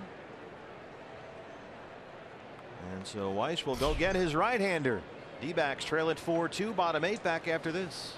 And so Weiss will go get his right-hander. D-backs trail it 4-2, bottom 8, back after this.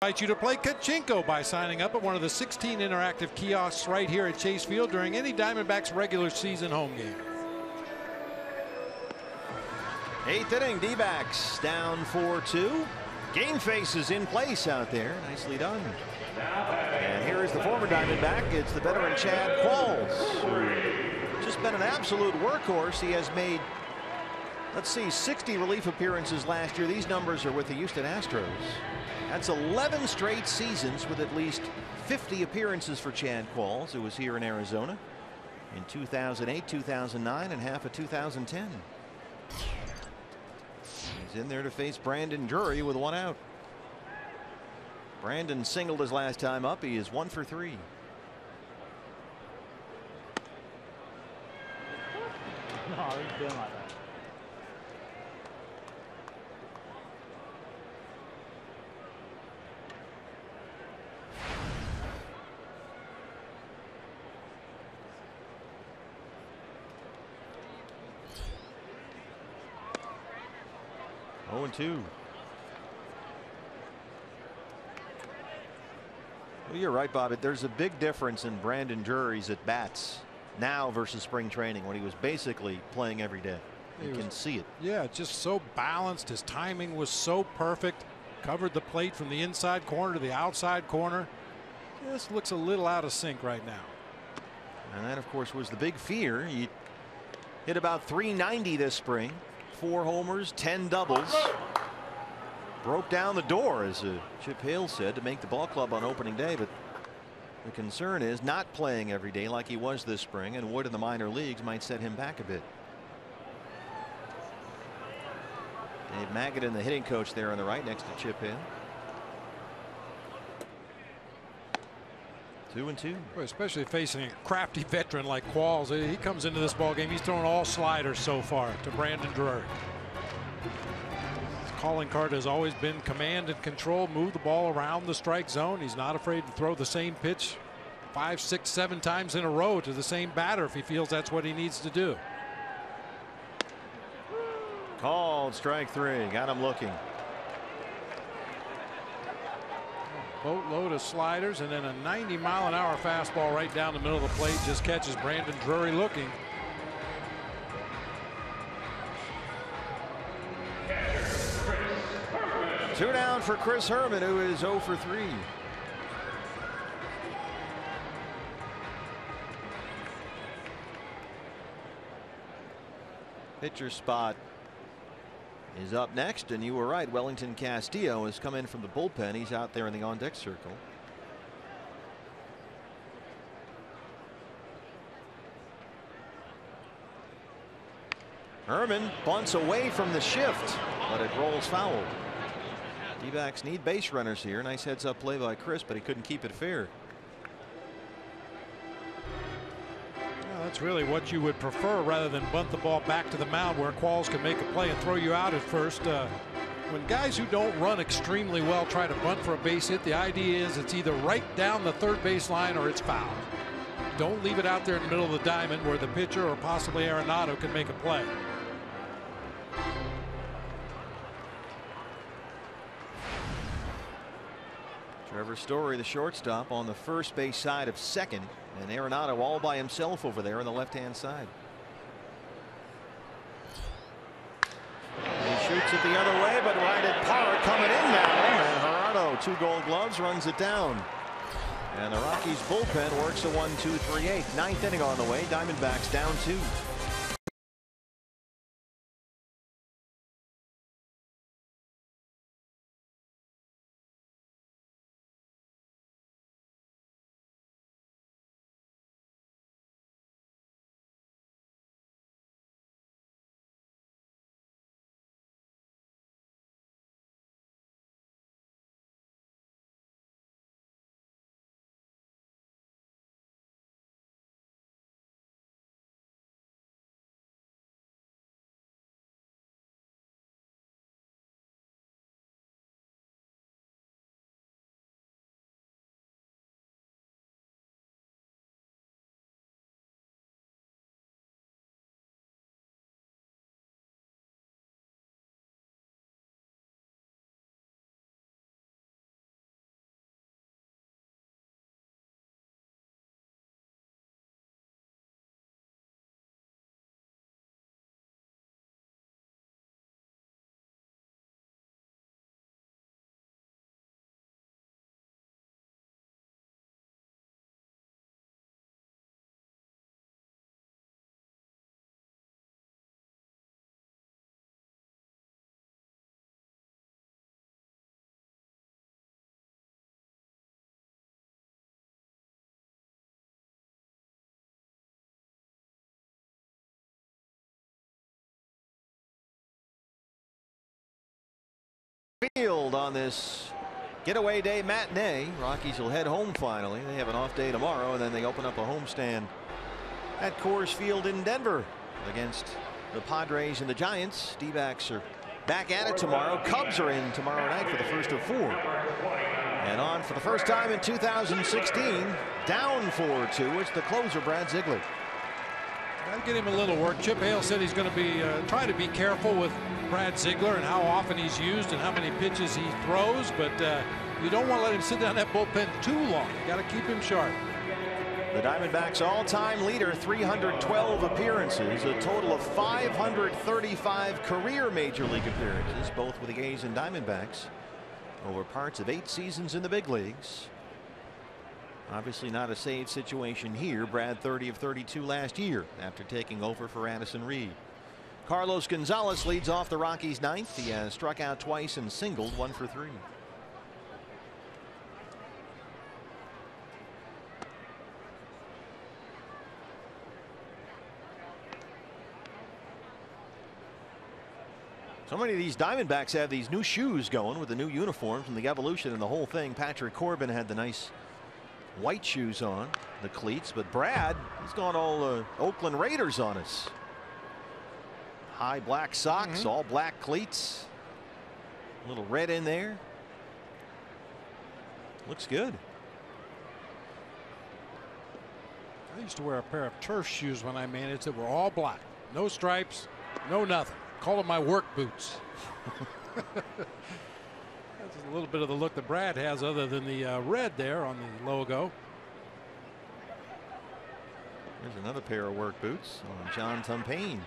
Invite you to play Kachinko by signing up at one of the 16 interactive kiosks right here at Chase Field during any Diamondbacks regular season home game. 8th inning, D-backs down 4-2. Game face is in place out there. Nicely done. And here is the former Diamondback. It's the veteran Chad Qualls, who just been an absolute workhorse. He has made, let's see, 60 relief appearances last year. These numbers are with the Houston Astros. That's 11 straight seasons with at least 50 appearances for Chad Qualls, who was here in Arizona in 2008, 2009, and half of 2010. He's in there to face Brandon Drury with 1 out. Brandon singled his last time up. He is 1 for 3. No, he's doing like that. Oh, 2. Well, you're right, Bob. There's a big difference in Brandon Drury's at bats now versus spring training, when he was basically playing every day. You can see it. Yeah, just so balanced. His timing was so perfect. Covered the plate from the inside corner to the outside corner. Just looks a little out of sync right now. And that, of course, was the big fear. He hit about 390 this spring. 4 homers, 10 doubles. Broke down the door, as Chip Hale said, to make the ball club on opening day, but The concern is not playing every day like he was this spring, and Wood in the minor leagues might set him back a bit. Dave Magadan, the hitting coach there on the right next to Chip Hill. 2-2. Especially facing a crafty veteran like Qualls. He comes into this ball game, he's thrown all sliders so far to Brandon Drury. His calling card has always been command and control, move the ball around the strike zone. He's not afraid to throw the same pitch 5, 6, 7 times in a row to the same batter if he feels that's what he needs to do. Called strike 3. Got him looking. Boatload of sliders and then a 90-mile-an-hour fastball right down the middle of the plate just catches Brandon Drury looking. Two down for Chris Herman, who is 0 for 3. Pitcher spot is up next, and you were right. Wellington Castillo has come in from the bullpen. He's out there in the on-deck circle. Herman bunts away from the shift, but it rolls foul. D-backs need base runners here. Nice heads-up play by Chris, but he couldn't keep it fair. That's really what you would prefer rather than bunt the ball back to the mound where Qualls can make a play and throw you out at first. When guys who don't run extremely well try to bunt for a base hit, the idea is it's either right down the third base line or it's foul. Don't leave it out there in the middle of the diamond where the pitcher or possibly Arenado can make a play. Trevor Story, the shortstop, on the first base side of second, and Arenado all by himself over there on the left-hand side. He shoots it the other way, but right at par, coming in now. And Gerardo, 2 Gold Gloves, runs it down. And the Rockies bullpen works a 1-2-3-8. 9th inning on the way. Diamondbacks down 2. Field on this getaway day matinee. Rockies will head home finally. They have an off day tomorrow, and then they open up a homestand at Coors Field in Denver against the Padres and the Giants. D-backs are back at it tomorrow. Cubs are in tomorrow night for the first of 4. And on for the first time in 2016, down 4-2. It's the closer, Brad Ziegler. I'll get him a little work. Chip Hale said he's going to be trying to be careful with Brad Ziegler and how often he's used and how many pitches he throws, but you don't want to let him sit down that bullpen too long. You got to keep him sharp. The Diamondbacks all-time leader, 312 appearances, a total of 535 career major league appearances, both with the A's and Diamondbacks over parts of 8 seasons in the big leagues. Obviously not a saved situation here. Brad 30 of 32 last year after taking over for Addison Reed. Carlos Gonzalez leads off the Rockies' 9th. He has struck out twice and singled 1 for 3. So many of these Diamondbacks have these new shoes going with the new uniforms and the evolution and the whole thing. Patrick Corbin had the nice white shoes on, the cleats, but Brad, he's gone all Oakland Raiders on us. High black socks, all black cleats, a little red in there. Looks good. I used to wear a pair of turf shoes when I managed that were all black, no stripes, no nothing. Call them my work boots. That's a little bit of the look that Brad has, other than the red there on the logo. There's another pair of work boots on John Tumpane.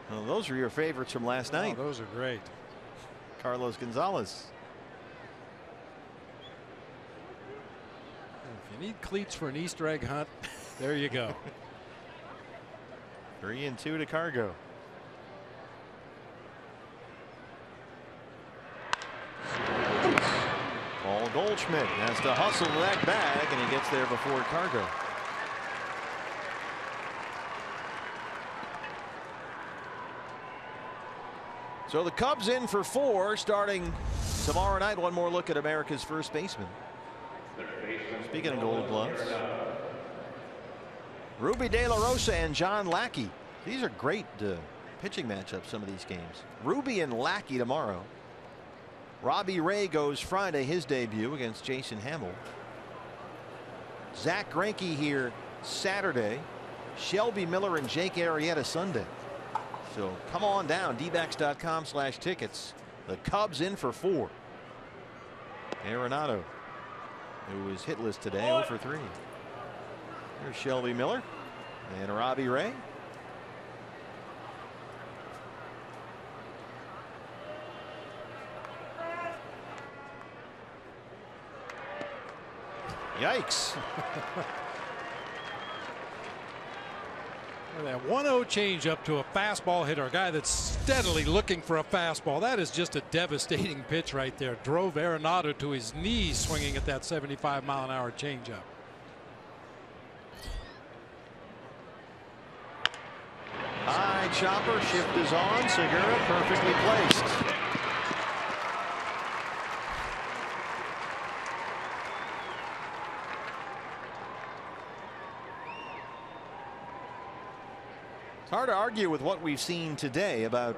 Well, those are your favorites from last night. Oh, those are great. Carlos Gonzalez. If you need cleats for an Easter egg hunt, there you go. 3-2 to Cargo. Paul Goldschmidt has to hustle to that bag, and he gets there before Cargo. So the Cubs in for 4 starting tomorrow night. One more look at America's first baseman. Speaking of Gold Gloves, Ruby De La Rosa and John Lackey. These are great pitching matchups, some of these games. Ruby and Lackey tomorrow. Robbie Ray goes Friday, his debut against Jason Hamill. Zach Greinke here Saturday. Shelby Miller and Jake Arrieta Sunday. So come on down, dbacks.com/tickets. The Cubs in for 4. Arenado, who is hitless today, 0 for 3. There's Shelby Miller and Robbie Ray. Yikes. That 1-0 change up to a fastball hitter, a guy that's steadily looking for a fastball. That is just a devastating pitch right there. Drove Arenado to his knees swinging at that 75-mile-an-hour changeup. High chopper, shift is on. Segura perfectly placed. It's hard to argue with what we've seen today about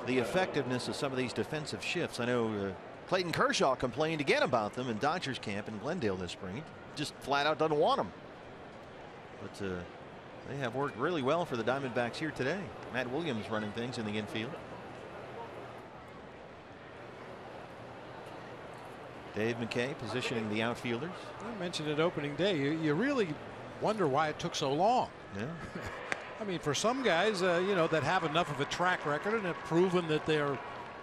the effectiveness of some of these defensive shifts. I know Clayton Kershaw complained again about them in Dodgers camp in Glendale this spring. Just flat out doesn't want them. But they have worked really well for the Diamondbacks here today. Matt Williams running things in the infield. Dave McKay positioning the outfielders. I mentioned it opening day. You really wonder why it took so long. Yeah. I mean, for some guys, you know, that have enough of a track record and have proven that they're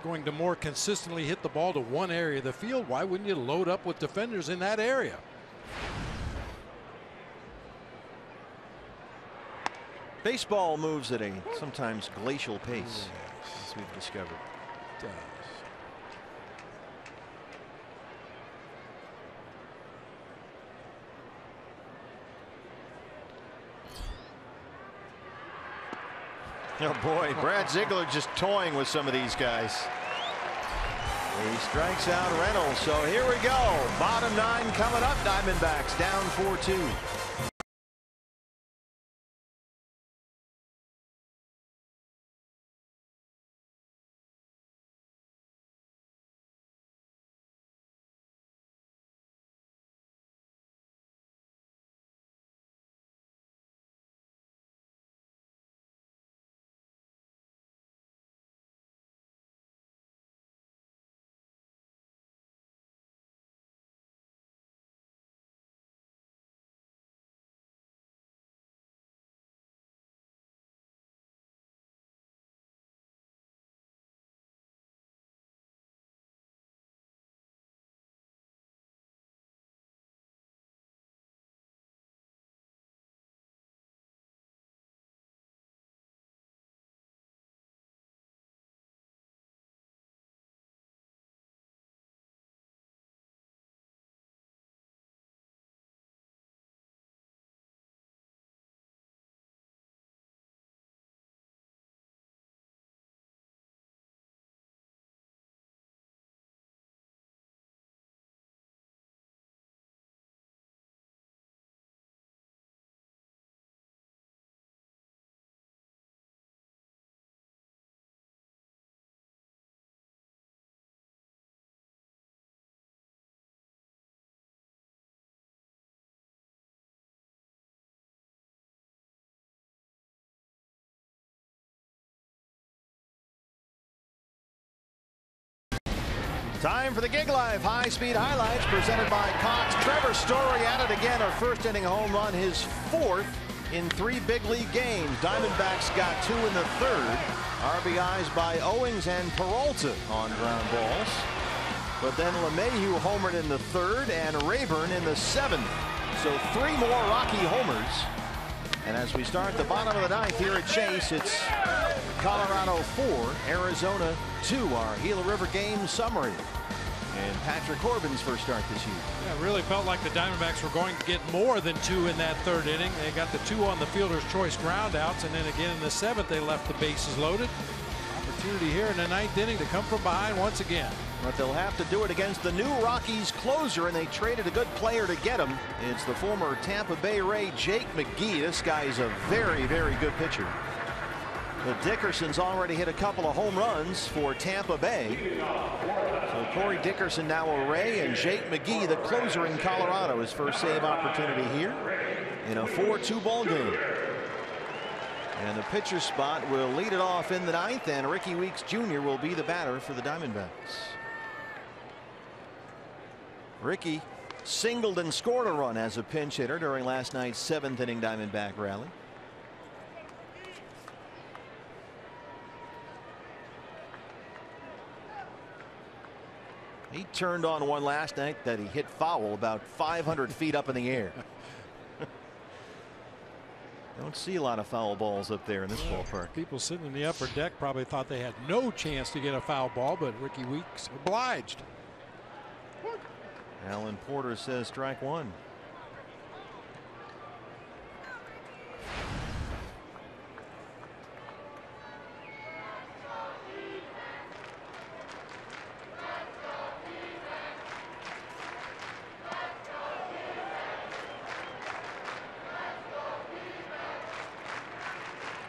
going to more consistently hit the ball to one area of the field, why wouldn't you load up with defenders in that area? Baseball moves at a sometimes glacial pace, as we've discovered. It does. Oh boy, Brad Ziegler just toying with some of these guys. He strikes out Reynolds. So here we go. Bottom 9 coming up. Diamondbacks down 4-2. Time for the Gig Life high-speed highlights presented by Cox. Trevor Story at it again. A first-inning home run, his 4th in 3 big league games. Diamondbacks got 2 in the 3rd. RBIs by Owings and Peralta on ground balls. But then LeMahieu homered in the 3rd and Rayburn in the 7th. So 3 more Rocky homers. And as we start the bottom of the 9th here at Chase, it's Colorado 4, Arizona 2. Our Gila River game summary. And Patrick Corbin's first start this year. Yeah, it really felt like the Diamondbacks were going to get more than 2 in that 3rd inning. They got the 2 on the fielder's choice groundouts, and then again in the 7th they left the bases loaded. Opportunity here in the 9th inning to come from behind once again. But they'll have to do it against the new Rockies closer, and they traded a good player to get him. It's the former Tampa Bay Ray Jake McGee. This guy is a very, very good pitcher. But Dickerson's already hit a couple of home runs for Tampa Bay. So Corey Dickerson now a Ray, and Jake McGee, the closer in Colorado, his first save opportunity here in a 4-2 ball game. And the pitcher spot will lead it off in the 9th, and Ricky Weeks Jr. will be the batter for the Diamondbacks. Ricky singled and scored a run as a pinch hitter during last night's 7th inning Diamondback rally. He turned on one last night that he hit foul about 500 feet up in the air. Don't see a lot of foul balls up there in this ballpark. People sitting in the upper deck probably thought they had no chance to get a foul ball, but Ricky Weeks obliged. Alan Porter says strike 1.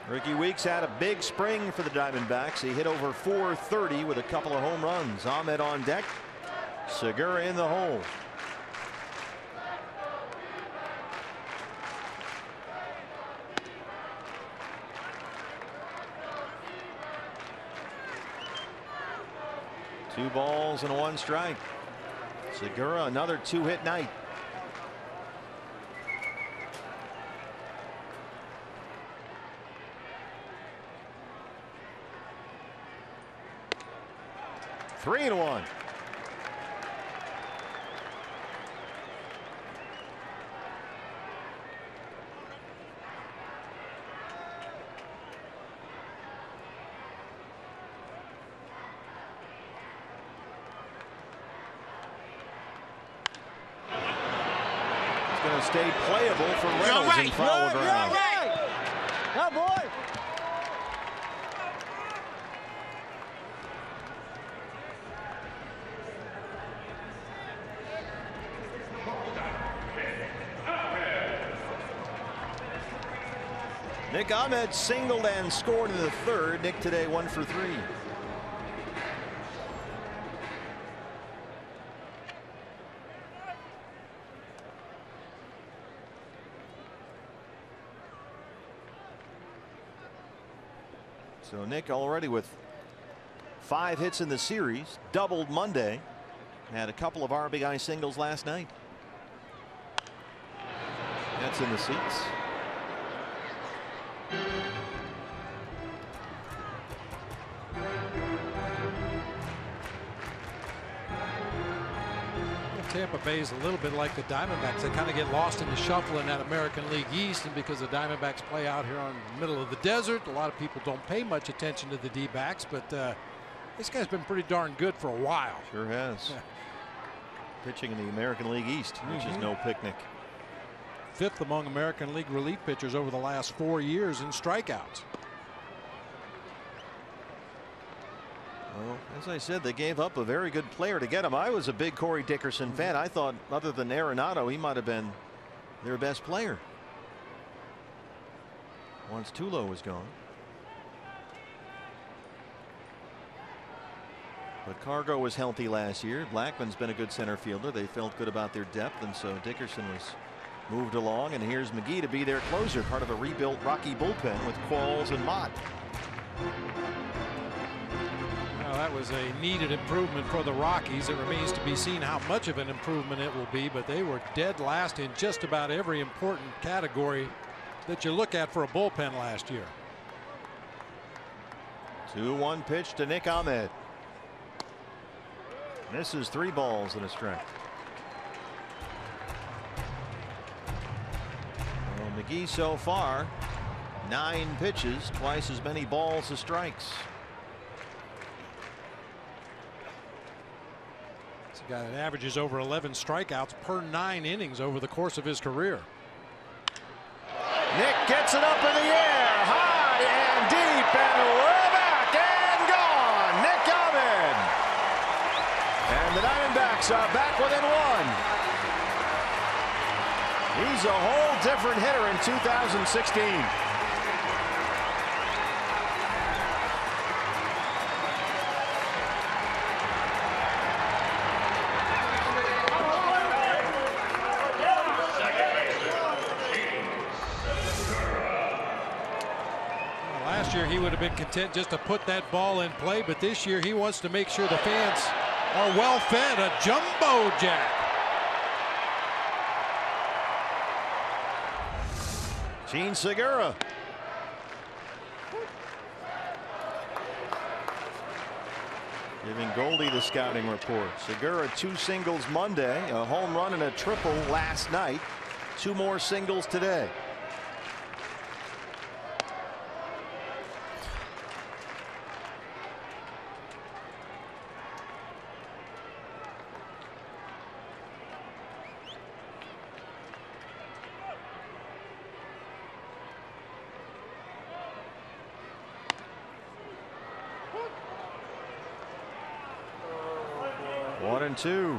Ricky Weeks had a big spring for the Diamondbacks. He hit over 430 with a couple of home runs. Ahmed on deck. Segura in the hole. Two balls and 1 strike. Segura another 2-hit night. Three and 1. Going to stay playable for Reynolds in foul ground. Oh, boy. Nick Ahmed singled and scored in the 3rd. Nick today 1 for 3. So Nick already with 5 hits in the series, doubled Monday, had a couple of RBI singles last night. That's in the seats. Tampa Bay is a little bit like the Diamondbacks. They kind of get lost in the shuffle in that American League East, and because the Diamondbacks play out here on the middle of the desert, a lot of people don't pay much attention to the D-backs, but this guy's been pretty darn good for a while. Sure has. Yeah. Pitching in the American League East, which is no picnic. 5th among American League relief pitchers over the last 4 years in strikeouts. Well, as I said, they gave up a very good player to get him. I was a big Corey Dickerson fan. I thought, other than Arenado, he might have been their best player once Tulo was gone. But Cargo was healthy last year. Blackman's been a good center fielder. They felt good about their depth, and so Dickerson was moved along. And here's McGee to be their closer, part of a rebuilt Rocky bullpen with Qualls and Mott. that was a needed improvement for the Rockies. It remains to be seen how much of an improvement it will be, but they were dead last in just about every important category that you look at for a bullpen last year. 2-1 pitch to Nick Ahmed. Misses 3 balls and a strike. Well, McGee so far 9 pitches, twice as many balls as strikes. He's a guy that averages over 11 strikeouts per 9 innings over the course of his career. Nick gets it up in the air, high and deep, and way back and gone. Nick Ahmed. And the Diamondbacks are back within 1. He's a whole different hitter in 2016. Last year he would have been content just to put that ball in play, but this year he wants to make sure the fans are well fed. A jumbo jack. Gene Segura. Giving Goldie the scouting report. Segura 2 singles Monday, a home run and a triple last night. 2 more singles today. One and two.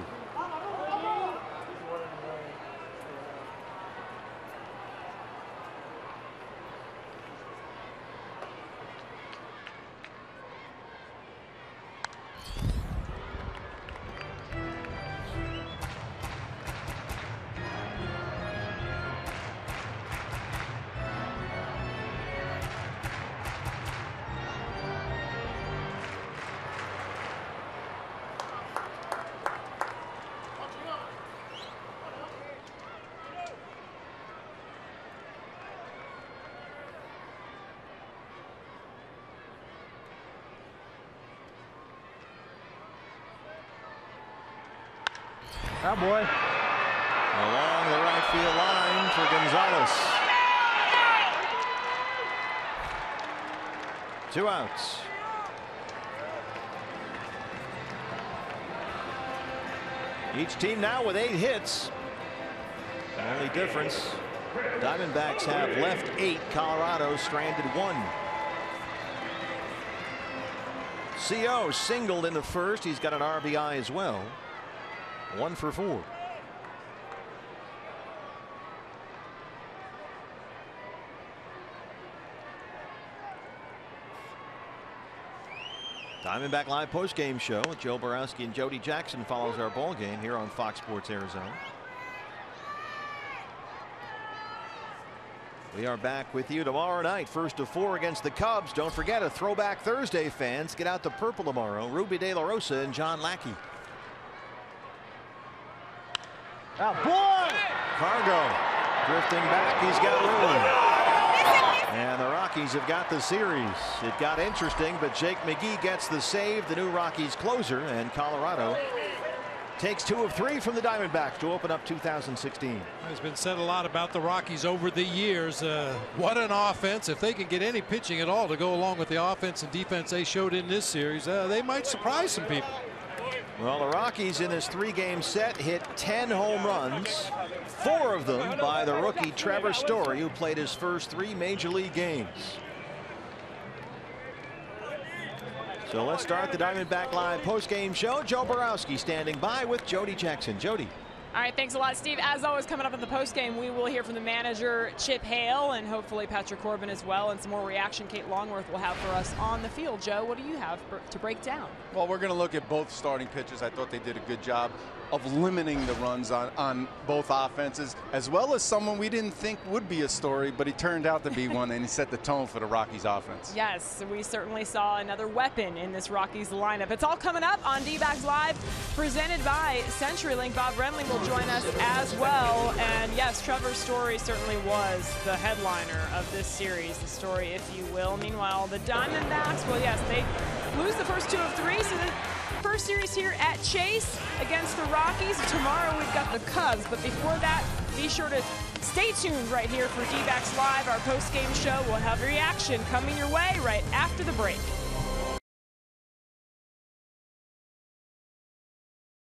Oh boy. Along the right field line for Gonzalez. 2 outs. Each team now with 8 hits. The only difference, Diamondbacks have left 8. Colorado stranded 1. CO singled in the first. He's got an RBI as well. 1 for 4. Diamondback Live postgame show with Joe Borowski and Jody Jackson follows our ball game here on Fox Sports Arizona. We are back with you tomorrow night, 1st of 4 against the Cubs. Don't forget, a Throwback Thursday, fans. Get out to purple tomorrow. Ruby De La Rosa and John Lackey. Oh boy! Cargo drifting back. He's got room. And the Rockies have got the series. It got interesting, but Jake McGee gets the save, the new Rockies closer, and Colorado takes 2 of 3 from the Diamondbacks to open up 2016. There's been said a lot about the Rockies over the years. What an offense. If they can get any pitching at all to go along with the offense and defense they showed in this series, they might surprise some people. Well, the Rockies in this 3-game set hit 10 home runs, 4 of them by the rookie Trevor Story, who played his first 3 major league games. So let's start the Diamondback Live postgame show. Joe Borowski standing by with Jody Jackson. Jody. All right, thanks a lot, Steve. As always, coming up in the postgame, we will hear from the manager, Chip Hale, and hopefully Patrick Corbin as well, and some more reaction Kate Longworth will have for us on the field. Joe, what do you have to break down? Well, we're going to look at both starting pitchers. I thought they did a good job of limiting the runs on both offenses, as well as someone we didn't think would be a story, but he turned out to be one, and he set the tone for the Rockies offense. Yes, we certainly saw another weapon in this Rockies lineup. It's all coming up on D-Backs Live, presented by CenturyLink. Bob Remling will join us as well. And yes, Trevor Story certainly was the headliner of this series, the story, if you will. Meanwhile, the Diamondbacks, well, yes, they lose the first 2 of 3, so the first series here at Chase against the Rockies. Tomorrow we've got the Cubs, but before that, be sure to stay tuned right here for D-Backs Live, our post-game show. We'll have reaction coming your way right after the break.